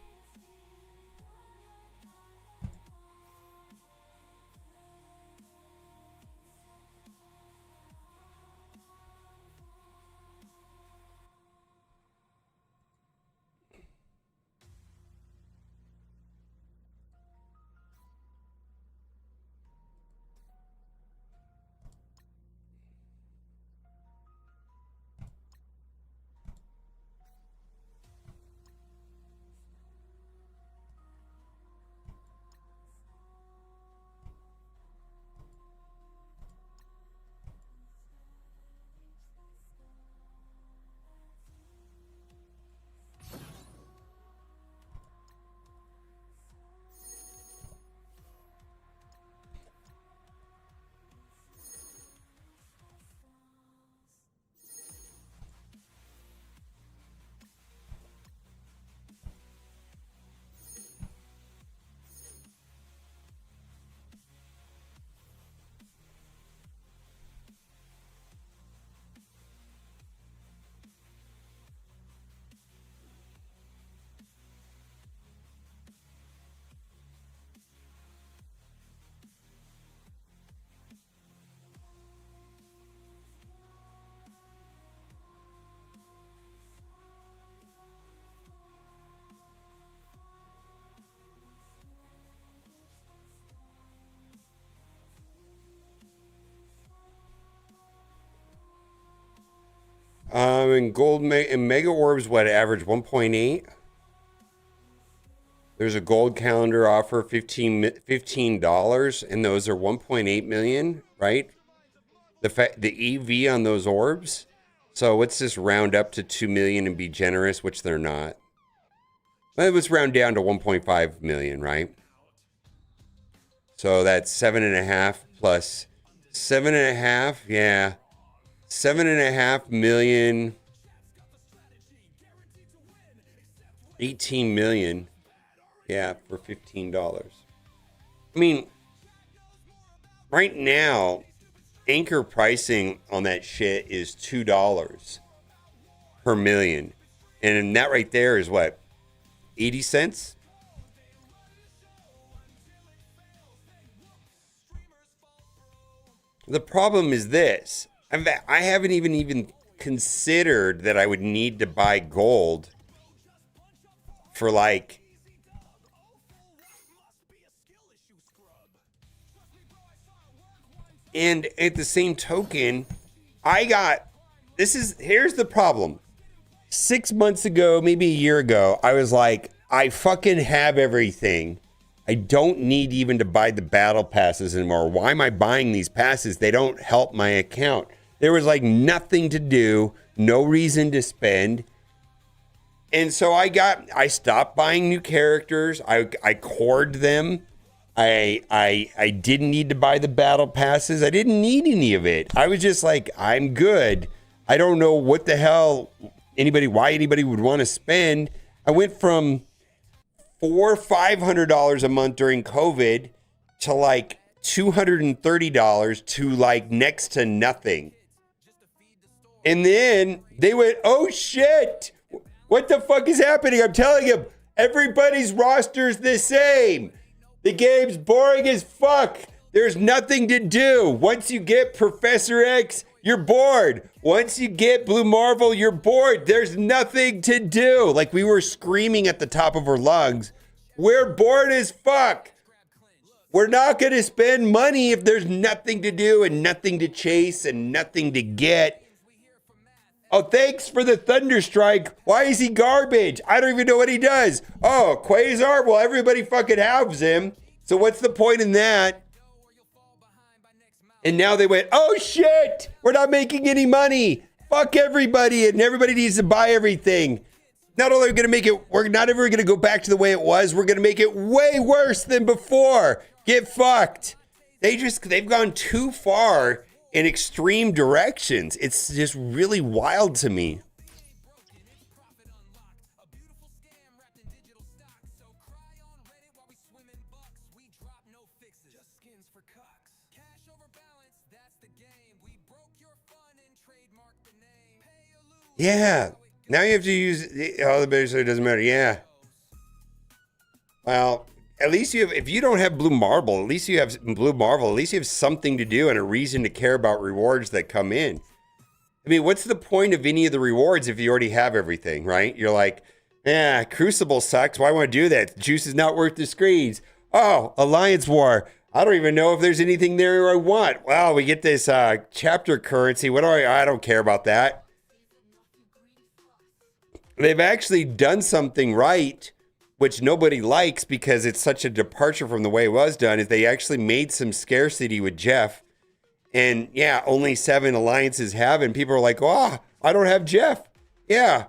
And and mega orbs, what average 1.8? There's a gold calendar offer, $15, and those are 1.8 million, right? The EV on those orbs. So let's just round up to 2 million and be generous, which they're not. Well, let's round down to 1.5 million, right? So that's 7.5 plus 7.5, yeah. 7.5 million, 18 million, yeah, for $15. I mean, right now, anchor pricing on that shit is $2 per million. And that right there is what, 80 cents? The problem is this. I haven't even considered that I would need to buy gold for like and at the same token, here's the problem. 6 months ago, maybe a year ago, I was like, I fucking have everything. I don't need even to buy the battle passes anymore. Why am I buying these passes? They don't help my account. There was like nothing to do, no reason to spend. And so I stopped buying new characters. I cored them. I didn't need to buy the battle passes. I didn't need any of it. I was just like, I'm good. I don't know what the hell why anybody would want to spend. I went from $500 a month during COVID to like $230 to like next to nothing. And then they went, oh shit, what the fuck is happening? I'm telling you, everybody's roster's the same. The game's boring as fuck. There's nothing to do. Once you get Professor X, you're bored. Once you get Blue Marvel, you're bored. There's nothing to do. Like we were screaming at the top of our lungs. We're bored as fuck. We're not going to spend money if there's nothing to do and nothing to chase and nothing to get. Oh, thanks for the Thunderstrike. Why is he garbage? I don't even know what he does. Oh, Quasar? Well, everybody fucking has him. So what's the point in that? And now they went, oh shit, we're not making any money. Fuck everybody, and everybody needs to buy everything. Not only are we going to make it, we're not ever going to go back to the way it was. We're going to make it way worse than before. Get fucked. They've gone too far in extreme directions. It's just really wild to me. Yeah. Now you have to use all the better, so it doesn't matter. Yeah. Well, at least you have, if you don't have Blue Marble, at least you have Blue Marvel. At least you have something to do and a reason to care about rewards that come in. I mean, what's the point of any of the rewards if you already have everything, right? You're like, yeah, Crucible sucks. Why want to do that? Juice is not worth the screens. Oh, Alliance War. I don't even know if there's anything there I want. Well, we get this chapter currency. What do I don't care about that. They've actually done something right, which nobody likes because it's such a departure from the way it was done, is they actually made some scarcity with Jeff. And yeah, only 7 alliances have, and people are like, oh, I don't have Jeff. Yeah,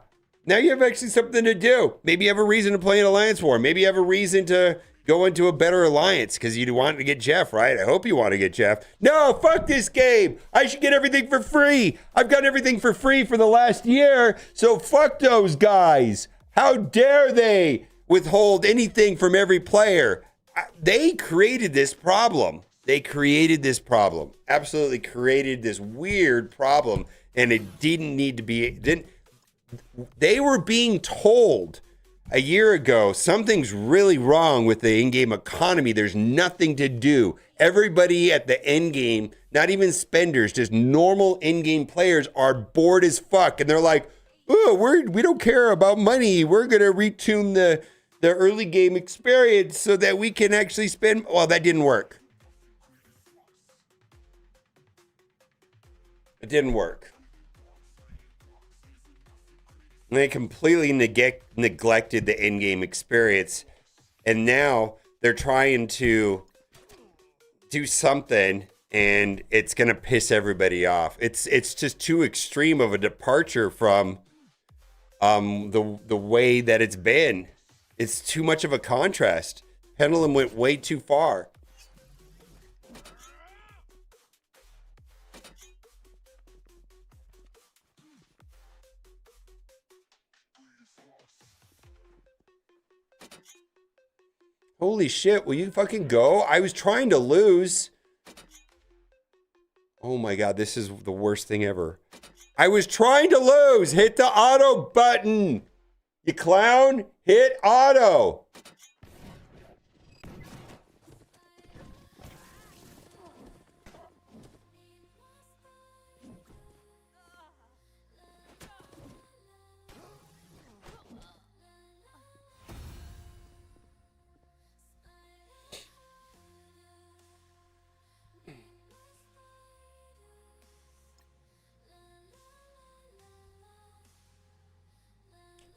now you have actually something to do. Maybe you have a reason to play an alliance war. Maybe you have a reason to go into a better alliance because you want to get Jeff, right? I hope you want to get Jeff. No, fuck this game. I should get everything for free. I've got everything for free for the last year, so fuck those guys. How dare they withhold anything from every player? They created this problem. Absolutely created this weird problem, and it didn't need to be. They were being told a year ago, something's really wrong with the in-game economy. There's nothing to do. Everybody at the end game, not even spenders, just normal in-game players are bored as fuck. And they're like, oh, we don't care about money. We're going to retune the early game experience so that we can actually spend. Well, that didn't work. It didn't work. And they completely neglected the in-game experience. And now they're trying to do something, and it's going to piss everybody off. It's just too extreme of a departure from the way that it's been. It's too much of a contrast. Pendulum went way too far. Holy shit, will you fucking go? I was trying to lose. Oh my god, this is the worst thing ever. I was trying to lose. Hit the auto button. You clown. Hit auto.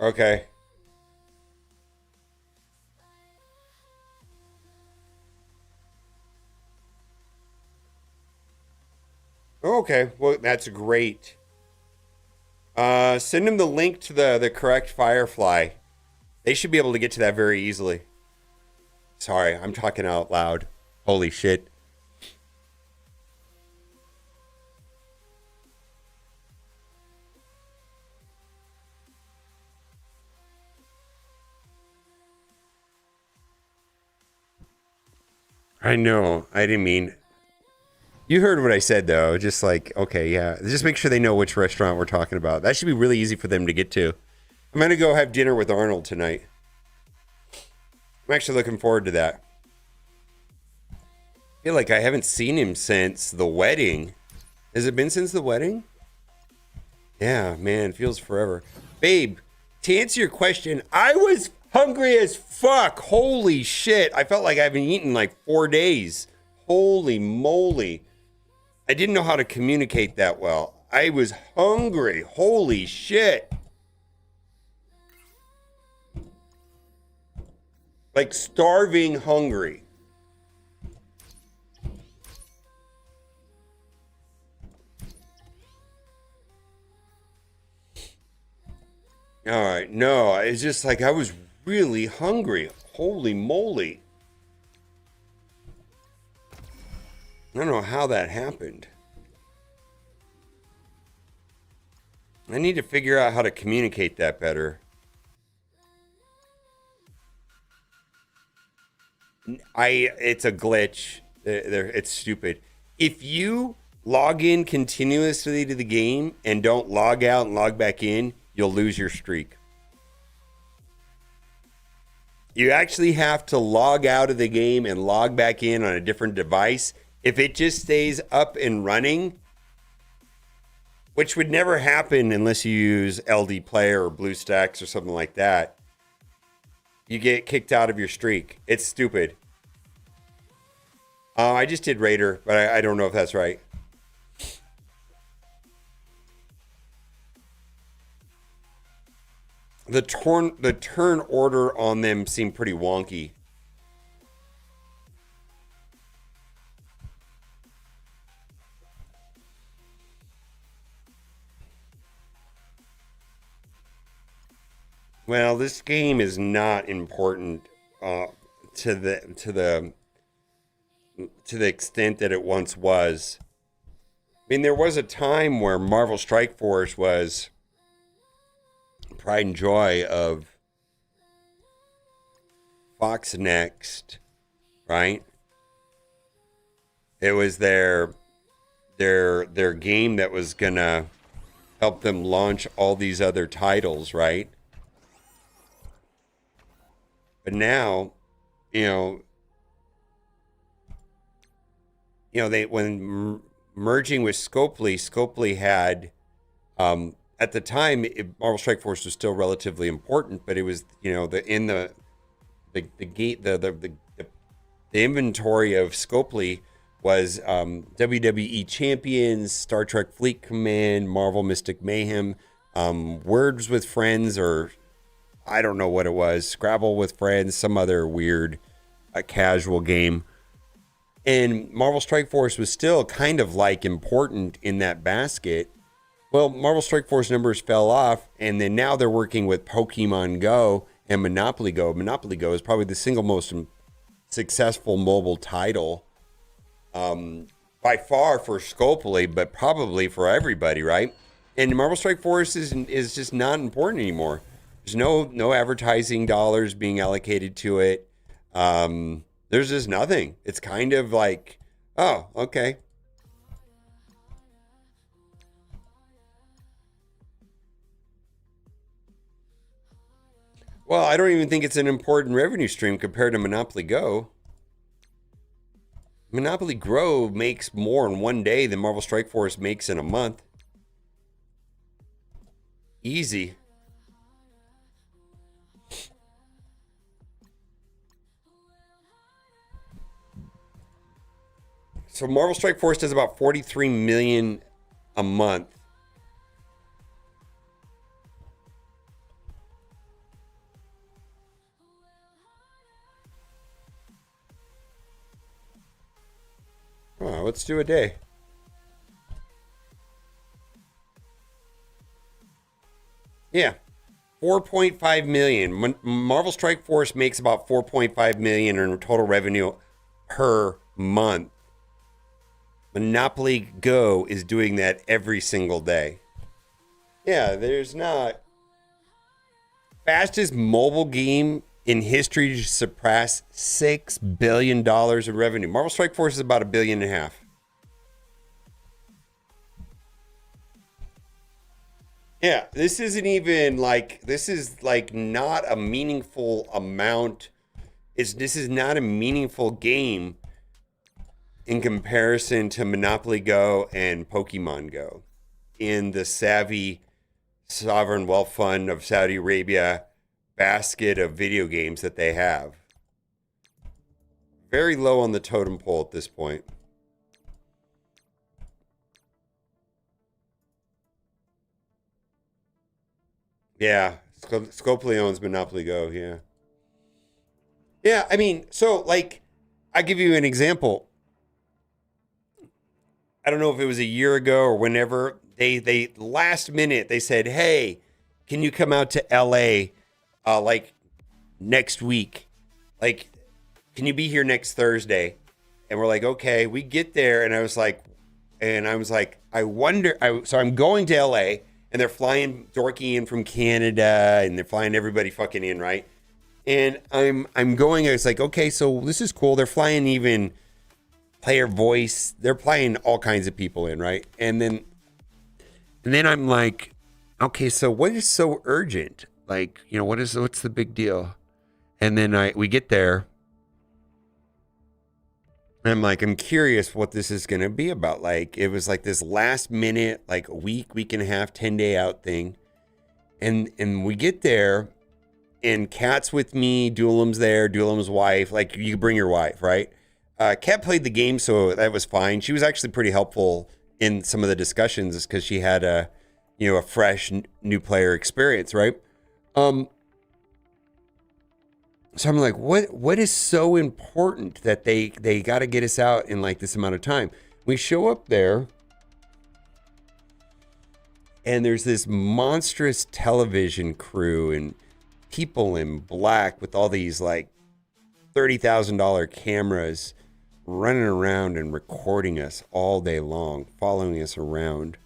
Okay. Okay, well, that's great. Send them the link to the correct Firefly. They should be able to get to that very easily. Sorry, I'm talking out loud. Holy shit. I know. I didn't mean. You heard what I said, though. Just like, okay, yeah. Just make sure they know which restaurant we're talking about. That should be really easy for them to get to. I'm going to go have dinner with Arnold tonight. I'm actually looking forward to that. I feel like I haven't seen him since the wedding. Has it been since the wedding? Yeah, man, it feels forever. Babe, to answer your question, I was hungry as fuck. Holy shit. I felt like I haven't eaten like 4 days. Holy moly. I didn't know how to communicate that well. I was hungry. Holy shit. Like starving hungry. All right. No, it's just like I was really hungry. Holy moly. I don't know how that happened. I need to figure out how to communicate that better. It's a glitch. It's stupid. If you log in continuously to the game and don't log out and log back in, you'll lose your streak. You actually have to log out of the game and log back in on a different device. If it just stays up and running, which would never happen unless you use LD Player or BlueStacks or something like that, you get kicked out of your streak. It's stupid. I just did Raider, but I don't know if that's right. The turn order on them seemed pretty wonky. Well, this game is not important to the extent that it once was. I mean, there was a time where Marvel Strike Force was pride and joy of Fox Next, right? It was their game that was gonna help them launch all these other titles, right? But now, they when merging with Scopely had at the time Marvel Strike Force was still relatively important, but it was the inventory of Scopely was WWE Champions, Star Trek Fleet Command, Marvel Mystic Mayhem, Words with Friends, or I don't know what it was, Scrabble with Friends, some other weird casual game. And Marvel Strike Force was still kind of like important in that basket. Well, Marvel Strike Force numbers fell off, and then now they're working with Pokemon Go and Monopoly Go. Monopoly Go is probably the single most successful mobile title by far for Scopely, but probably for everybody, right? And Marvel Strike Force is just not important anymore. There's no advertising dollars being allocated to it. There's just nothing. It's kind of like, oh, okay. Well, I don't even think it's an important revenue stream compared to Monopoly Go. Monopoly Go makes more in one day than Marvel Strike Force makes in a month. Easy. So Marvel Strike Force does about 43 million a month. Oh, let's do a day. Yeah. 4.5 million. Marvel Strike Force makes about 4.5 million in total revenue per month. Monopoly Go is doing that every single day. Yeah, there's not. Fastest mobile game in history to surpass $6 billion in revenue. Marvel Strike Force is about $1.5 billion. Yeah, this isn't even like, this is like not a meaningful amount. This is not a meaningful game in comparison to Monopoly Go and Pokemon Go in the savvy sovereign wealth fund of Saudi Arabia basket of video games that they have. Very low on the totem pole at this point. Yeah, Scopely owns Monopoly Go, yeah. Yeah, I mean, so like, I give you an example. I don't know if it was a year ago or whenever they last minute they said, "Hey, can you come out to LA like next week? Like, can you be here next Thursday?" And we're like, "Okay." We get there and I was like, I wonder. So I'm going to LA and they're flying Dorky in from Canada and they're flying everybody fucking in, right? And I'm going. I was like, okay, so this is cool. They're flying even Player Voice. They're flying all kinds of people in, right? And then I'm like, okay, so what is so urgent? Like, you know, what's the big deal? And then we get there. And I'm like, I'm curious what this is going to be about. Like, it was like this last minute, like a week and a half, 10-day out thing. And we get there and Kat's with me, Duelim's there, Duelim's wife. Like, you bring your wife, right? Kat played the game, so that was fine. She was actually pretty helpful in some of the discussions because she had a fresh new player experience, right? So I'm like, what is so important that they got to get us out in like this amount of time? We show up there and there's this monstrous television crew and people in black with all these like $30,000 cameras running around and recording us all day long, following us around.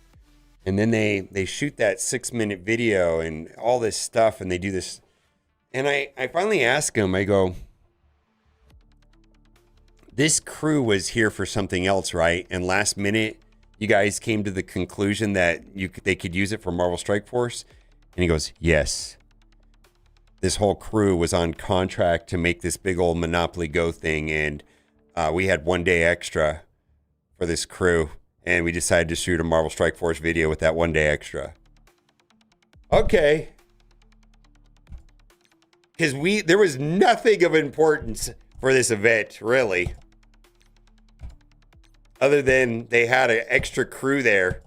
And then they shoot that 6-minute video and all this stuff and they do this. And I finally ask him, I go, this crew was here for something else, right? And last minute, you guys came to the conclusion that they could use it for Marvel Strike Force? And he goes, yes. This whole crew was on contract to make this big old Monopoly Go thing. And we had 1 day extra for this crew. And we decided to shoot a Marvel Strike Force video with that 1 day extra. Okay. Because there was nothing of importance for this event, really. Other than they had an extra crew there.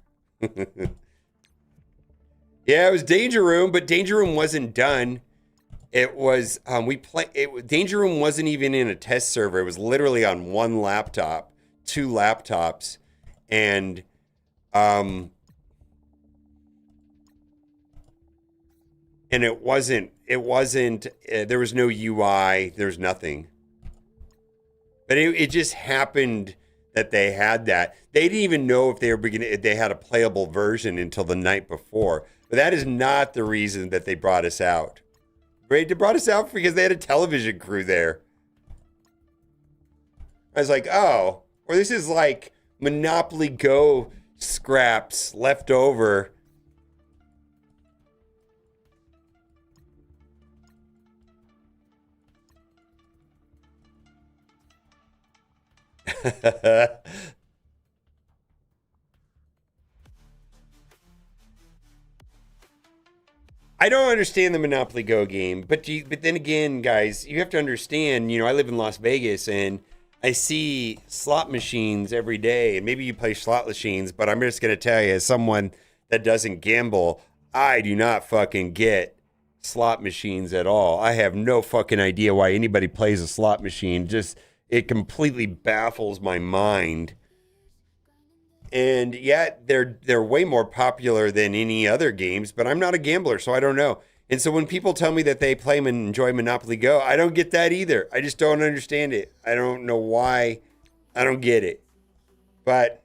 Yeah, it was Danger Room, but Danger Room wasn't done. It was, Danger Room wasn't even in a test server. It was literally on one laptop, 2 laptops. And, and it wasn't, there was no UI, there's nothing. But it just happened that they had that. They didn't even know if they had a playable version until the night before. But that is not the reason that they brought us out. They brought us out because they had a television crew there. I was like, oh, or this is like Monopoly Go scraps left over. I don't understand the Monopoly Go game, but then again, guys, you have to understand, I live in Las Vegas and I see slot machines every day, and maybe you play slot machines, but I'm just going to tell you, as someone that doesn't gamble, I do not fucking get slot machines at all. I have no fucking idea why anybody plays a slot machine. Just, it completely baffles my mind And yet they're way more popular than any other games, but I'm not a gambler, so I don't know. And so when people tell me that they play and enjoy Monopoly Go, I don't get that either. I just don't understand it. I don't know why. I don't get it. But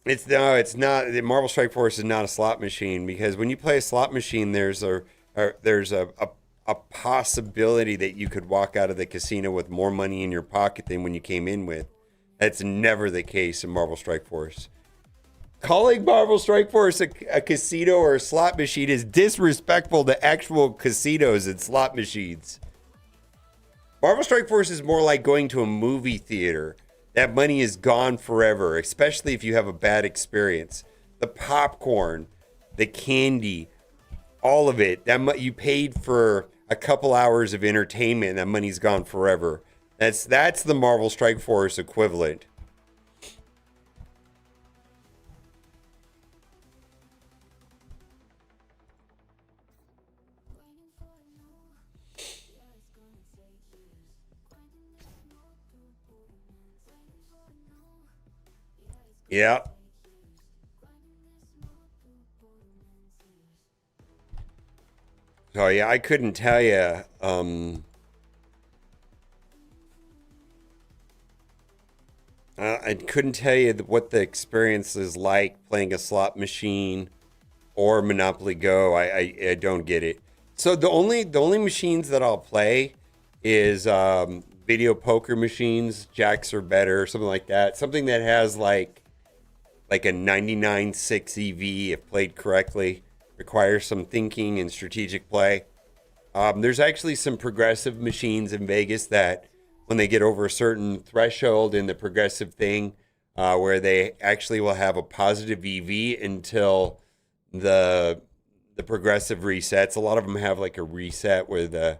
it's not. The Marble Strike Force is not a slot machine, because when you play a slot machine, there's a possibility that you could walk out of the casino with more money in your pocket than when you came in with. That's never the case in Marble Strike Force. Calling Marble Strike Force a casino or a slot machine is disrespectful to actual casinos and slot machines. Marble Strike Force is more like going to a movie theater. That money is gone forever, especially if you have a bad experience. The popcorn, the candy, all of it. You paid for a couple hours of entertainment, and that money's gone forever. That's the Marble Strike Force equivalent. Yeah. So yeah, I couldn't tell you. I couldn't tell you what the experience is like playing a slot machine or Monopoly Go. I don't get it. So the only machines that I'll play is video poker machines, jacks or better, something like that. Something that has like a 99.6 EV if played correctly. Requires some thinking and strategic play. There's actually some progressive machines in Vegas that when they get over a certain threshold in the progressive thing, where they actually will have a positive EV until the progressive resets. A lot of them have like a reset where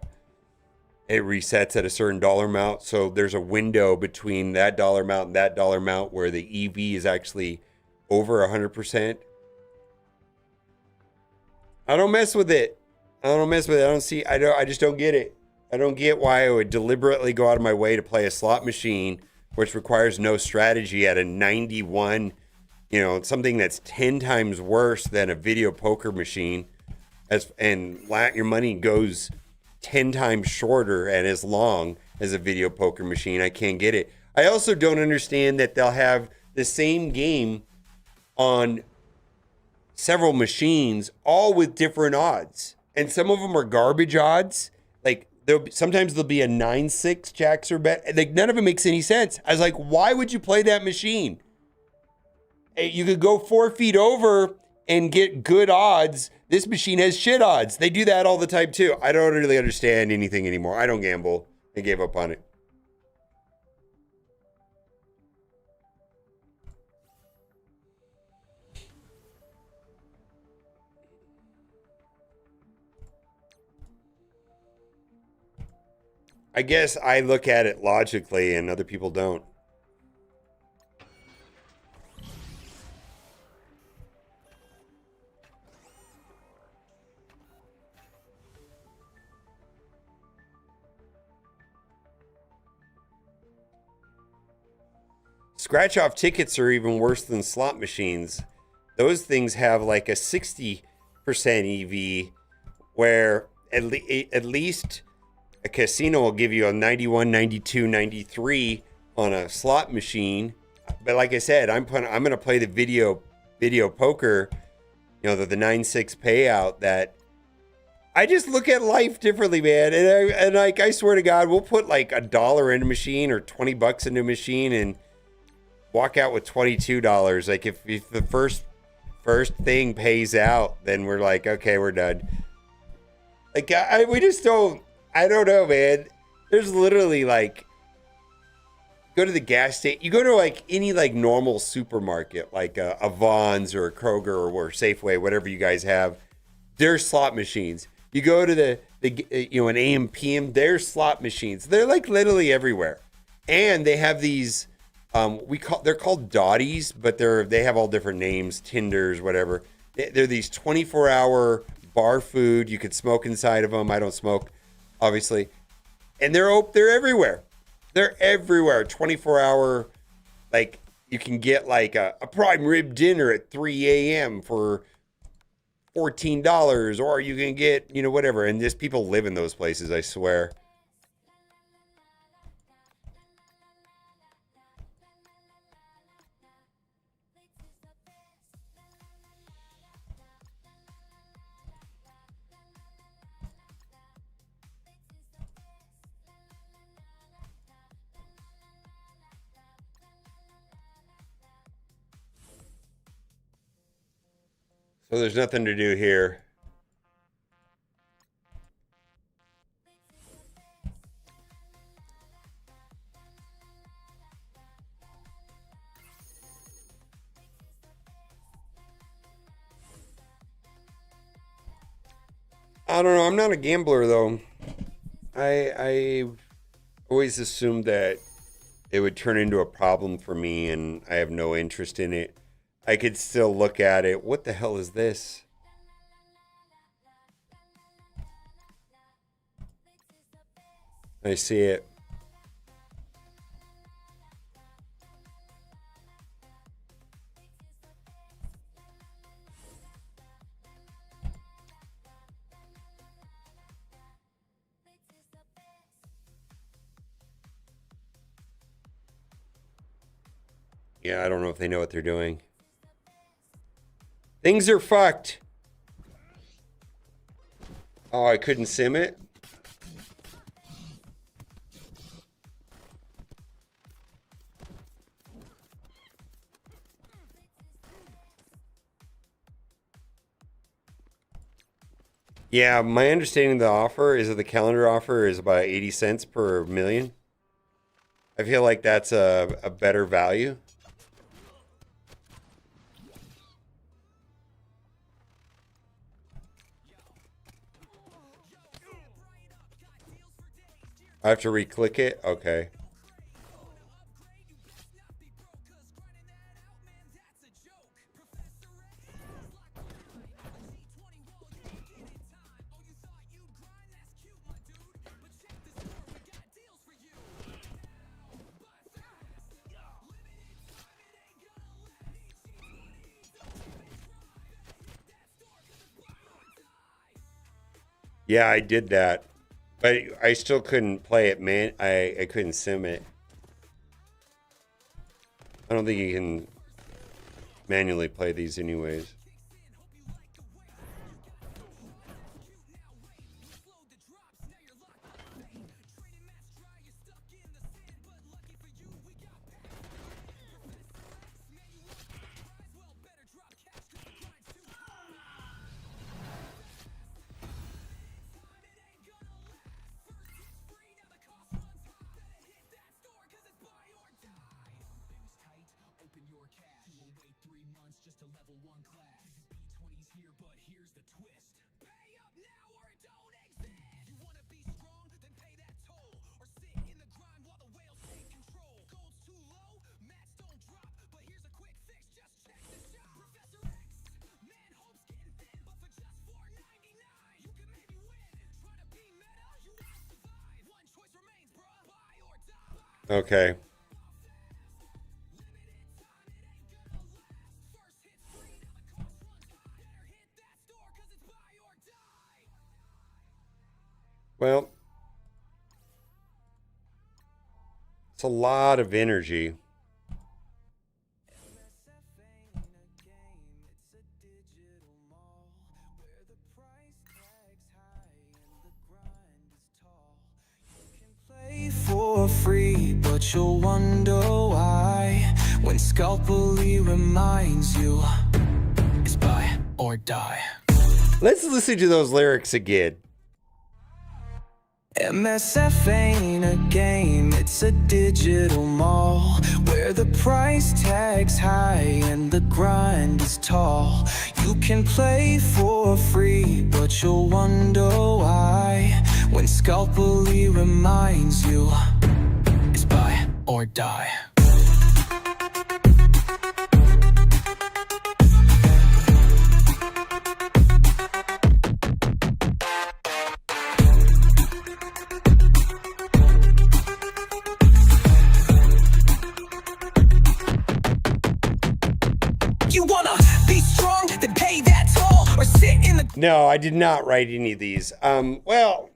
it resets at a certain dollar amount. So there's a window between that dollar amount and that dollar amount where the EV is actually over 100%. I don't mess with it. I just don't get it. I don't get why I would deliberately go out of my way to play a slot machine, which requires no strategy, at a 91, something that's 10 times worse than a video poker machine. Your money goes 10 times shorter and as long as a video poker machine. I can't get it. I also don't understand that they'll have the same game on several machines, all with different odds. And some of them are garbage odds. Like sometimes there'll be a 9-6 jacks or bet. Like none of it makes any sense. I was like, why would you play that machine? You could go 4 feet over and get good odds. This machine has shit odds. They do that all the time too. I don't really understand anything anymore. I don't gamble. I gave up on it. I guess I look at it logically and other people don't. Scratch off tickets are even worse than slot machines. Those things have like a 60% EV, where at least a casino will give you a 91, 92, 93 on a slot machine. But like I said, I'm going to play the video poker, the 9-6 payout. That I just look at life differently, man. And I swear to God, we'll put like $1 in a machine or $20 into a machine and walk out with $22. Like if the first thing pays out, then we're like, okay, we're done. Like we just don't. I don't know, man. There's literally like, go to the gas station. You go to like any like normal supermarket, like a Vons or a Kroger or Safeway, whatever you guys have. There's slot machines. You go to the an AM PM. There's slot machines. They're like literally everywhere, and they have these. They're called Dotties, but they have all different names, Tinders, whatever. They're these 24-hour bar food. You could smoke inside of them. I don't smoke, obviously, and they're everywhere. They're everywhere. 24-hour, like you can get like a prime rib dinner at 3 a.m. for $14, or you can get, you know, whatever. And just people live in those places, I swear. So there's nothing to do here. I don't know. I'm not a gambler though. I always assumed that it would turn into a problem for me, and I have no interest in it. I could still look at it. What the hell is this? I see it. Yeah, I don't know if they know what they're doing. Things are fucked. Oh, I couldn't sim it? Yeah, my understanding of the offer is that the calendar offer is about 80 cents per million. I feel like that's a better value. I have to re-click it? Okay. Yeah, I did that. But I still couldn't play it, man. I couldn't sim it. I don't think you can manually play these anyways. Okay. Well, it's a lot of energy. For free, but you'll wonder why when Scalpely reminds you it's buy or die. Let's listen to those lyrics again. MSF ain't a game, it's a digital mall where the price tag's high and the grind is tall. You can play for free, but you'll wonder why when Scalpely reminds you it's buy or die. No, I did not write any of these. Well,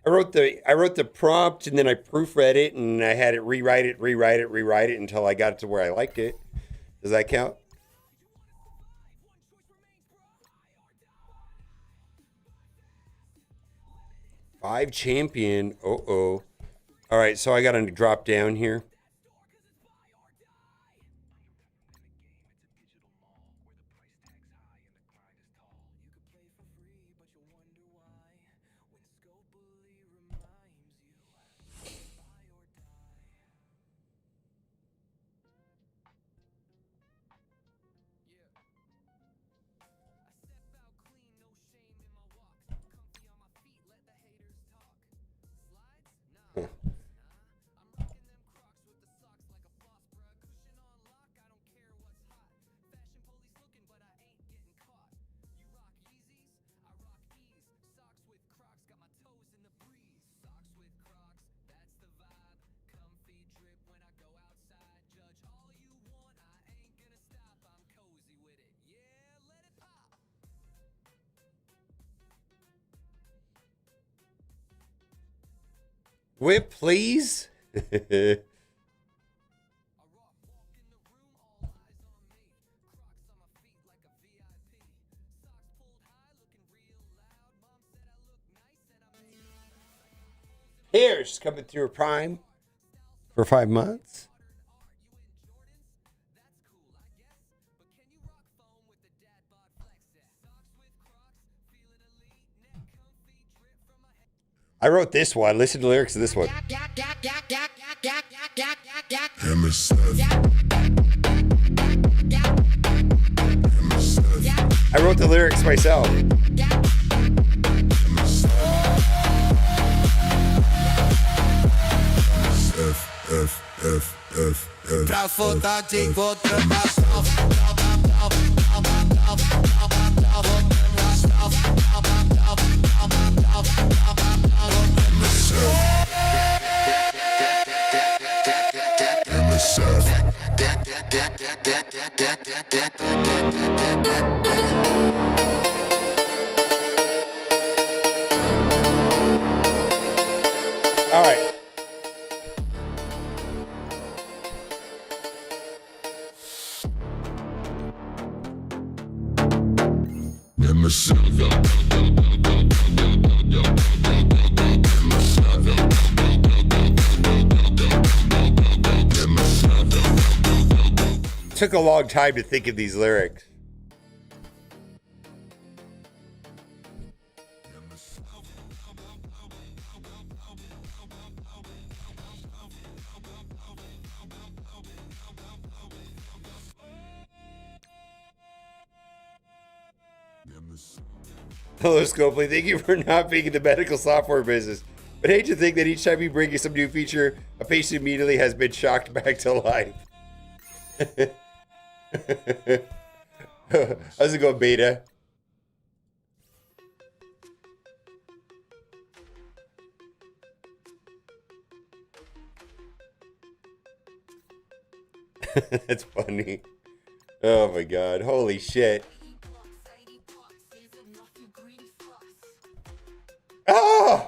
I wrote the prompt and then I proofread it and I had it rewrite it until I got it to where I liked it. Does that count? Five champion. Uh-oh. All right, so I got to drop down here. Whip, please. Here's coming through a prime for 5 months. I wrote this one. Listen to the lyrics of this one. I wrote the lyrics myself. All right. Took a long time to think of these lyrics. Hello, Scopely. Thank you for not being in the medical software business. But hate to think that each time you bring you some new feature, a patient immediately has been shocked back to life. How's it going, Beta? That's funny. Oh my god. Holy shit. Oh!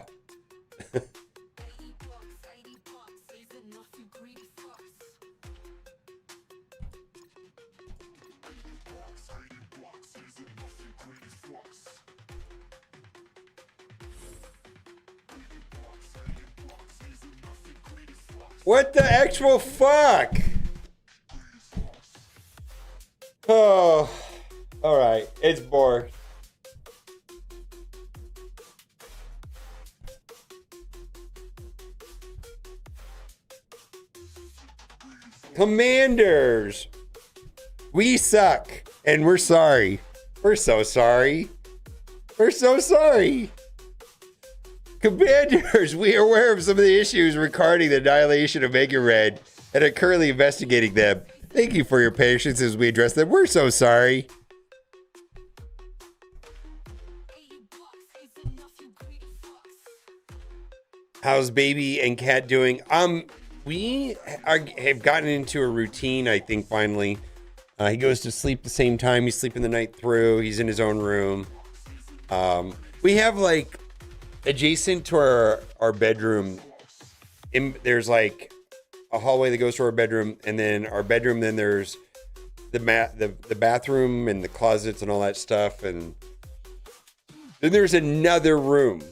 What the actual fuck? Oh, all right. It's bored. Commanders, we suck, and we're sorry. We're so sorry. We're so sorry. Commanders, we are aware of some of the issues regarding the annihilation of Mega Red and are currently investigating them. Thank you for your patience as we address them. We're so sorry. How's baby and cat doing? We have gotten into a routine, I think, finally, He goes to sleep the same time. He's sleeping the night through. He's in his own room. We have like adjacent to our bedroom, there's like a hallway that goes to our bedroom, and then our bedroom. Then there's the bathroom and the closets and all that stuff, and then there's another room.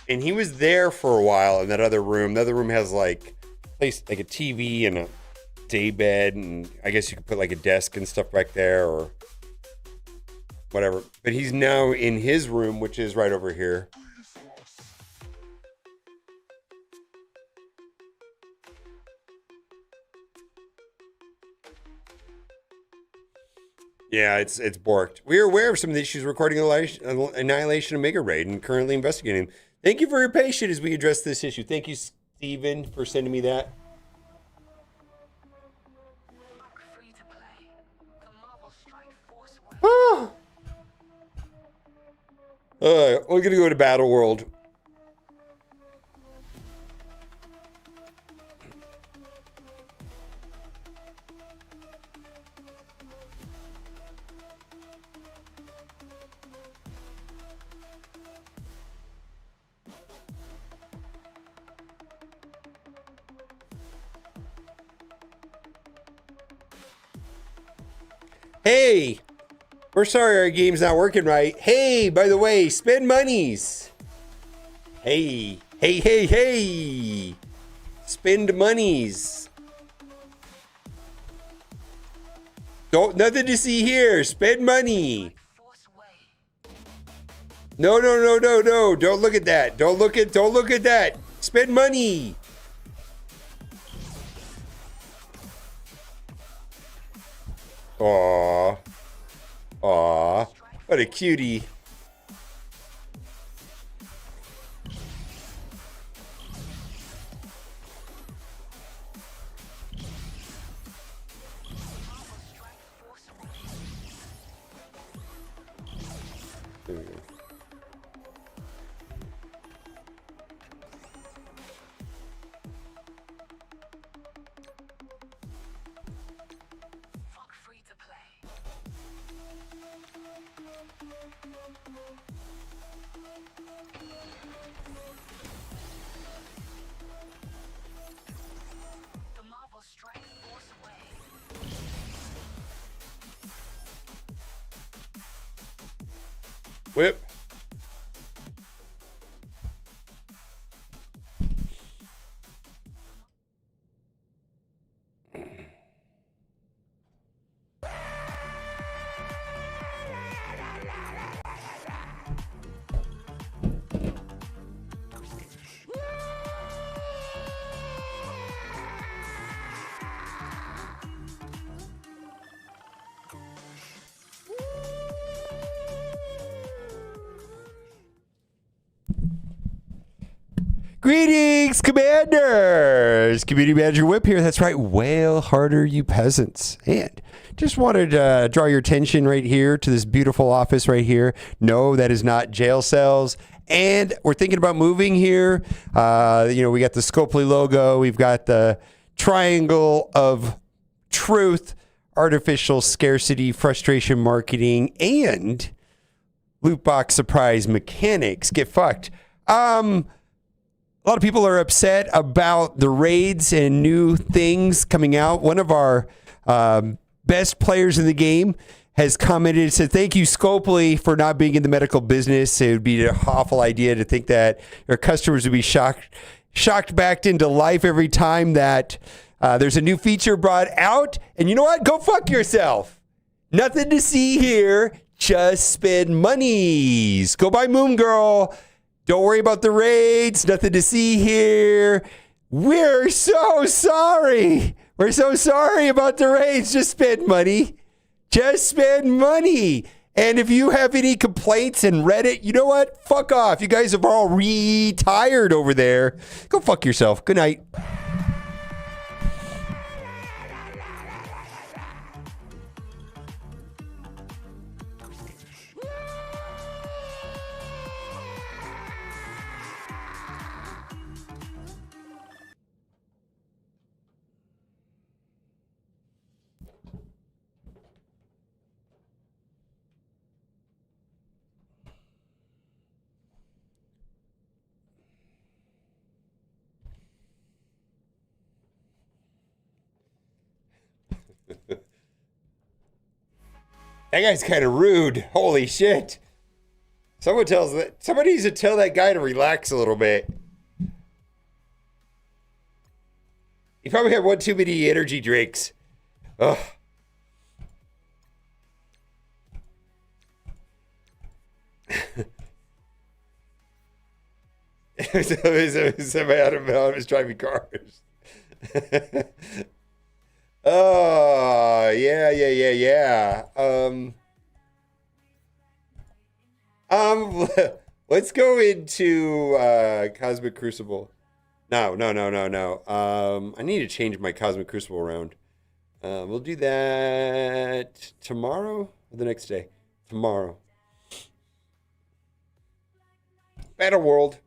And he was there for a while in that other room. The other room has like a TV and a day bed, and I guess you could put like a desk and stuff back there or whatever. But he's now in his room, which is right over here. Yeah, it's borked. We are aware of some of the issues recording Annihilation Omega Raid and currently investigating them. Thank you for your patience as we address this issue. Thank you, Steven, for sending me that. Free to play. The Marvel Strike Force web. Ah. We're going to go to Battle World. Hey, we're sorry our game's not working right. Hey, by the way, spend monies. Hey, hey, hey, hey. Spend monies. Nothing to see here. Spend money. Force way. No. Don't look at that. Don't look at that. Spend money. Aw. What a cutie. There we go. Fuck free to play. The Marvel Strike Force way. Whip. Greetings, Commanders! Community Manager Whip here. That's right, wail harder, you peasants. And just wanted to draw your attention right here to this beautiful office right here. No, that is not jail cells. And we're thinking about moving here. We got the Scopely logo. We've got the triangle of truth, artificial scarcity, frustration marketing, and loot box surprise mechanics. Get fucked. A lot of people are upset about the raids and new things coming out. One of our best players in the game has commented and said, "Thank you, Scopely, for not being in the medical business. It would be an awful idea to think that your customers would be shocked back into life every time that there's a new feature brought out. And you know what? Go fuck yourself. Nothing to see here. Just spend monies. Go buy Moon Girl. Don't worry about the raids. Nothing to see here. We're so sorry. We're so sorry about the raids. Just spend money. Just spend money. And if you have any complaints in Reddit, you know what? Fuck off. You guys are all retired over there. Go fuck yourself. Good night. That guy's kind of rude. Holy shit. Somebody needs to tell that guy to relax a little bit. He probably had one too many energy drinks. Ugh. Somebody out of his driving cars. Oh, yeah. Let's go into Cosmic Crucible. No. I need to change my Cosmic Crucible around. We'll do that tomorrow or the next day. Tomorrow. Battle World.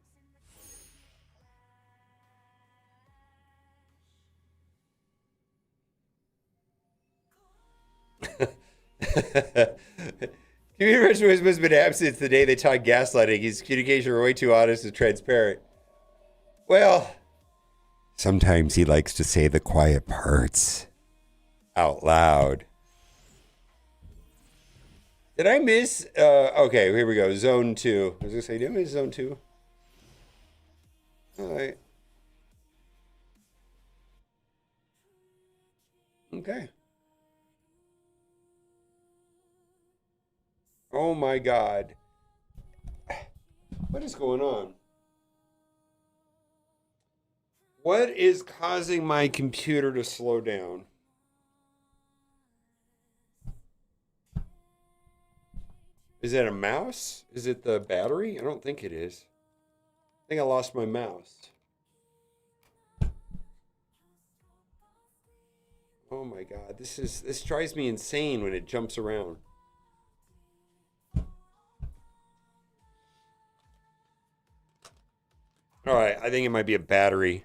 Communication has been absent since the day they taught gaslighting. His communication were way too honest and transparent. Well, sometimes he likes to say the quiet parts out loud. Did I miss? Okay, here we go. Zone 2. I was going to say, did I miss Zone 2? All right. Okay. Oh my God. What is going on? What is causing my computer to slow down? Is it a mouse? Is it the battery? I don't think it is. I think I lost my mouse. Oh my God. This drives me insane when it jumps around. All right, I think it might be a battery.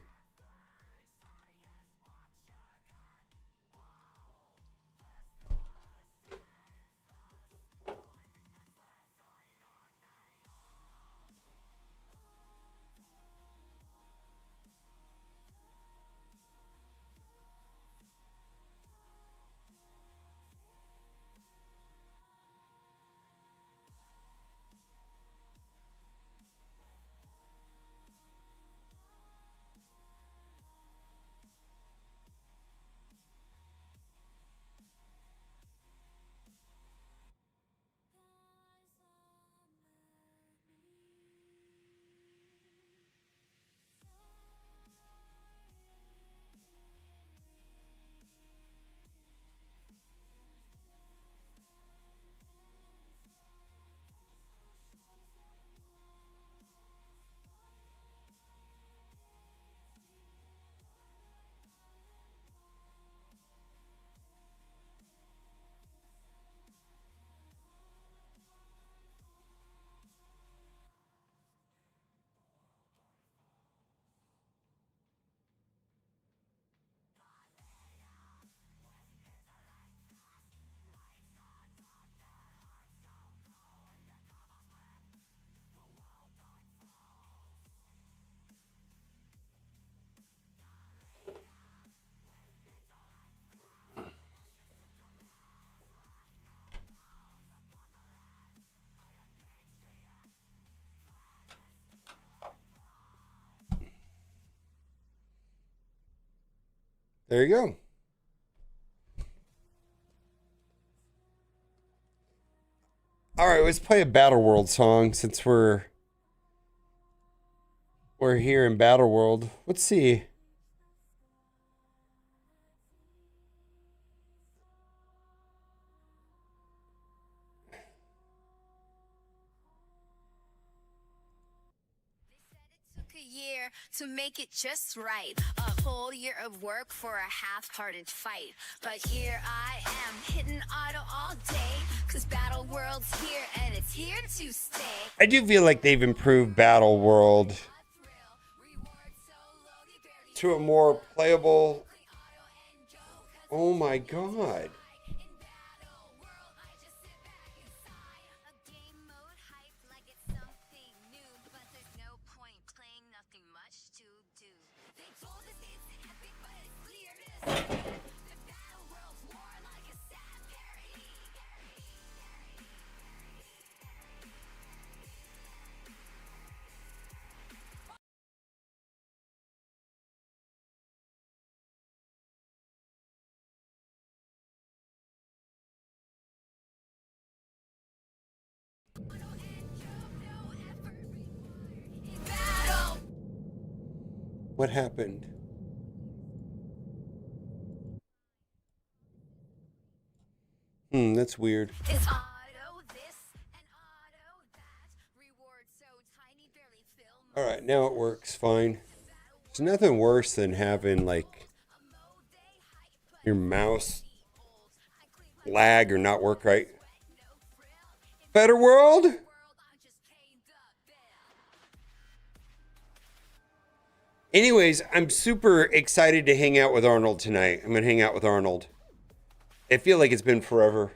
There you go. All right, let's play a Battle World song since we're here in Battle World. Let's see. Year to make it just right, a whole year of work for a half-hearted fight, but here I am hitting auto all day, cause Battle World's here and it's here to stay. I do feel like they've improved Battle World to a more playable. Oh my God. What happened? That's weird. It's auto this and auto that. Reward so tiny, barely fill. All right, now it works fine. There's nothing worse than having like your mouse lag or not work right. Better world? Anyways, I'm super excited to hang out with Arnold tonight. I'm going to hang out with Arnold. I feel like it's been forever.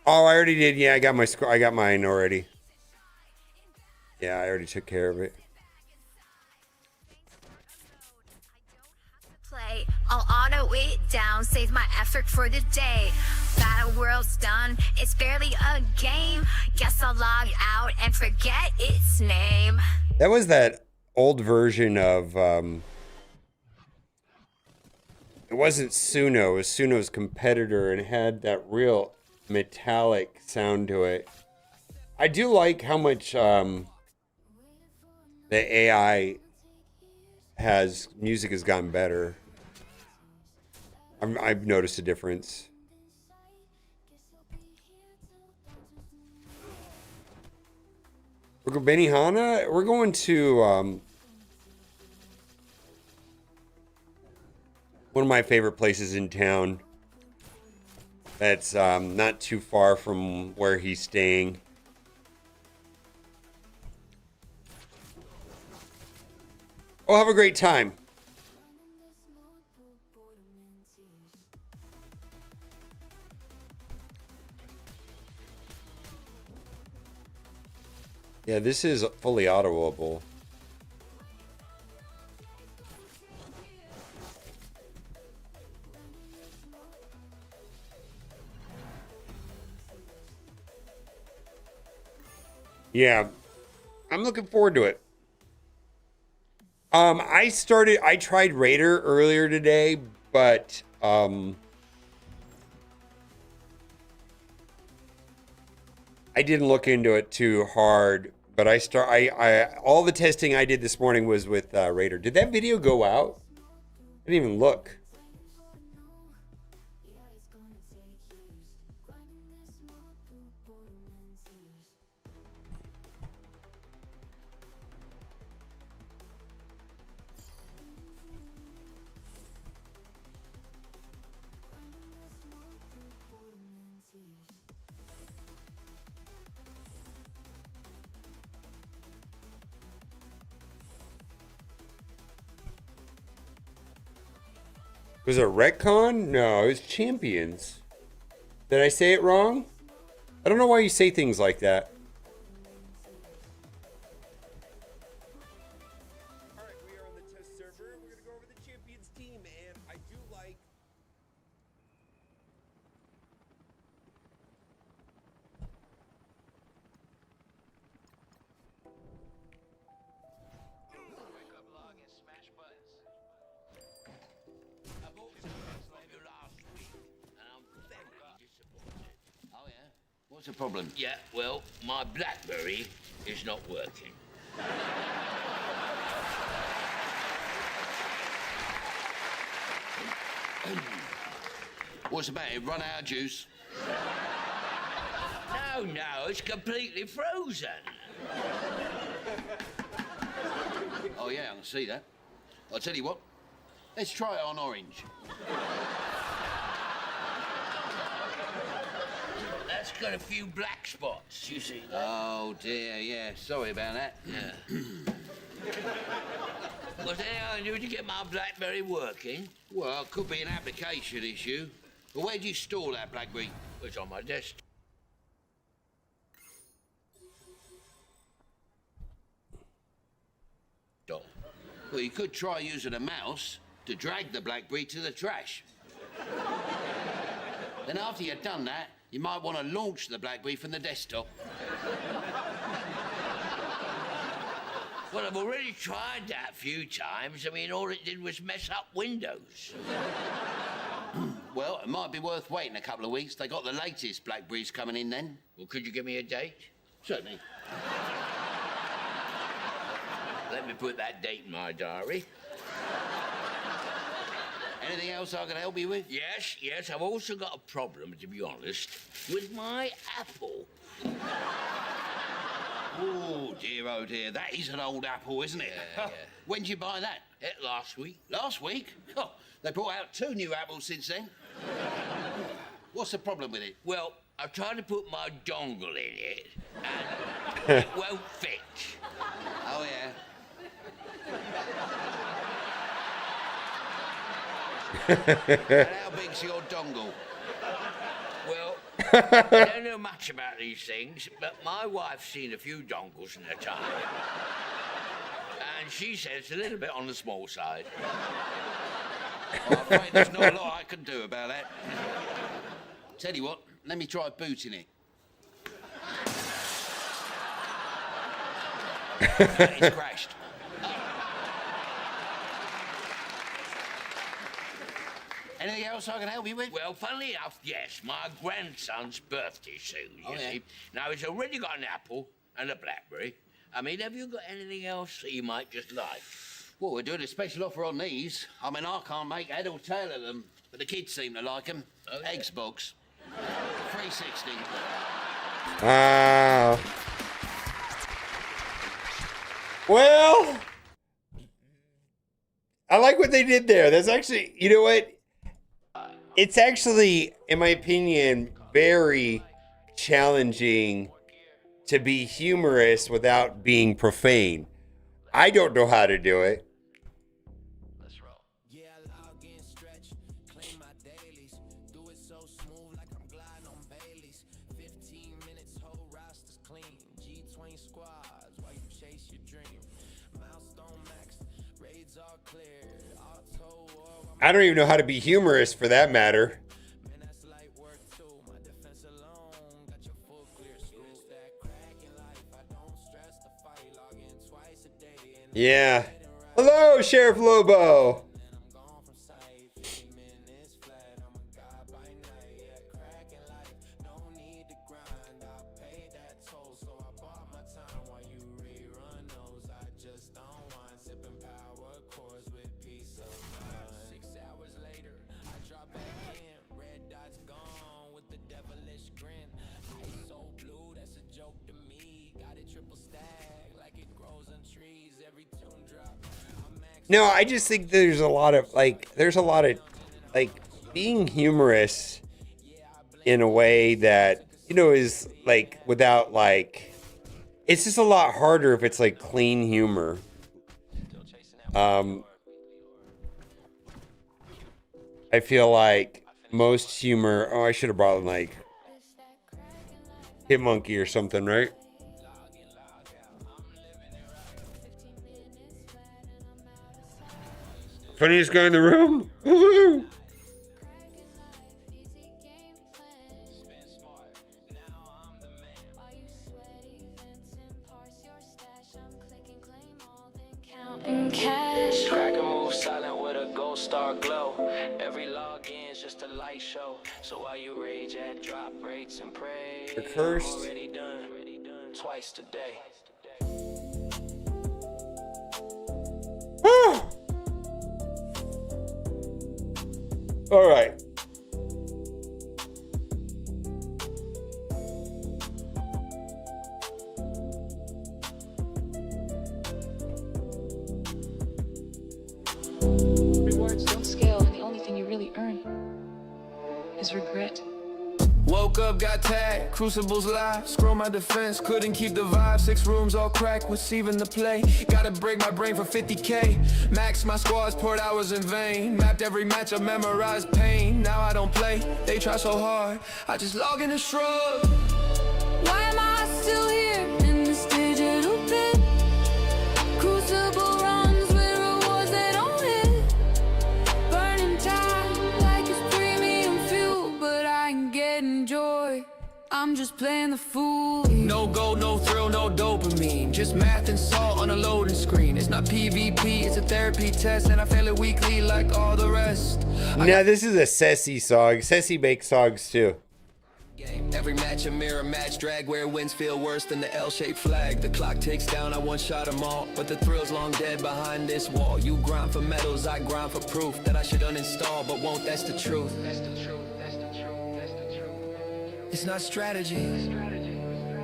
Oh, I already did. Yeah, I got my score. I got mine already. Yeah, I already took care of it. Play, I'll auto it down, save my effort for the day. Battle world's done, it's barely a game. Guess I'll log out and forget its name. That was that old version of, it wasn't Suno, it was Suno's competitor and had that real metallic sound to it. I do like how much the AI music has gotten better. I've noticed a difference. We're going Benihana. We're going to one of my favorite places in town. That's not too far from where he's staying. Oh, have a great time. Yeah, this is fully autoable. Yeah, I'm looking forward to it. I tried Raider earlier today, but I didn't look into it too hard. But all the testing I did this morning was with Raider. Did that video go out? I didn't even look. Was it Retcon? No, it was Champions. Did I say it wrong? I don't know why you say things like that. Alright, we are on the test server. We're going to go over the Champions team, and I do like... What's the problem? Yeah, well, my BlackBerry is not working. What's about it? Run out of juice? No, it's completely frozen. Oh, yeah, I can see that. I'll tell you what, let's try it on orange. That's got a few black spots, you see that? Oh, dear, yeah. Sorry about that. Yeah. What's the hell I do to get my BlackBerry working? Well, it could be an application issue. But where'd you store that BlackBerry? It's on my desk. Well, you could try using a mouse to drag the BlackBerry to the trash. Then after you've done that, you might want to launch the BlackBerry from the desktop. Well, I've already tried that a few times. I mean, all it did was mess up Windows. Well, it might be worth waiting a couple of weeks. They got the latest blackberries coming in then. Well, could you give me a date? Certainly. Let me put that date in my diary. Anything else I can help you with? Yes. I've also got a problem, to be honest, with my apple. Oh, dear. That is an old apple, isn't it? Yeah. When did you buy that? Last week. Last week? Oh, they brought out 2 new apples since then. What's the problem with it? Well, I've tried to put my dongle in it, and it won't fit. Oh, yeah. And how big's your dongle? Well, I don't know much about these things, but my wife's seen a few dongles in her time. And she says it's a little bit on the small side. I'm afraid there's not a lot I can do about that. Tell you what, let me try booting it. It's crashed. Anything else I can help you with? Well, funnily enough, yes, my grandson's birthday soon, you yeah. see. Now, he's already got an apple and a blackberry. I mean, have you got anything else that you might just like? Well, we're doing a special offer on these. I mean, I can't make head or tail of them, but the kids seem to like them. Oh, yeah. Eggs box. 360. Well, I like what they did there. That's actually, you know what? It's actually, in my opinion, very challenging to be humorous without being profane. I don't know how to do it. Yeah, I log in, stretch, claim my dailies. Do it so smooth like I'm gliding on Baileys. 15 minutes, whole roster's clean. G20 squads while you chase your dream. Milestone max, raids are clear. Auto war, I don't even know how to be humorous for that matter. man, that's light work too. My defense alone got your full clear. Stress that crack in life. I don't stress the fight. Log in twice a day. And Yeah. Hello, Sheriff Lobo. I'm gone from sight. 15 minutes flat. I'm a god by night. Yeah, cracking life. Don't need to grind. I paid that toll, so I bought my time while you rerun those. I just don't want sipping power cores with peace of mind. 6 hours later, I drop back in. Red dots gone with the devilish grin. Ice so blue, that's a joke to me. Got it triple stack like it grows on trees. Every tune drop. No, I just think there's a lot of being humorous in a way that, you know, is like without like, it's just a lot harder if it's like clean humor. I feel like most humor, I should have brought like Hit Monkey or something, right? Funniest guy in the room. Woohoo! Cash. Crack and move silent with a gold star glow. Every login is just a light show. So while you rage at drop rates and pray, The cursed. already done twice today. All right. Rewards don't scale, and the only thing you really earn is regret. Woke up, got tagged, crucibles live, scroll my defense, couldn't keep the vibe, 6 rooms all cracked, receiving the play, gotta break my brain for 50K, max my squads, poured hours in vain, mapped every match, I memorized pain, now I don't play, they try so hard, I just log in and shrug. Why am I still here in this digital pit? Crucible runs with rewards they don't hit, burning time like it's premium fuel, but I ain't getting joy. I'm just playing the fool. No gold, no thrill, no dopamine. Just math and salt on a loading screen. It's not PvP, it's a therapy test, and I fail it weekly like all the rest. Now this is a Ceci song. Ceci makes songs too. Every match a mirror match, drag where wins feel worse than the L-shaped flag. The clock ticks down, I one shot them all, but the thrill's long dead behind this wall. You grind for medals, I grind for proof that I should uninstall, but won't, that's the truth. It's not strategy,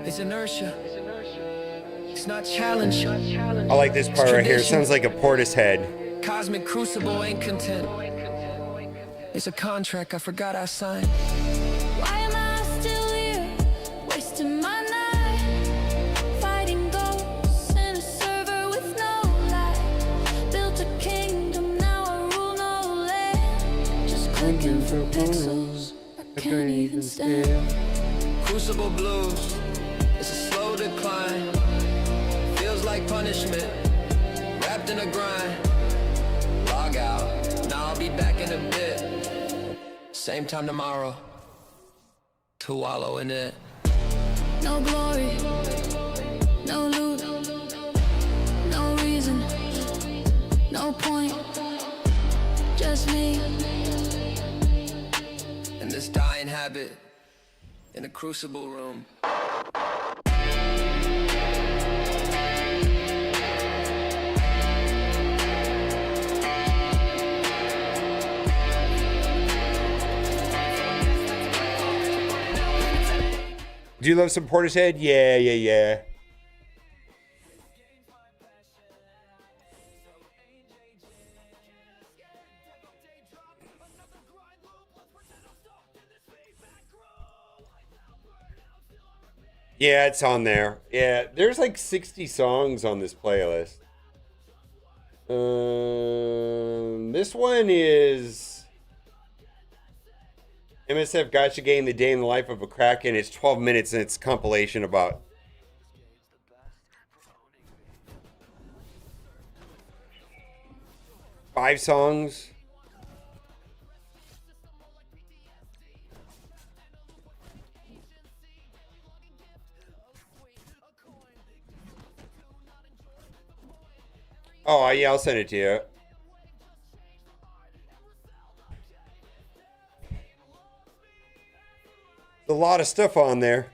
it's inertia. It's not challenge. I like this part right here. It sounds like a Portishead. Cosmic crucible ain't content. It's a contract I forgot I signed. Why am I still here, wasting my night, fighting ghosts in a server with no light? Built a kingdom, now I rule no land. Just clicking through pixels, I can't even stand. Crucible blues, it's a slow decline. Feels like punishment, wrapped in a grind. Log out, now I'll be back in a bit. Same time tomorrow, to wallow in it. No glory, no loot, no reason, no point, just me. And this dying habit, in a crucible room. Do you love some Portishead? Yeah. Yeah, it's on there. Yeah, there's like 60 songs on this playlist. This one is MSF Gotcha Game, The Day in the Life of a Kraken. It's 12 minutes and it's a compilation about five songs. Oh, yeah, I'll send it to you. A lot of stuff on there.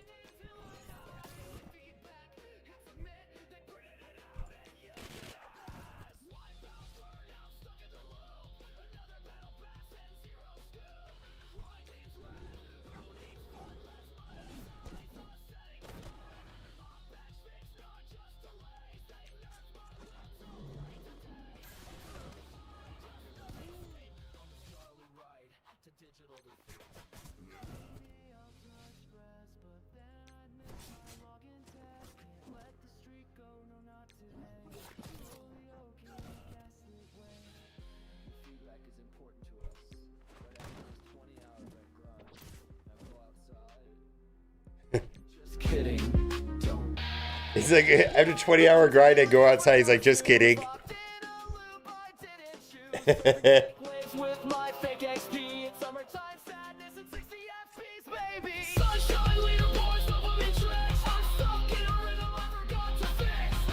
He's like, after 20-hour grind, I go outside. He's like, just kidding.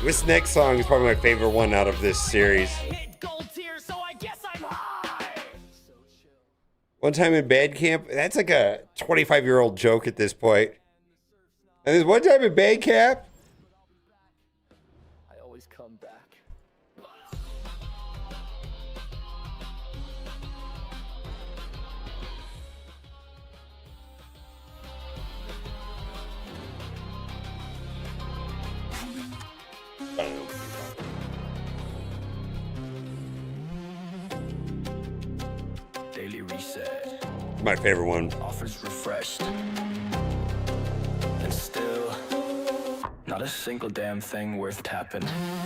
This next song is probably my favorite one out of this series. One time in band camp, that's like a 25-year-old joke at this point. And there's one time in band camp. I always come back. Daily reset. My favorite one. Offers refreshed. And still, not a single damn thing worth tapping.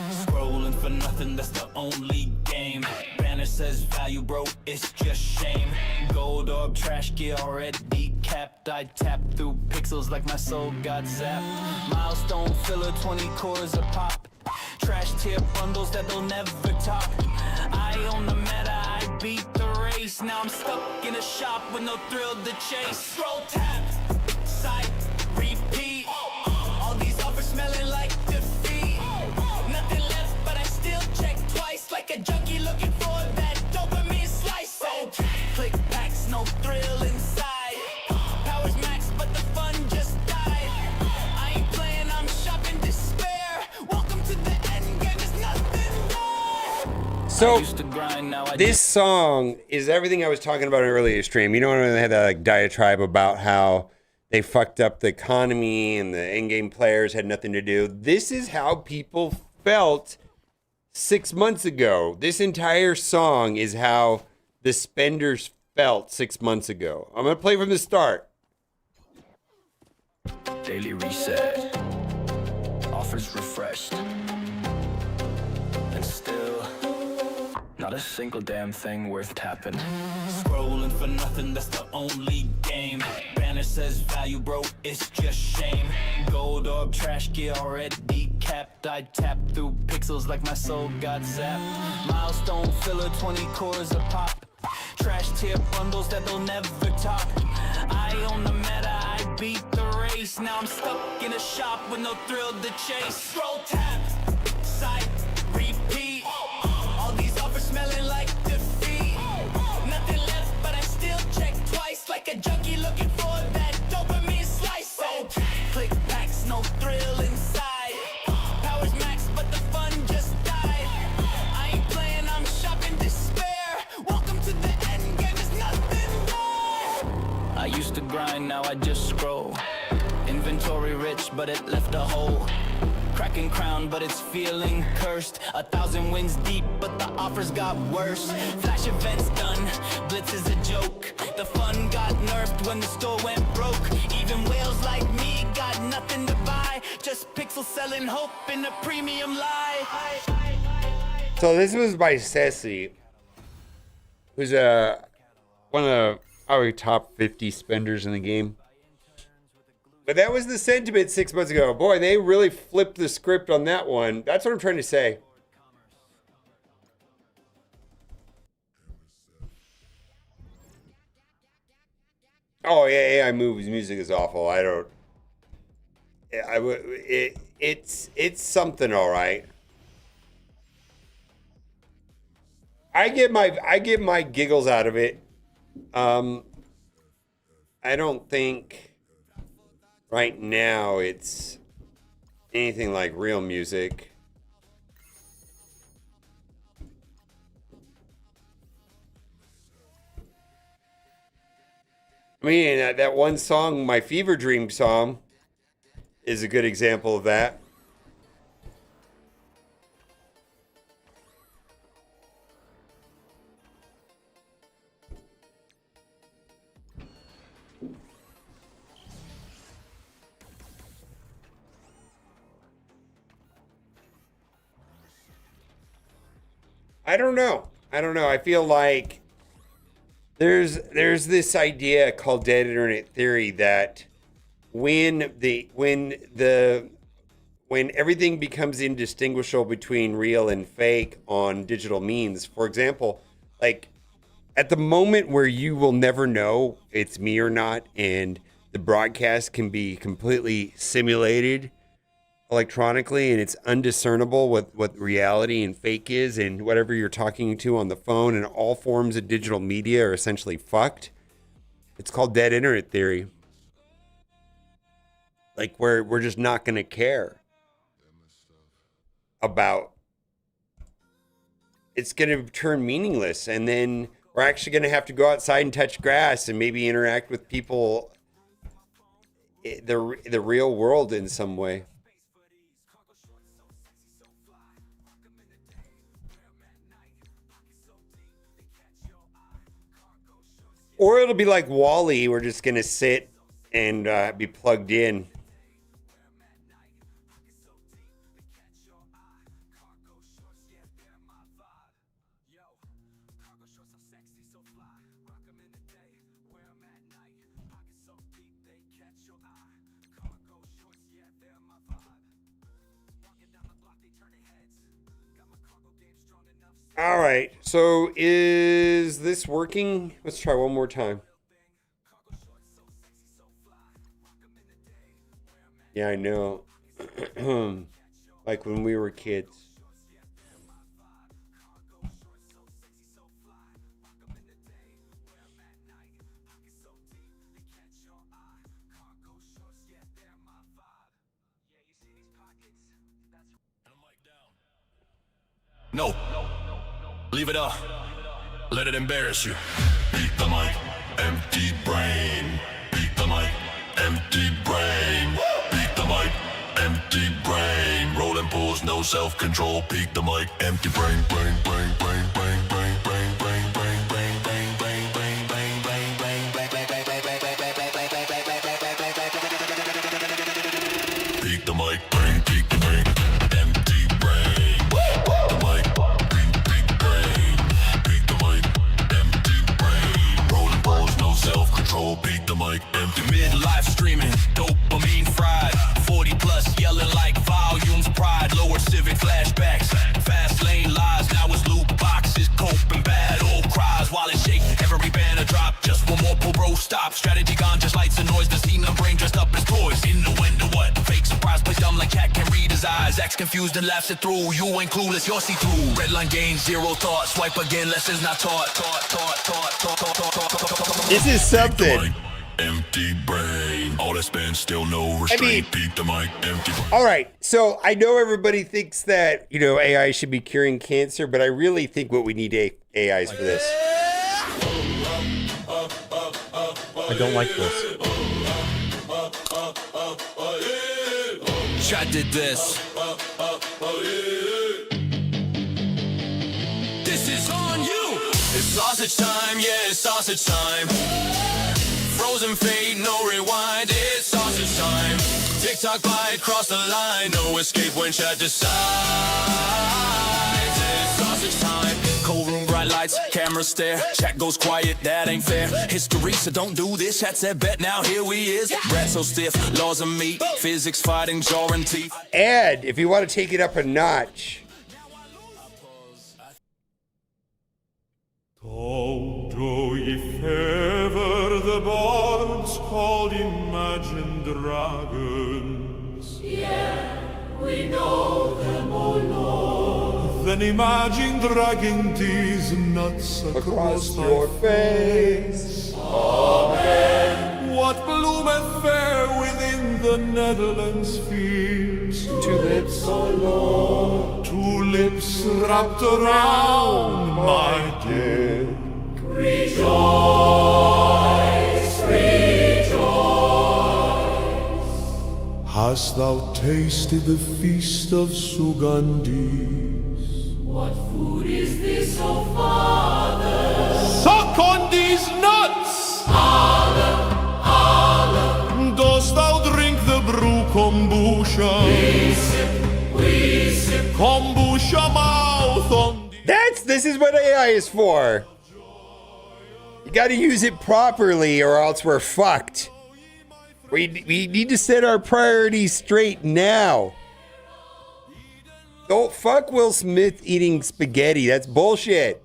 Scrolling for nothing, that's the only game. Banner says value, bro, it's just shame. Gold orb, trash gear already capped. I tap through pixels like my soul got zapped. Milestone filler, 20 cores a pop. Trash tier bundles that they'll never top. I own the meta, I beat the race. Now I'm stuck in a shop with no thrill to chase. Scroll tab, site, repeat. All these offers smelling like defeat. So used to grind, now I this song is everything I was talking about in earlier stream. You know when they had that like diatribe about how they fucked up the economy and the in-game players had nothing to do. This is how people felt 6 months ago. This entire song is how the spenders felt 6 months ago. I'm gonna play from the start. Daily reset. Offers refreshed. And still, not a single damn thing worth tapping. Scrolling for nothing, that's the only game. Banner says value, bro, it's just shame. Gold orb, trash gear already capped. I tap through pixels like my soul got zapped. Milestone filler, 20 cores a pop. Trash tier bundles that they'll never top. I own the meta, I beat the race. Now I'm stuck in a shop with no thrill to chase. Scroll tap, side, repeat. All these offers smelling like defeat. Nothing left, but I still check twice. Like a junkie looking for that dopamine slice. So click packs, no thrill inside. Powers max, but the fun just died. I ain't playing, I'm shopping despair. Welcome to the end game, there's nothing there. I used to grind, now I just scroll. Inventory rich, but it left a hole. Cracking crown, but it's feeling cursed. 1,000 wins deep, but the offers got worse. Flash events done, blitz is a joke. The fun got nerfed when the store went broke. Even whales like me got nothing to buy. Just pixels selling hope in a premium lie. So this was by Ceci, who's one of our top 50 spenders in the game. But that was the sentiment 6 months ago. Boy, they really flipped the script on that one. That's what I'm trying to say. Oh yeah, AI movies music is awful. I don't. It's something, all right. I get my giggles out of it. I don't think right now it's anything like real music. I mean, that one song, My Fever Dream song, is a good example of that. I don't know. I feel like there's this idea called dead internet theory that when everything becomes indistinguishable between real and fake on digital means, for example, like at the moment where you will never know it's me or not, and the broadcast can be completely simulated electronically and it's undiscernible what reality and fake is, and whatever you're talking to on the phone and all forms of digital media are essentially fucked. It's called dead internet theory. Like we're just not going to care about, it's going to turn meaningless, and then we're actually going to have to go outside and touch grass and maybe interact with people, the real world in some way. Or it'll be like Wall-E, we're just going to sit and be plugged in. All right, so is this working? Let's try one more time. Yeah, I know. Like when we were kids. No. Leave it up. Let it embarrass you. Beat the mic, empty brain. Beat the mic, empty brain. Beat the mic, empty brain. Rolling pulls, no self-control. Beat the mic, empty brain, brain, brain, brain, brain, brain, brain, brain, brain, brain, brain, brain, brain, brain, brain, brain, beat the mic, brain, beat the brain, empty brain. The mic, beat the brain, beat the mic, empty brain. Rolling balls, no self-control. Beat the mic, empty. Midlife streaming, dopamine fried. 40 plus yelling like volumes, pride. Lower civic flashbacks, fast lane lies. Now it's loot boxes, coping bad old cries. While it shake, every banner drop. Just one more pull, bro, stop. Strategy gone, just lights and noise. The scene, a brain dressed up as toys. In the window, what? Fake surprise, play dumb like cat can't read his eyes. Acts confused and laughs it through. You ain't clueless, you're see-through. Red line gain, zero thought. Swipe again, lessons not taught. This is something. Empty brain. All that's been still no restraint. Beat the mic, empty brain. All right, so I know everybody thinks that, you know, AI should be curing cancer, but I really think what we need AIs for this. I don't like this. Chat did this. This is on you. It's sausage time, yeah, it's sausage time. Frozen fate, no rewind, it's sausage time. TikTok bite, cross the line, no escape when chat decides. It's sausage time. Cold room, bright lights, camera stare. Chat goes quiet, that ain't fair. History, so don't do this. Chat said bet, now here we is. Breath so stiff, laws of meat. Physics fighting, jaw and teeth. And if you want to take it up a notch, Toto, if ever the bards called imagined dragons. Yeah, we know them, oh Lord. Then imagine dragging these nuts across your face. Amen. What bloometh fair within the Netherlands fields? Tulips, oh Lord. Tulips wrapped around my dick. Rejoice, rejoice. Hast thou tasted the feast of Sugandhis? What food is this, O Father? Suck on these nuts! Allah, Allah. Dost thou drink the brew kombucha? We sip kombucha mouth on. this is what AI is for. You got to use it properly or else we're fucked. We need to set our priorities straight now. Don't fuck Will Smith eating spaghetti. That's bullshit.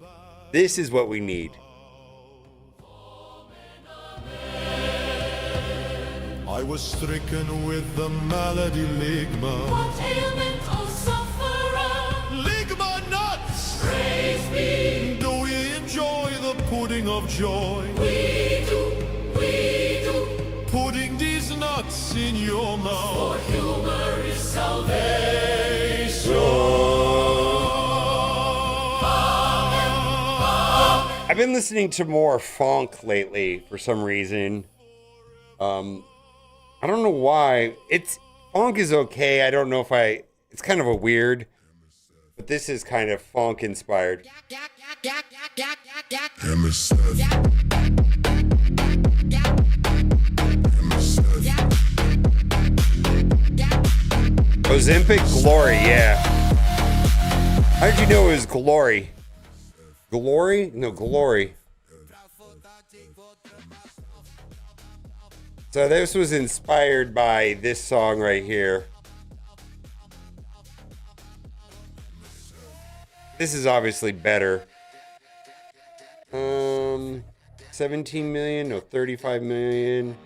This is what we need. I was stricken with the malady ligma. What ailment, O sufferer? Ligma nuts! Praise be. Do we enjoy the pudding of joy? We do, we do. Putting these nuts in your mouth. For humor is salvation. I've been listening to more funk lately for some reason. I don't know why. Funk is okay. I don't know if it's kind of a weird, but this is kind of funk inspired. MSF. Ozempic Glory, yeah. How did you know it was Glory? Glory? No, Glory. So this was inspired by this song right here. This is obviously better. 17 million, no, 35 million.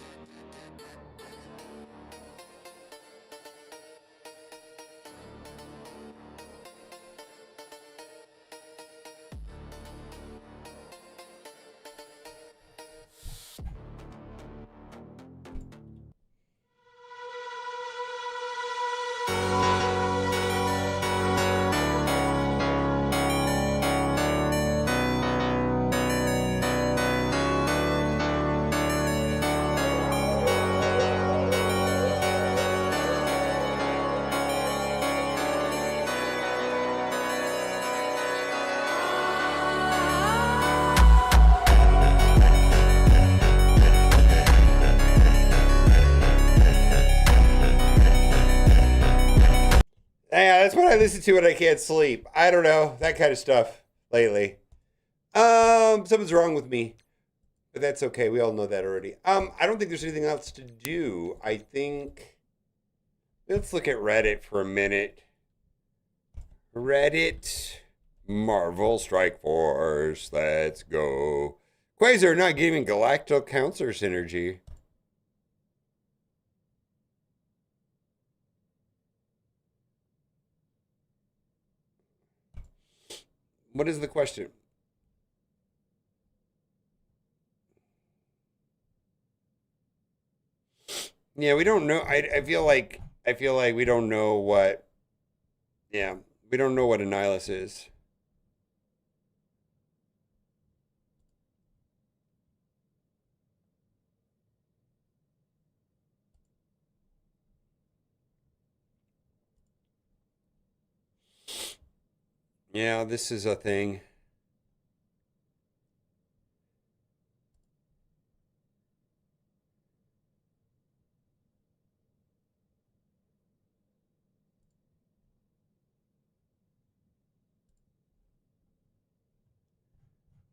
Yeah, that's what I listen to when I can't sleep. I don't know. That kind of stuff lately. Something's wrong with me. But that's okay. We all know that already. I don't think there's anything else to do. I think let's look at Reddit for a minute. Reddit. Marvel Strike Force. Let's go. Quasar not giving Galactic Counselor synergy. What is the question? Yeah, we don't know. I feel like we don't know what. Yeah, we don't know what a nihilus is. Yeah, this is a thing.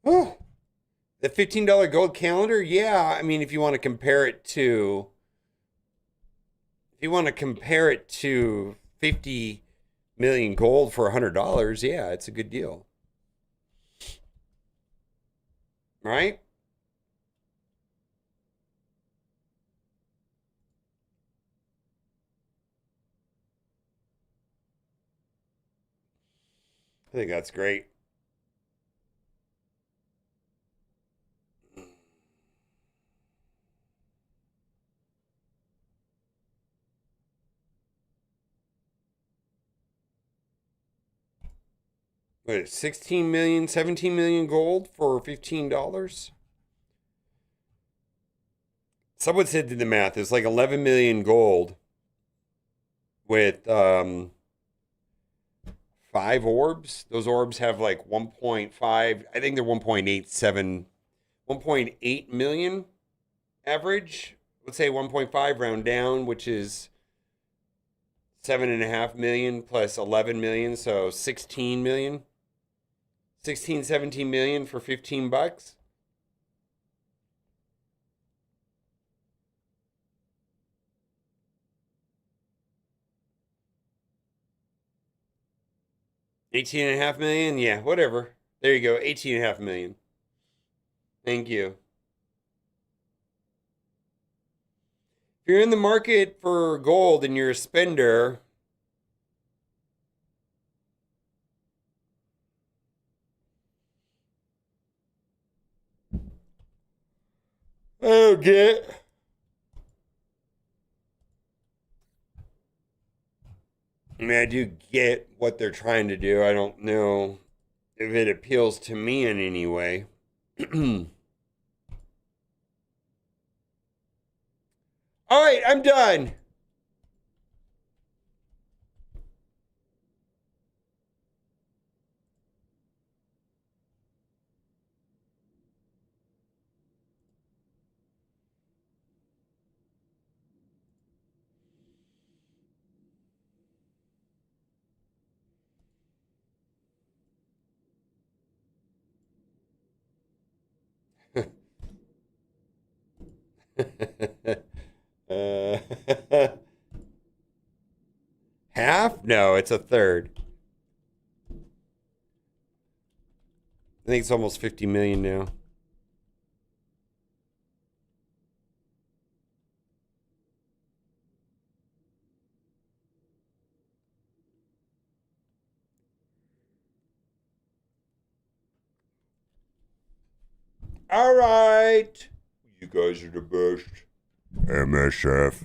Oh, the $15 gold calendar? Yeah, I mean if you want to compare it to 50 million gold for $100, yeah, it's a good deal. Right? I think that's great. What, 16 million, 17 million gold for $15? Someone said did the math. It's like 11 million gold with 5 orbs. Those orbs have like 1.5, I think they're 1.87, 1.8 million average. Let's say 1.5 round down, which is 7.5 million plus 11 million, so 16 million. 16, 17 million for $15. $18.5 million? Yeah, whatever. There you go. $18.5 million. Thank you. If you're in the market for gold and you're a spender, okay. I mean, I do get what they're trying to do. I don't know if it appeals to me in any way. All right, I'm done. uh, half? No, it's a third. I think it's almost 50 million now. All right. You guys are the best. MSF.